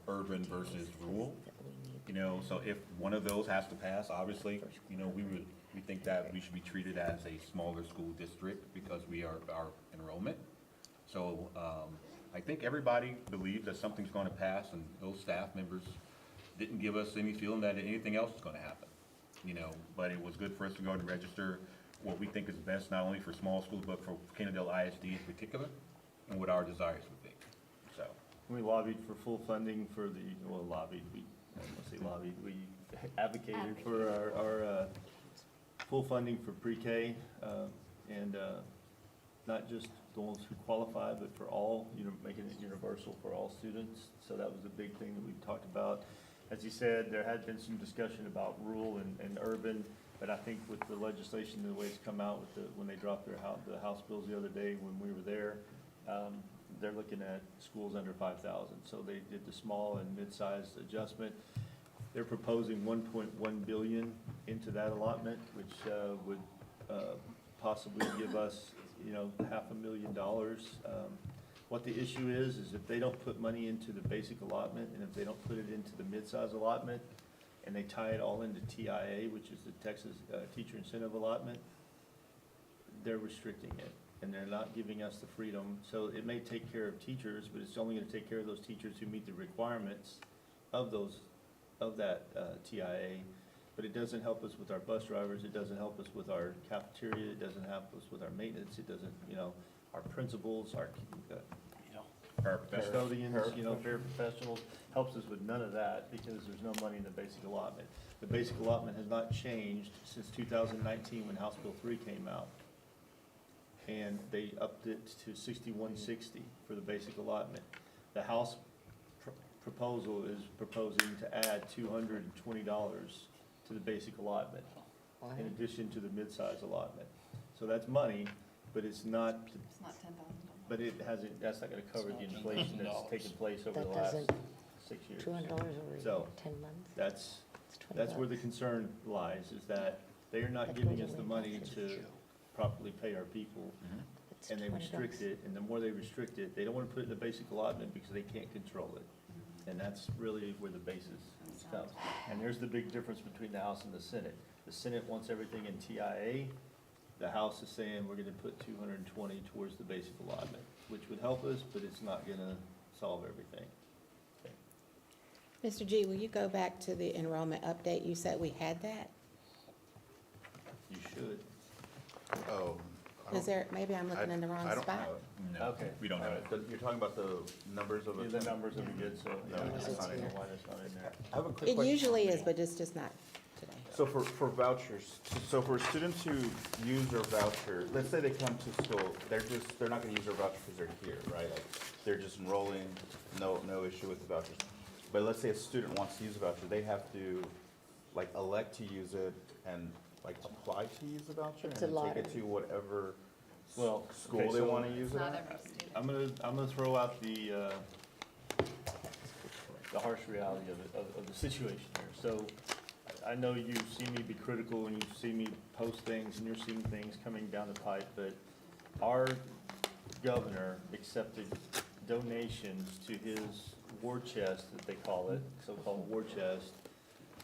urban versus rural. So if one of those has to pass, obviously, we think that we should be treated as a smaller school district because we are our enrollment. So I think everybody believes that something's going to pass, and those staff members didn't give us any feeling that anything else is going to happen. But it was good for us to go and register what we think is best, not only for small schools, but for Kennedale ISD in particular, and what our desires would be. So We lobbied for full funding for I don't want to say lobbied, we advocated for our full funding for pre-K, and not just the ones who qualify, but for all, making it universal for all students. So that was a big thing that we talked about. As you said, there had been some discussion about rural and urban, but I think with the legislation, the way it's come out when they dropped the House bills the other day when we were there, they're looking at schools under 5,000. So they did the small and mid-sized adjustment. They're proposing $1.1 billion into that allotment, which would possibly give us, $500,000. What the issue is if they don't put money into the basic allotment, and if they don't put it into the mid-size allotment, and they tie it all into TIA, which is the Texas Teacher Incentive Allotment, they're restricting it, and they're not giving us the freedom. So it may take care of teachers, but it's only gonna take care of those teachers who meet the requirements of that TIA. But it doesn't help us with our bus drivers, it doesn't help us with our cafeteria, it doesn't help us with our maintenance, it doesn't, our principals, our custodians, paraprofessionals, helps us with none of that because there's no money in the basic allotment. The basic allotment has not changed since 2019 when House Bill 3 came out. And they upped it to 6160 for the basic allotment. The House proposal is proposing to add $220 to the basic allotment, in addition to the mid-size allotment. So that's money, but it's not. It's not $10,000. But that's not gonna cover the inflation that's taken place over the last 6 years. $200 over So 10 months. that's where the concern lies, is that they are not giving us the money to properly pay our people. And they restrict it, and the more they restrict it, they don't wanna put it in the basic allotment because they can't control it. And that's really where the basis comes. And there's the big difference between the House and the Senate. The Senate wants everything in TIA. The House is saying we're gonna put 220 towards the basic allotment, which would help us, but it's not gonna solve everything. Mr. G, will you go back to the enrollment update? You said we had that? You should. Oh. Is there, maybe I'm looking in the wrong I don't spot? have it. no, Okay. we don't have it. You're talking about the numbers of Yeah, it? the numbers are good, so, No, I it's don't not in know here. why that's not in there. I have a quick It question. usually is, but it's just not So for vouchers, so for students who use their voucher, let's say they come to school, they're not gonna use their voucher because they're here, right? Like, they're just enrolling, no issue with the vouchers. But let's say a student wants to use a voucher, they have to, like, elect to use it and, like, apply to use the voucher? It's a And then take it lottery. to whatever Well, school okay, they so wanna use it Not at? every student. I'm gonna throw out the harsh reality of the situation here. So I know you see me be critical and you see me post things and you're seeing things coming down the pipe, but our governor accepted donations to his war chest, that they call it, so-called war chest,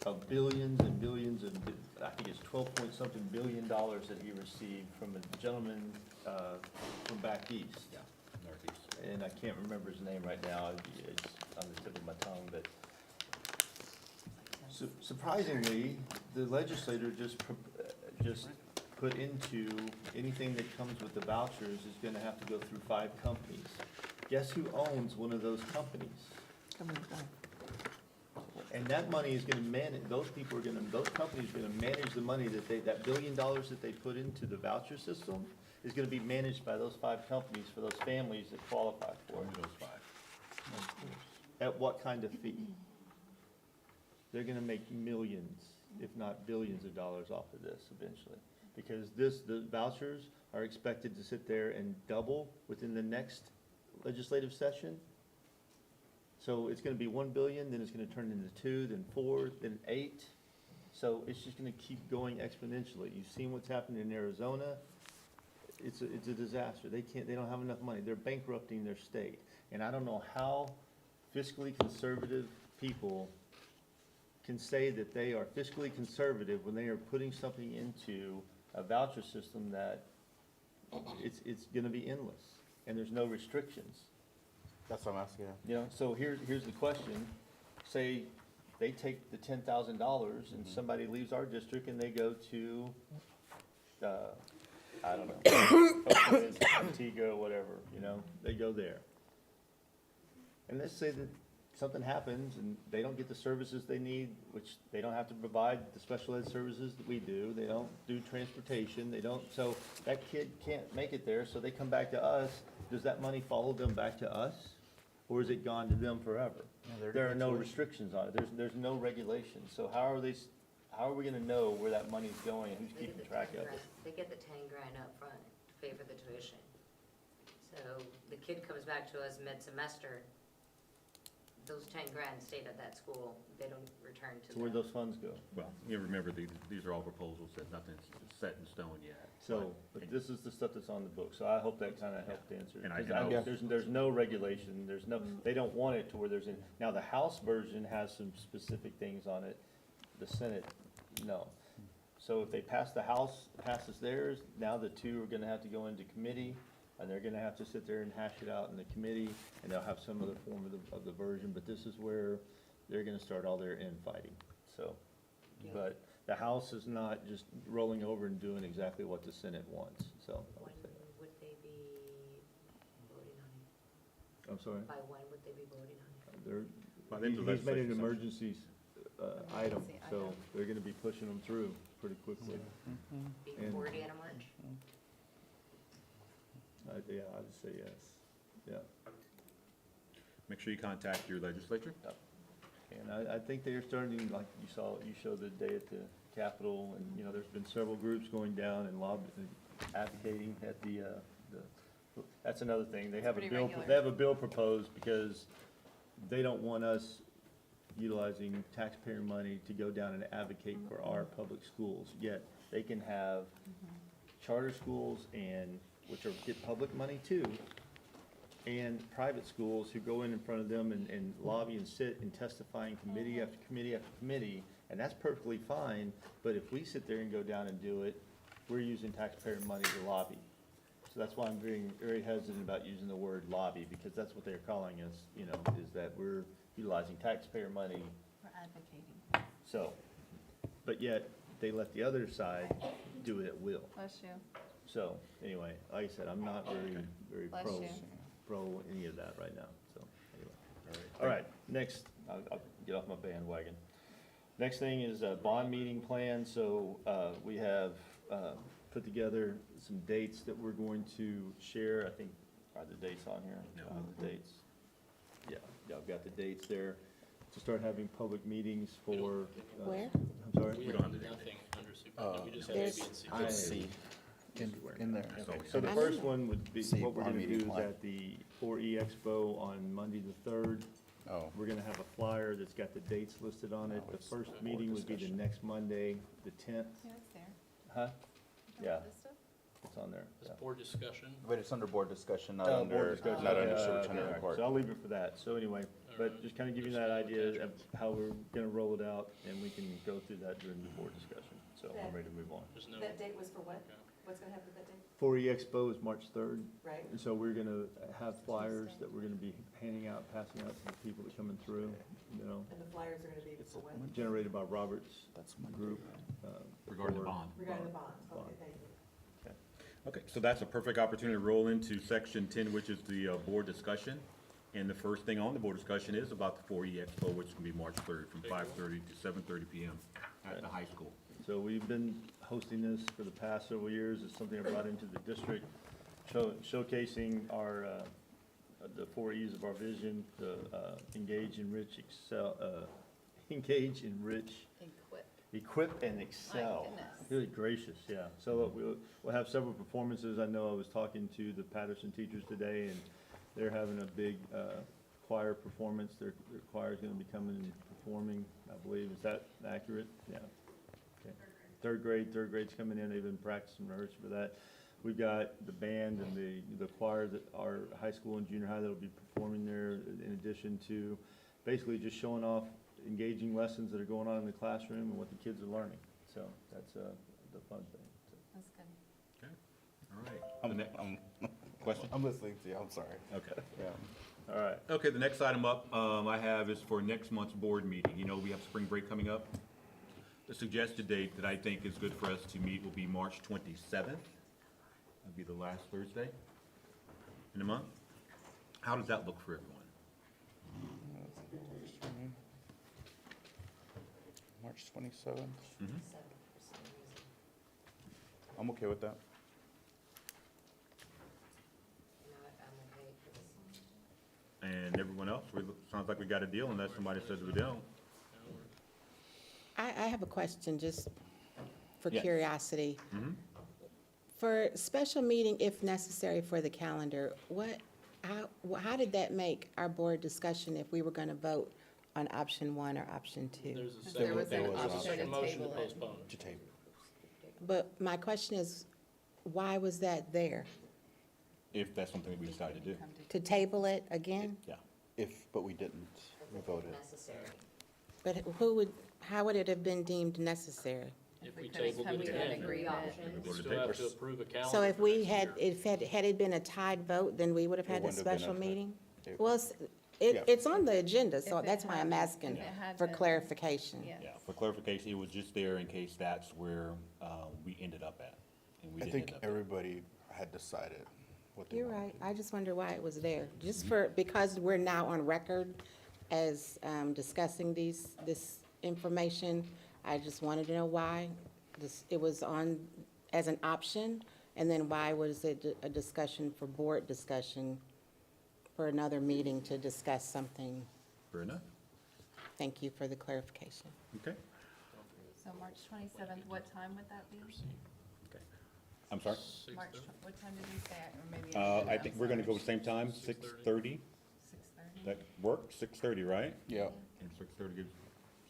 of billions and billions of, I think it's 12 point something billion dollars that he received from a gentleman from back east. Yeah, Northeast. And I can't remember his name right now, it's on the tip of my tongue, but surprisingly, the legislator just put into anything that comes with the vouchers is gonna have to go through 5 companies. Guess who owns one of those companies? And that money is gonna manage, those companies are gonna manage the money that $1 billion that they put into the voucher system is gonna be managed by those 5 companies for those families that qualify for it. Only those 5. At what kind of fee? They're gonna make millions, if not billions of dollars off of this eventually. Because the vouchers are expected to sit there and double within the next legislative session. So it's gonna be 1 billion, then it's gonna turn into 2, then 4, then 8. So it's just gonna keep going exponentially. You've seen what's happening in Arizona. It's a disaster. They don't have enough money. They're bankrupting their state. And I don't know how fiscally conservative people can say that they are fiscally conservative when they are putting something into a voucher system that it's gonna be endless, and there's no restrictions. That's what I'm asking. You know, so here's the question. Say they take the $10,000 and somebody leaves our district and they go to, I don't know, Antigua, whatever, you know, they go there. And let's say that something happens and they don't get the services they need, which they don't have to provide the special ed services that we do. They don't do transportation, so that kid can't make it there, so they come back to us. Does that money follow them back to us? Or is it gone to them forever? There are no restrictions on it. There's no regulations. So how are we gonna know where that money's going and who's keeping track of it? They get the 10 grand up front to pay for the tuition. So the kid comes back to us mid-semester, those 10 grand stayed at that school, they don't return to them. So where'd those funds go? Well, you remember, these are all proposals, that nothing's set in stone yet. So, but this is the stuff that's on the book, so I hope that kinda helped answer. And 'Cause know- there's no regulation, they don't want it to where now the House version has some specific things on it, the Senate, no. So if they pass the House, passes theirs, now the 2 are gonna have to go into committee, and they're gonna have to sit there and hash it out in the committee, and they'll have some other form of the version, but this is where they're gonna start all their infighting, so. But the House is not just rolling over and doing exactly what the Senate wants, so. When would they be voting on I'm sorry? it? By when would they be voting on it? They're, By the end of the he's made an legislative emergency, item, so they're gonna be pushing them through pretty quickly. Before the end of March? Yeah, I'd say yes, yeah. Make sure you contact your legislature. And I think they are starting, like you showed the day at the Capitol, and, you know, there's been several groups going down and advocating at that's another thing. They have a pretty bill, regular. they have a bill proposed because they don't want us utilizing taxpayer money to go down and advocate for our public schools. Yet they can have charter schools which get public money too, and private schools who go in front of them and lobby and sit and testify in committee after committee after committee, and that's perfectly fine, but if we sit there and go down and do it, we're using taxpayer money to lobby. So that's why I'm very, very hesitant about using the word lobby, because that's what they're calling us, you know, is that we're utilizing taxpayer money. We're advocating. So, but yet, they let the other side do it at will. Bless you. So, anyway, like I said, I'm not very Bless pro you. any of that right now, so, anyway. All right, next, I'll get off my bandwagon. Next thing is a bond meeting plan, so, we have, put together some dates that we're going to share, I think, are the dates on here? The dates. Yeah, I've got the dates there, to start having public meetings for. Where? I'm sorry? We have nothing under superintendent, we just have A, B, and C. Let's see, in there. So the first one would be, See, what we're our gonna do meeting is plan. at the 4E Expo on Monday the 3rd. Oh. We're gonna have a flyer that's got the dates listed on it. The first meeting would be the next Monday, the 10th. Yeah, it's there. Huh? Yeah, it's on there. This yeah. board discussion. But it's under board discussion, not Board under, discussion. not under Okay, superintendent okay. report. So I'll leave it for that. So anyway, but just kind of give you that idea of how we're gonna roll it out, and we can go through that during the board discussion. So I'm ready to move on. There's no. That date was for what? What's gonna happen that day? 4E Expo is March 3rd. Right. And so we're gonna have flyers that we're gonna be handing out, passing out to the people that are coming through, you know, And the flyers are gonna be for when? generated by Robert's group. Regarding the for- bond. Regarding the bond, okay, Bond. thank you. Okay, so that's a perfect opportunity to roll into section 10, which is the board discussion. And the first thing on the board discussion is about the 4E Expo, which can be March 3rd from 5:30 to 7:30 p.m. at the high school. So we've been hosting this for the past several years. It's something I brought into the district, showcasing our, the 4 E's of our vision, the engage, enrich, excel, engage, enrich, equip, and excel. goodness. Really gracious, yeah. So we'll have several performances. I know I was talking to the Patterson teachers today, and they're having a big choir performance. Their choir's gonna be coming and performing, I believe. Is that accurate? Yeah. Okay. Third grade's coming in. They've been practicing, rehearsing for that. We've got the band and the choir that our high school and junior high that'll be performing there, in addition to basically just showing off engaging lessons that are going on in the classroom and what the kids are learning. So that's the fun thing. So. That's good. All right. Question? I'm listening to you, I'm sorry. Okay. Yeah. All right. Okay, the next item up I have is for next month's board meeting. You know, we have spring break coming up. The suggested date that I think is good for us to meet will be March 27th. That'll be the last Thursday in the month. How does that look for everyone? March 27th. Mhm. I'm okay with that. And everyone else? Sounds like we got a deal unless somebody says we don't. I have a question, just for Yes. curiosity. Mhm. For special meeting, if necessary for the calendar, how did that make our board discussion if we were gonna vote on option 1 or option 2? There's a There was second, an there's a option second to motion to table it. postpone. To table. But my question is, why was that there? If that's something that we decide to do. To table it again? Yeah. But we didn't, we voted. But how would it have been deemed necessary? If we couldn't tabled come it to an again, agreement. we still have to approve a calendar. So if for we next had, year. had it been a tied vote, then we would have It had a wouldn't have been special a- meeting? it- Well, Yeah. it's on the agenda, so If it that's why I'm had- asking if it had for been- clarification. Yeah. Yeah, for clarification, it was just there in case that's where we ended up at. And we I didn't think end up there. everybody had decided what they You're wanted right. to do. I just wonder why it was there. Just because we're now on record as discussing this information, I just wanted to know why it was on as an option, and then why was it a discussion for board discussion for another meeting to discuss something? Fair enough. Thank you for the clarification. Okay. So March 27th, what time would that be? Okay. I'm sorry? March, what time did you say, or maybe? I think we're gonna go the same time, 6:30. 6:30? That works, 6:30, right? Yeah. And 6:30 gives,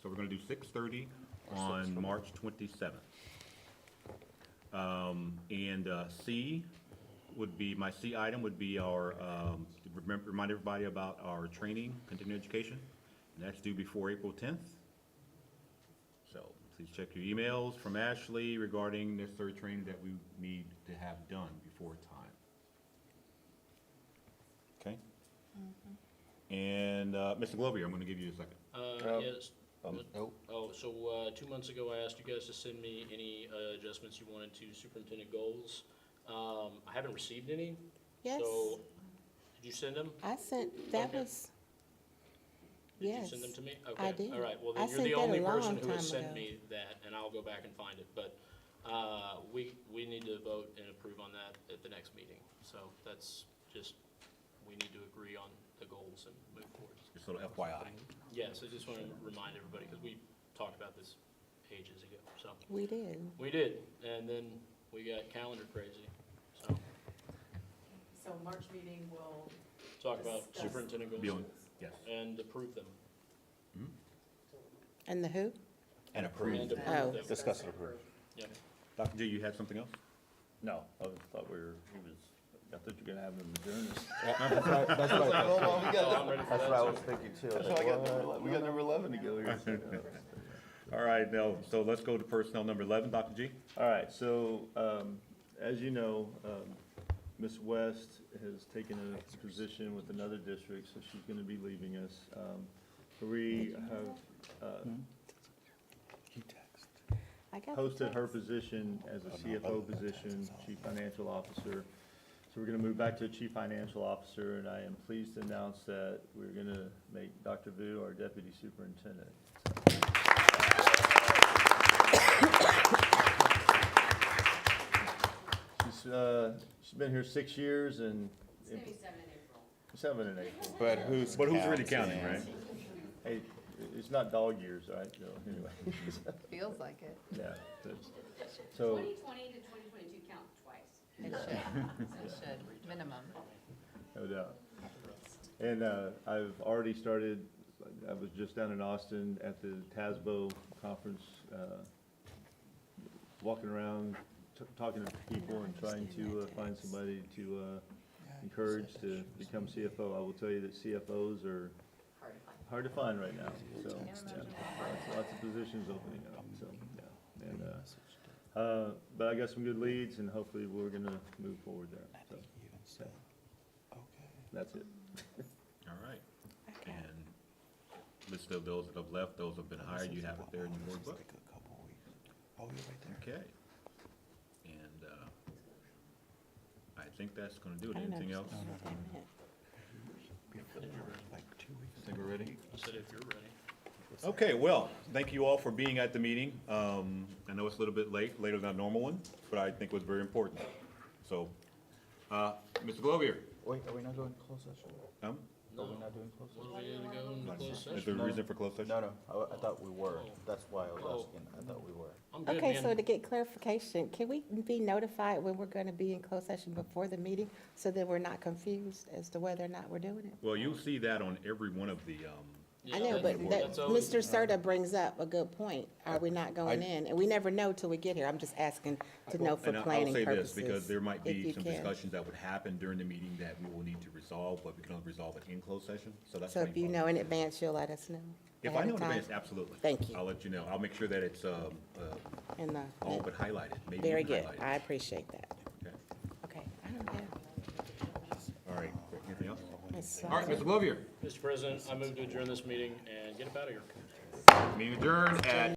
so we're gonna do 6:30 on March 27th. And C would be, my C item would be our, remind everybody about our training, continuing education. And that's due before April 10th. So please check your emails from Ashley regarding necessary training that we need to have done before time. Okay? And Mr. Glover, I'm gonna give you a second. Yes. Nope. Oh, so 2 months ago, I asked you guys to send me any adjustments you wanted to superintendent goals. I haven't received any. Yes, So, did you send them? I sent, that Okay. was, Did you Yes, send them to me? I Okay, did. all right, well, I then you're the sent that only a person long who has time sent ago. me that, and I'll go back and find it, but, we need to vote and approve on that at the next meeting. So that's just, we need to agree on the goals and move forward. Just a little FYI. Yes, I just want to remind everybody, because we talked about this ages ago, so. We did. We did, and then we got calendar crazy, so So March meeting will. talk about Discuss. superintendent goals. Beyond, yes. And approve them. And the who? And approve. And Oh. approve them. Discuss and approve. Yep. Dr. G, you had something else? No, I thought I thought you were gonna have them adjourn this. That's what I Hold on, we got Oh, I'm ready for that's that, what I too. was thinking too. That's why I got we got number 11 together here. All right, now, so let's go to personnel number 11, Dr. G. All right, so, as you know, Ms. West has taken a position with another district, so she's gonna be leaving us. We have, I got the posted her text. position as a CFO position, Chief Financial Officer. So we're gonna move back to a Chief Financial Officer, and I am pleased to announce that we're gonna make Dr. Vu our Deputy Superintendent. She's been here 6 years and. It's gonna be 7 in April. But who's really counting, right? Hey, it's not dog years, all right, so anyway. Feels like it. Yeah, but- so, 2020 to 2022 count twice. It should, minimum. no doubt. And I've already started, I was just down in Austin at the TASBO conference, walking around, talking to people and trying to find somebody to encourage to become CFO. I will tell you that CFOs are hard to find right now, so, yeah, lots of positions opening up, so, yeah. And, but I got some good leads, and hopefully we're gonna move forward there, so. That's it. All right. And list of those that have left, those have been hired, you have it there in your board book. Okay. And, I think that's gonna do it. I don't Anything else? understand what that meant. Think we're ready? I said if you're ready. Okay, well, thank you all for being at the meeting. I know it's a little bit late, later than a normal one, but I think it was very important. So, Mr. Glovier, Wait, are we not doing closed session? um, Are we not doing closed What session? are we gonna go into closed is session? there a reason for closed session? No, I thought we were. That's why I was asking. I thought we were. I'm good, Okay, man. so to get clarification, can we be notified when we're gonna be in closed session before the meeting so that we're not confused as to whether or not we're doing it? Well, you'll see that on every one of the, Yeah, I know, but that's always- Mr. Serta brings up a good point. Are we not going in? And we never know till we get here. I'm just asking to know for and planning I'll say purposes. this, because there might if be you some can. discussions that would happen during the meeting that we will need to resolve, but we can only resolve it in closed session, so that's. So why if you follow. know in advance, you'll let us know. If ahead I know of in time? advance, absolutely. Thank you. I'll let you know. I'll make sure that it's, And all but highlighted, maybe very even good. highlighted. I appreciate that. Okay. Okay, I don't have. All right, anything else? Ms. All right, Mr. Glovier, Mr. President, I move to adjourn this meeting and get up out of here. meeting adjourned at